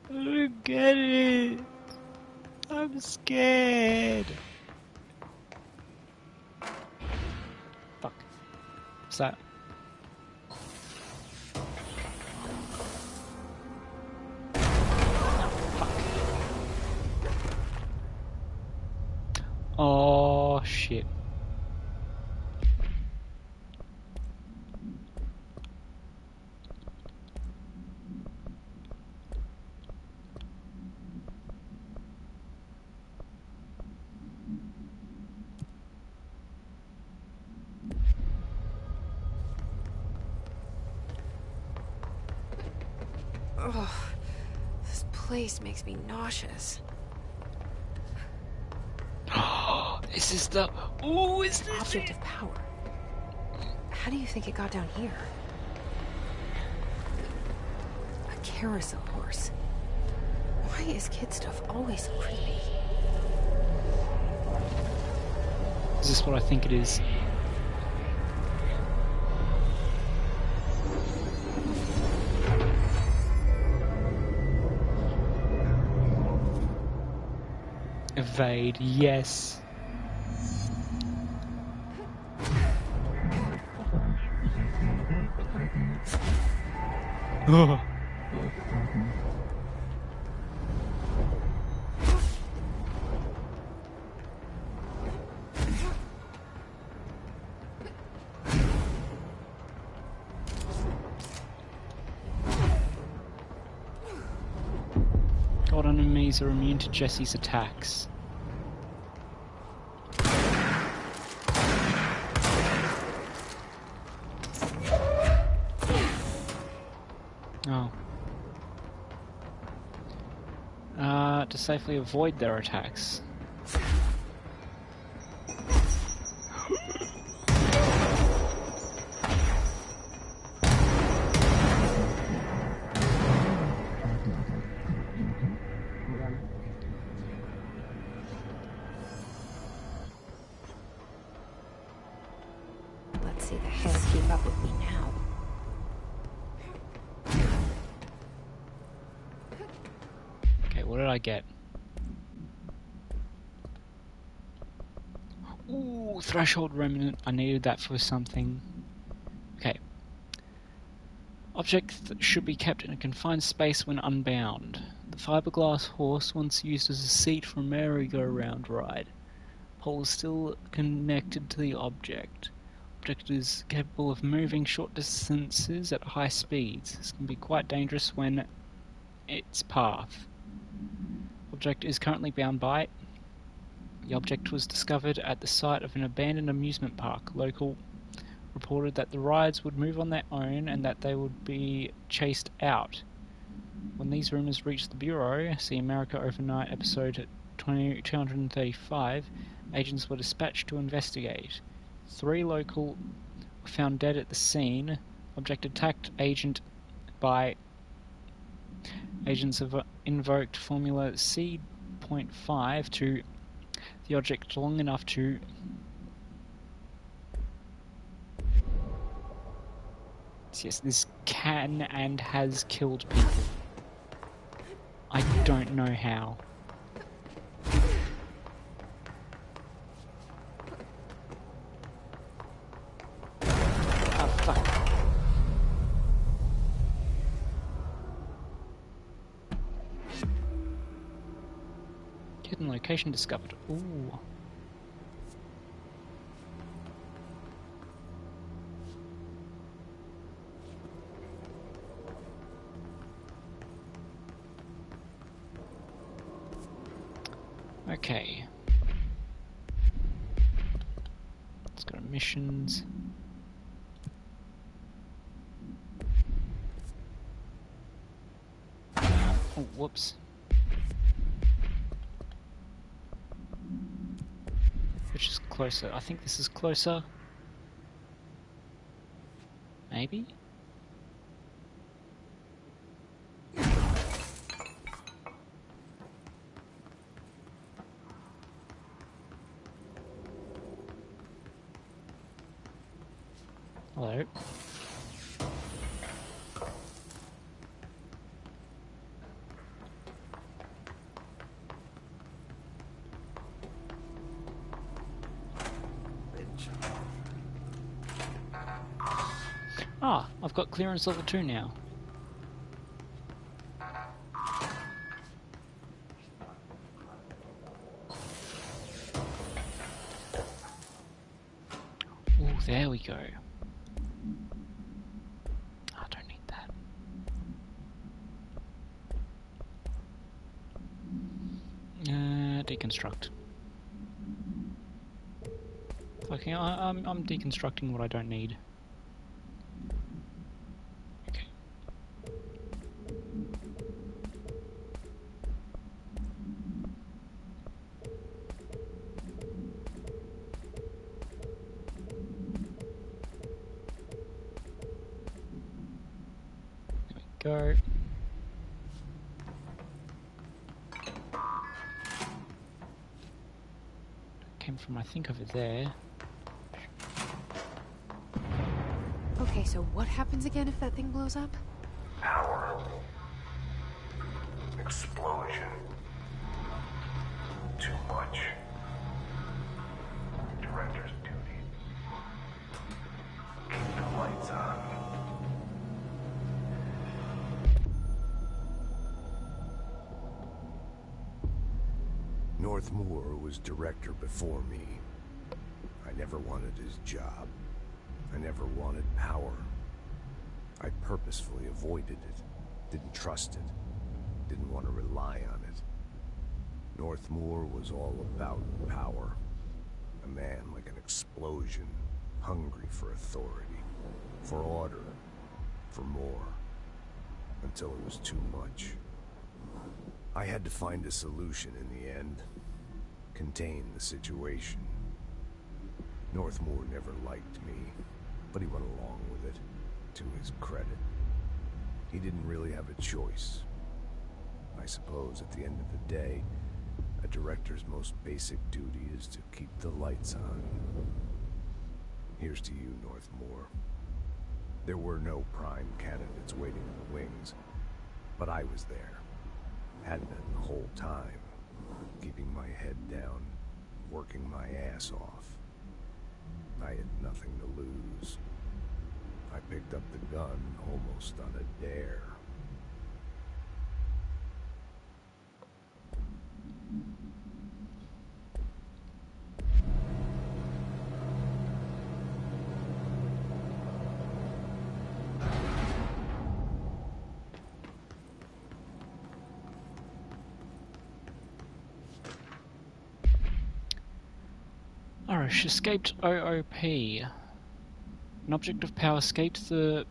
don't get it. I'm scared. Fuck. What's that? Oh shit. Ugh, this place makes me nauseous. This is the... Ooh, is this Object of power. How do you think it got down here? A carousel horse. Why is kid stuff always so creepy? Is this what I think it is? Evade, yes. Oh. God enemies are immune to Jesse's attacks. Oh. To safely avoid their attacks. Let's see the heads keep up with me now. Okay, what did I get? Ooh, threshold remnant. I needed that for something. Okay. Objects should be kept in a confined space when unbound. The fiberglass horse once used as a seat for a merry-go-round ride. Pole is still connected to the object. Object is capable of moving short distances at high speeds. This can be quite dangerous when its path. Object is currently bound by. The object was discovered at the site of an abandoned amusement park. Local reported that the rides would move on their own and that they would be chased out. When these rumors reached the Bureau, see America Overnight episode 235, agents were dispatched to investigate. 3 local were found dead at the scene. Object attacked agent by agents invoked Formula C.5 to the object long enough to yes, this can and has killed people. I don't know how. Oh, fuck. Hidden location discovered. Ooh. Okay. Let's go to missions. Oh, whoops. Which is closer? I think this is closer. Maybe? Hello. Ah, I've got clearance level 2 now. Ooh, there we go. I don't need that. Deconstruct. Okay, I'm deconstructing what I don't need. Okay. There we go. Came from, I think, over there. Okay, so what happens again if that thing blows up? Power. Explosion. Too much. Director's duty. Keep the lights on. Northmoor was director before me. I never wanted his job. I never wanted power. I purposefully avoided it, didn't trust it, didn't want to rely on it. Northmoor was all about power. A man like an explosion, hungry for authority, for order, for more, until it was too much. I had to find a solution in the end, contain the situation. Northmoor never liked me, but he went along with it, to his credit. He didn't really have a choice. I suppose at the end of the day, a director's most basic duty is to keep the lights on. Here's to you, Northmoor. There were no prime candidates waiting in the wings, but I was there. Had been the whole time, keeping my head down, working my ass off. I had nothing to lose. I picked up the gun almost on a dare. Arish escaped OOP. An object of power escaped the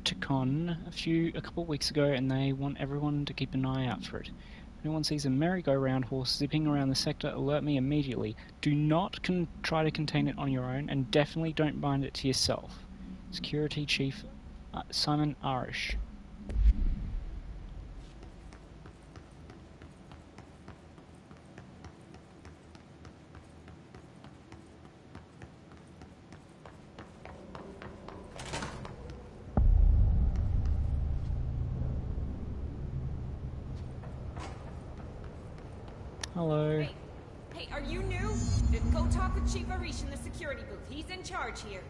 Decepticon a couple of weeks ago, and they want everyone to keep an eye out for it. If anyone sees a merry-go-round horse zipping around the sector, alert me immediately. Do not try to contain it on your own, and definitely don't bind it to yourself. Security Chief Simon Arish. Hello. Hey, are you new? Go talk with Chief Arish in the security booth. He's in charge here.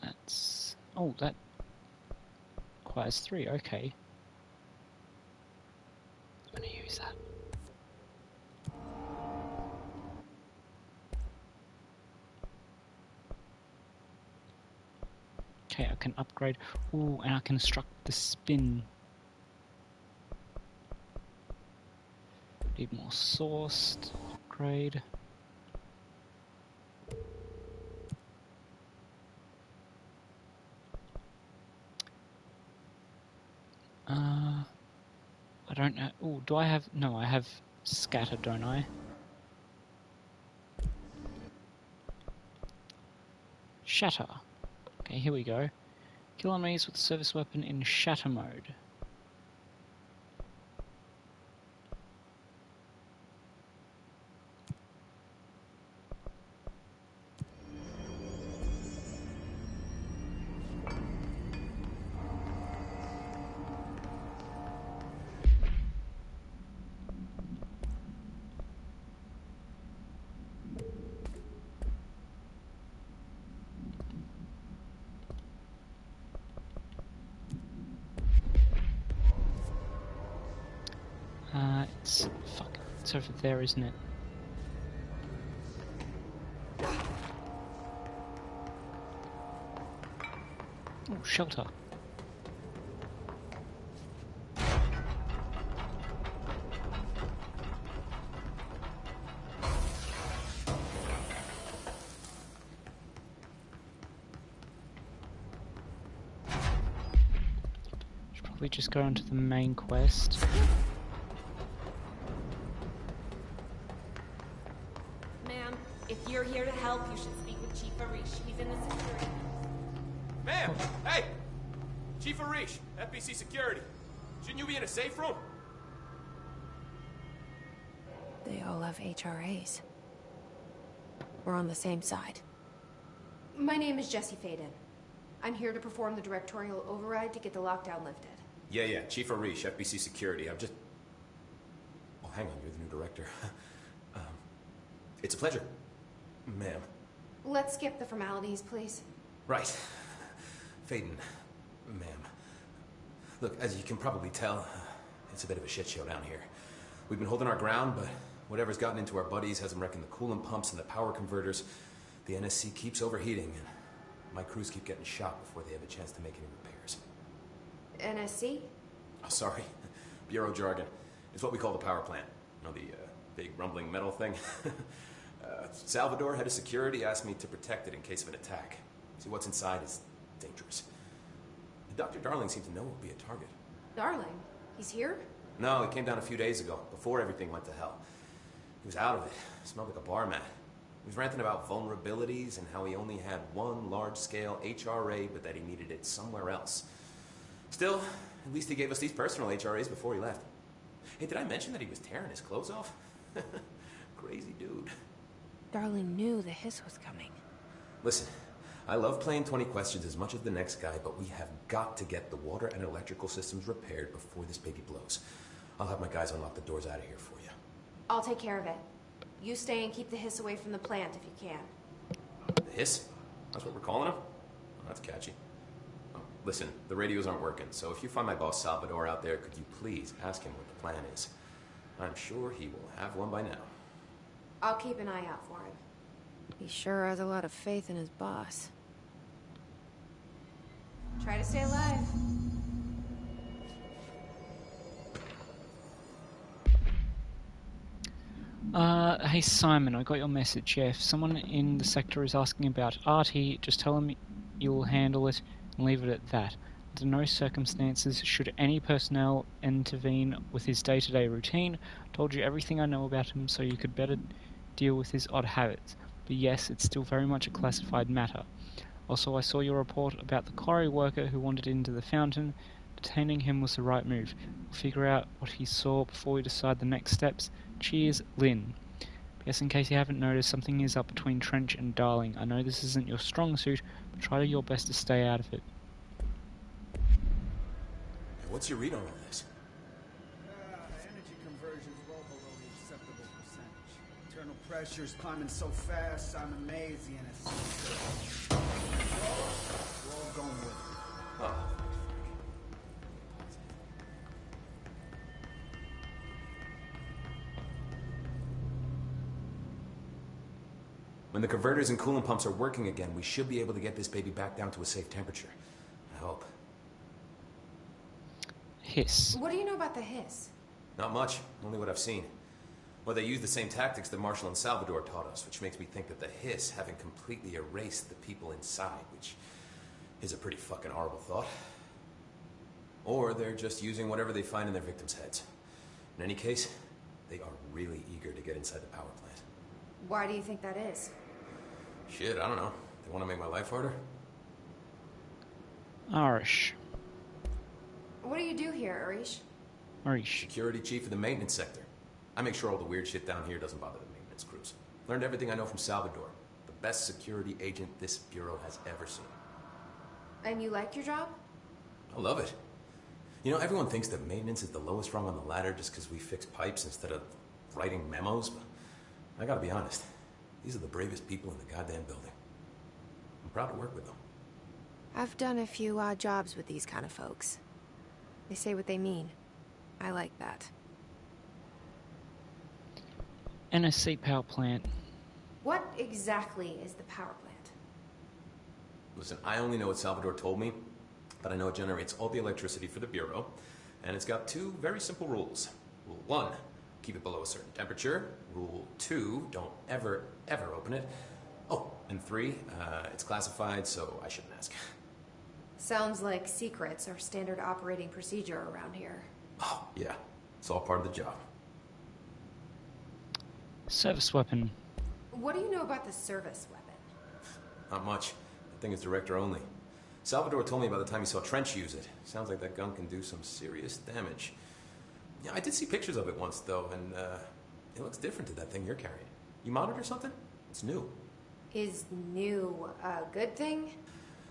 That's... Oh, that requires 3, okay. I'm gonna use that. Okay, I can upgrade. Ooh, and I can construct the spin. Need more sourced. Upgrade. I don't know. Ooh, do I have... No, I have scatter, don't I? Shatter. Okay, here we go. Kill enemies with the service weapon in shatter mode. It's over there, isn't it? Oh, shelter. Should probably just go into the main quest. Ma'am, if you're here to help, you should speak with Chief Arish. He's in the security. Ma'am! Hey! Chief Arish, FBC Security. Shouldn't you be in a safe room? They all have HRAs. We're on the same side. My name is Jesse Faden. I'm here to perform the directorial override to get the lockdown lifted. Yeah, Chief Arish, FBC Security. I'm just... Oh, hang on, you're the new director. It's a pleasure, ma'am. Let's skip the formalities, please. Right. Faden, ma'am. Look, as you can probably tell, it's a bit of a shit show down here. We've been holding our ground, but whatever's gotten into our buddies has them wrecking the coolant pumps and the power converters. The NSC keeps overheating, and my crews keep getting shot before they have a chance to make any repairs. NSC? Oh, sorry. Bureau jargon. It's what we call the power plant. You know, the big rumbling metal thing? Salvador, head of security, asked me to protect it in case of an attack. See, what's inside is dangerous. Dr. Darling seemed to know it would be a target. Darling? He's here? No, he came down a few days ago, before everything went to hell. He was out of it. Smelled like a bar mat. He was ranting about vulnerabilities and how he only had one large-scale HRA, but that he needed it somewhere else. Still, at least he gave us these personal HRAs before he left. Hey, did I mention that he was tearing his clothes off? Crazy dude. Darling knew the hiss was coming. Listen, I love playing 20 questions as much as the next guy, but we have got to get the water and electrical systems repaired before this baby blows. I'll have my guys unlock the doors out of here for you. I'll take care of it. You stay and keep the hiss away from the plant if you can. The hiss? That's what we're calling him? Oh, that's catchy. Oh, listen, the radios aren't working, so if you find my boss Salvador out there, could you please ask him what the plan is? I'm sure he will have one by now. I'll keep an eye out for him. He sure has a lot of faith in his boss. Try to stay alive. Hey Simon, I got your message. Yeah, if someone in the sector is asking about Artie, just tell them you'll handle it and leave it at that. Under no circumstances should any personnel intervene with his day-to-day routine. Told you everything I know about him so you could better deal with his odd habits. But yes, it's still very much a classified matter. Also, I saw your report about the quarry worker who wandered into the fountain. Detaining him was the right move. We'll figure out what he saw before we decide the next steps. Cheers, Lynn. Yes, in case you haven't noticed, something is up between Trench and Darling. I know this isn't your strong suit, but try your best to stay out of it. What's your read on all this? Energy conversion's well below the acceptable percentage. Internal pressure's climbing so fast, I'm amazed the NSC. We're all going with it. Oh. When the converters and coolant pumps are working again, we should be able to get this baby back down to a safe temperature. I hope. Hiss. What do you know about the hiss? Not much, only what I've seen. Well, they use the same tactics that Marshall and Salvador taught us, which makes me think that the hiss haven't completely erased the people inside, which is a pretty fucking horrible thought. Or they're just using whatever they find in their victims' heads. In any case, they are really eager to get inside the power plant. Why do you think that is? Shit, I don't know. They want to make my life harder? Arish. What do you do here, Arish? Arish. Security chief of the maintenance sector. I make sure all the weird shit down here doesn't bother the maintenance crews. Learned everything I know from Salvador. The best security agent this bureau has ever seen. And you like your job? I love it. You know, everyone thinks that maintenance is the lowest rung on the ladder just because we fix pipes instead of writing memos, but I gotta be honest. These are the bravest people in the goddamn building. I'm proud to work with them. I've done a few odd jobs with these kind of folks. They say what they mean. I like that. NSC power plant. What exactly is the power plant? Listen, I only know what Salvador told me, but I know it generates all the electricity for the Bureau, and it's got two very simple rules. Rule 1, keep it below a certain temperature. Rule 2, don't ever, ever open it. Oh, and 3, it's classified, so I shouldn't ask. Sounds like secrets are standard operating procedure around here. Oh, yeah. It's all part of the job. Service weapon. What do you know about the service weapon? Not much. The thing is director only. Salvador told me by the time he saw Trench use it. Sounds like that gun can do some serious damage. Yeah, I did see pictures of it once, though, and it looks different to that thing you're carrying. You modded or something? It's new. Is new a good thing?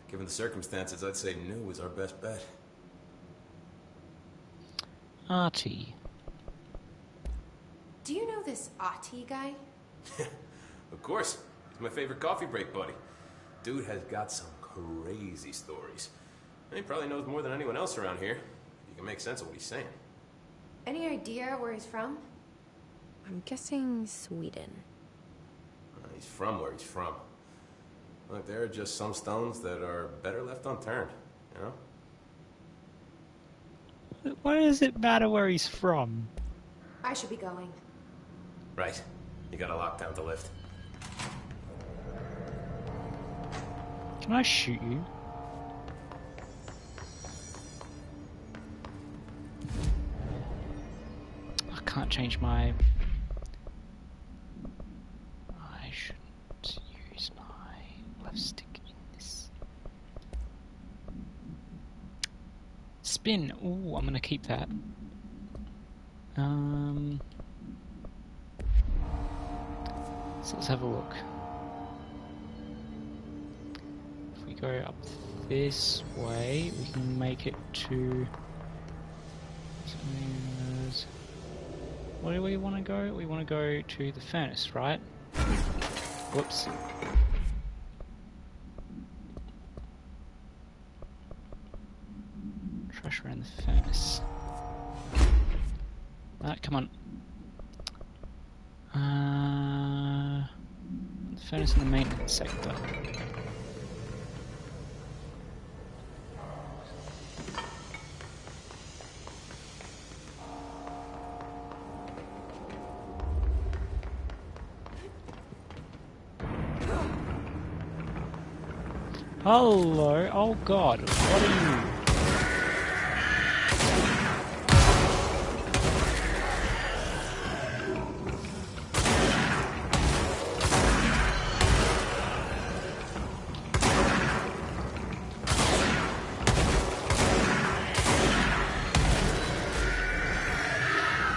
Given the circumstances, I'd say new is our best bet. Artie. Do you know this Artie guy? Of course. He's my favorite coffee break buddy. Dude has got some crazy stories. And he probably knows more than anyone else around here. You can make sense of what he's saying. Any idea where he's from? I'm guessing Sweden. He's from where he's from. Look, there are just some stones that are better left unturned, you know? Why does it matter where he's from? I should be going. Right. You got a lockdown to lift. Can I shoot you? I can't change my... I shouldn't use my left stick in this. Spin. Ooh, I'm gonna keep that. So let's have a look. If we go up this way, we can make it to... Where do we want to go? We want to go to the furnace, right? Whoops. Trash around the furnace. Come on. The furnace in the maintenance sector. Hello? Oh god, what are you?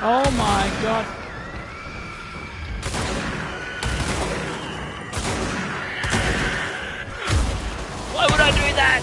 Oh my god. Why would I do that?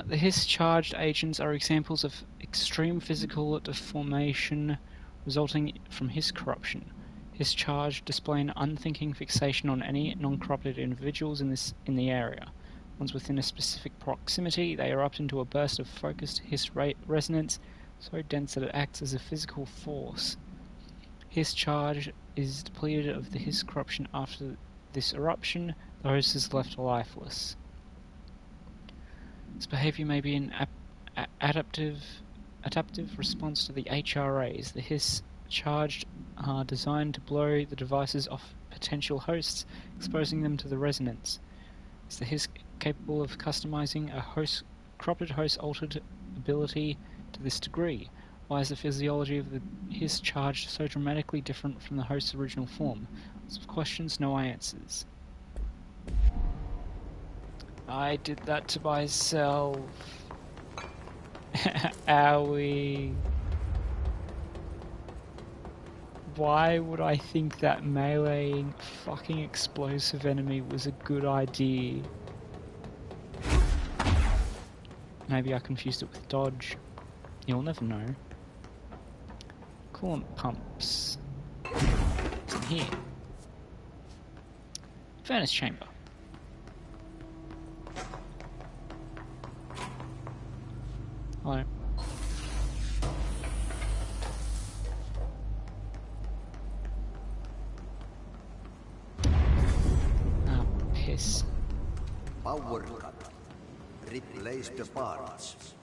The Hiss-charged agents are examples of extreme physical deformation resulting from Hiss corruption. Hiss-charged display an unthinking fixation on any non-corrupted individuals in the area. Once within a specific proximity, they erupt into a burst of focused Hiss resonance so dense that it acts as a physical force. Hiss charge is depleted of the Hiss corruption after this eruption. The host is left lifeless. This behavior may be an adaptive response to the HRAs. The Hiss charged are designed to blow the devices off potential hosts, exposing them to the resonance. Is the Hiss capable of customizing a corrupted host altered ability to this degree? Why is the physiology of the Hiss charge so dramatically different from the host's original form? Lots of questions, no answers. I did that to myself. Owie. Why would I think that meleeing fucking explosive enemy was a good idea? Maybe I confused it with dodge. You'll never know. Coolant pumps. What's in here? Furnace chamber. Hello. Ah, piss. Power cut. Replace the parts.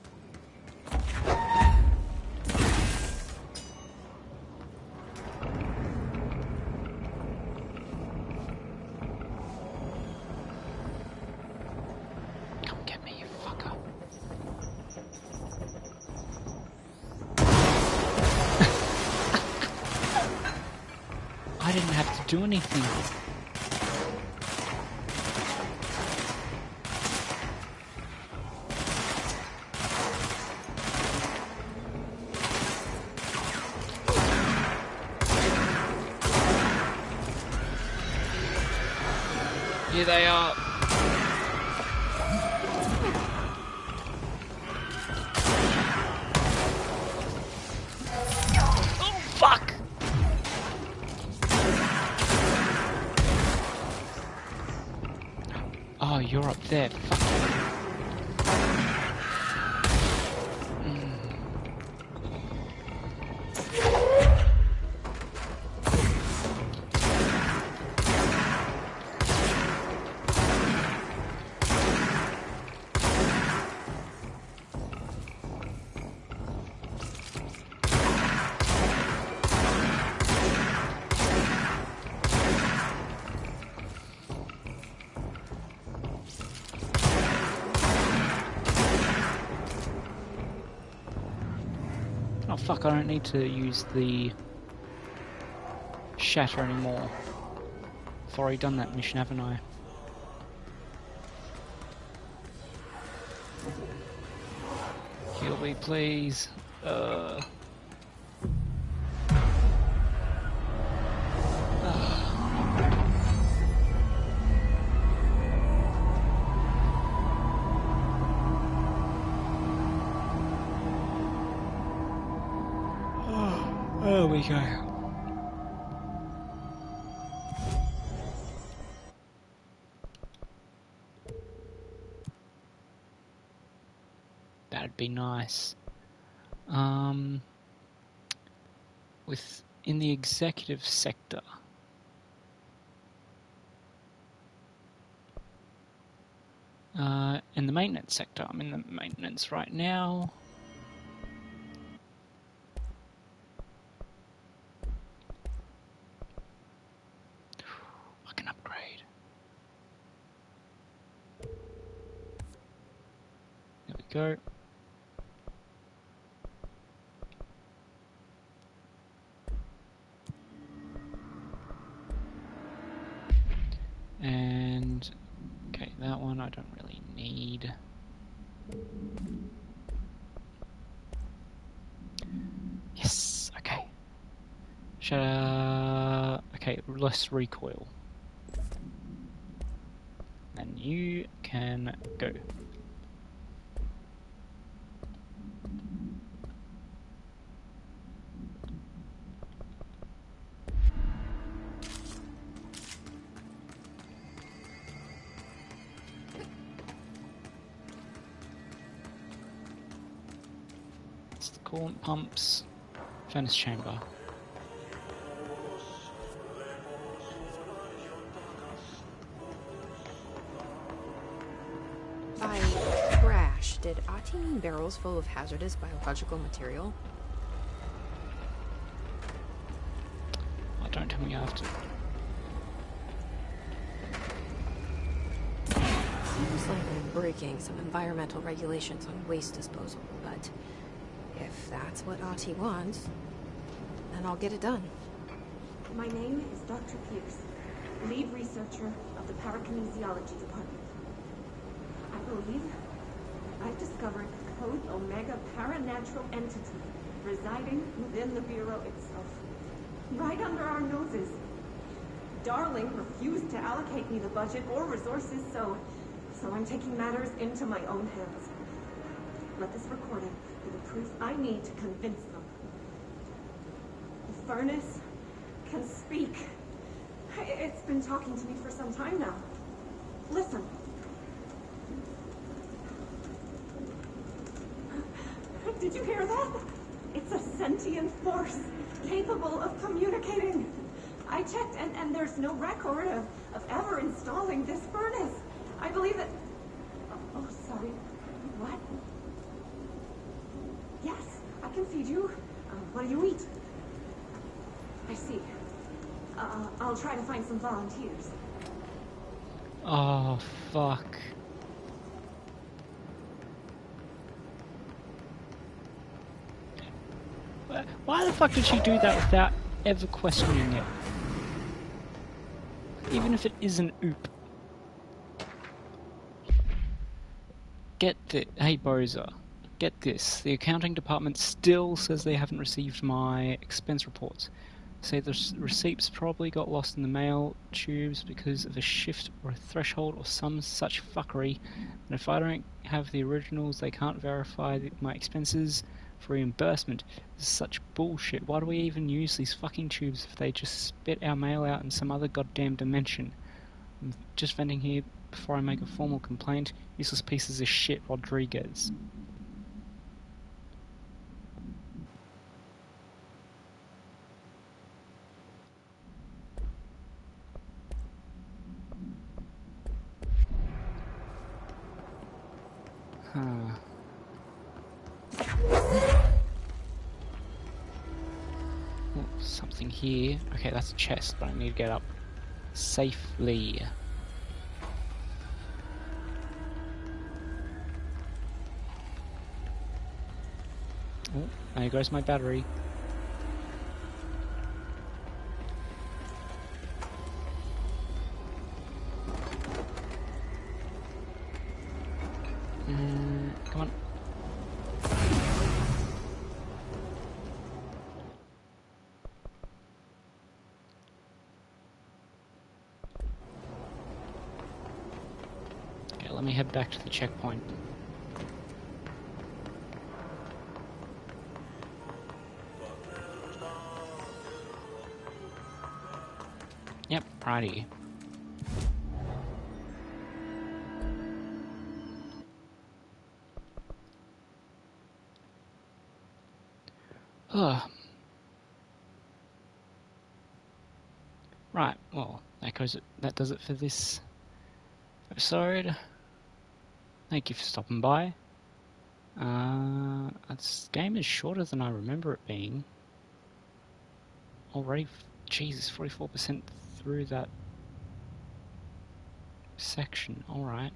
Come get me, you fucker. I didn't have to do anything. Here they are. Oh, fuck! Oh, you're up there. Fuck. Oh fuck, I don't need to use the shatter anymore. I've already done that mission, haven't I? Heal me, please. There we go. That'd be nice. In the executive sector. In the maintenance sector. I'm in the maintenance right now. go. And okay, that one I don't really need. Yes, okay. Okay, less recoil. And you can go. It's the coolant pumps, furnace chamber. By crash, did Ati mean barrels full of hazardous biological material? Oh, don't tell me after. Seems like I'm breaking some environmental regulations on waste disposal, but if that's what Ati wants, then I'll get it done. My name is Dr. Pierce, lead researcher of the Parakinesiology Department. I believe I've discovered a Code Omega paranatural entity residing within the Bureau itself, right under our noses. Darling refused to allocate me the budget or resources, so I'm taking matters into my own hands. Let this recording be the proof I need to convince them. The furnace can speak. It's been talking to me for some time now. Listen. Did you hear that? It's a sentient force, capable of communicating. I checked, and there's no record of ever installing this furnace. I believe that... Oh, sorry. What? Yes, I can feed you. What do you eat? I see. I'll try to find some volunteers. Oh, fuck. Why the fuck did she do that without ever questioning it? Even if it is an oop. Hey Boza, get this. The accounting department still says they haven't received my expense reports. Say the receipts probably got lost in the mail tubes because of a shift or a threshold or some such fuckery. And if I don't have the originals, they can't verify my expenses for reimbursement. This is such bullshit. Why do we even use these fucking tubes if they just spit our mail out in some other goddamn dimension? I'm just venting here before I make a formal complaint. Useless pieces of shit, Rodriguez. Huh. Oh, something here. Okay, that's a chest, but I need to get up safely. Oh, there goes my battery. Come on. Okay, let me head back to the checkpoint. Yep, righty. Ugh. Right, well, that does it for this episode. Thank you for stopping by. This game is shorter than I remember it being. Already, Jesus, 44% through that section. Alright.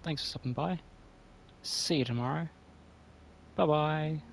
Thanks for stopping by. See you tomorrow. Bye-bye.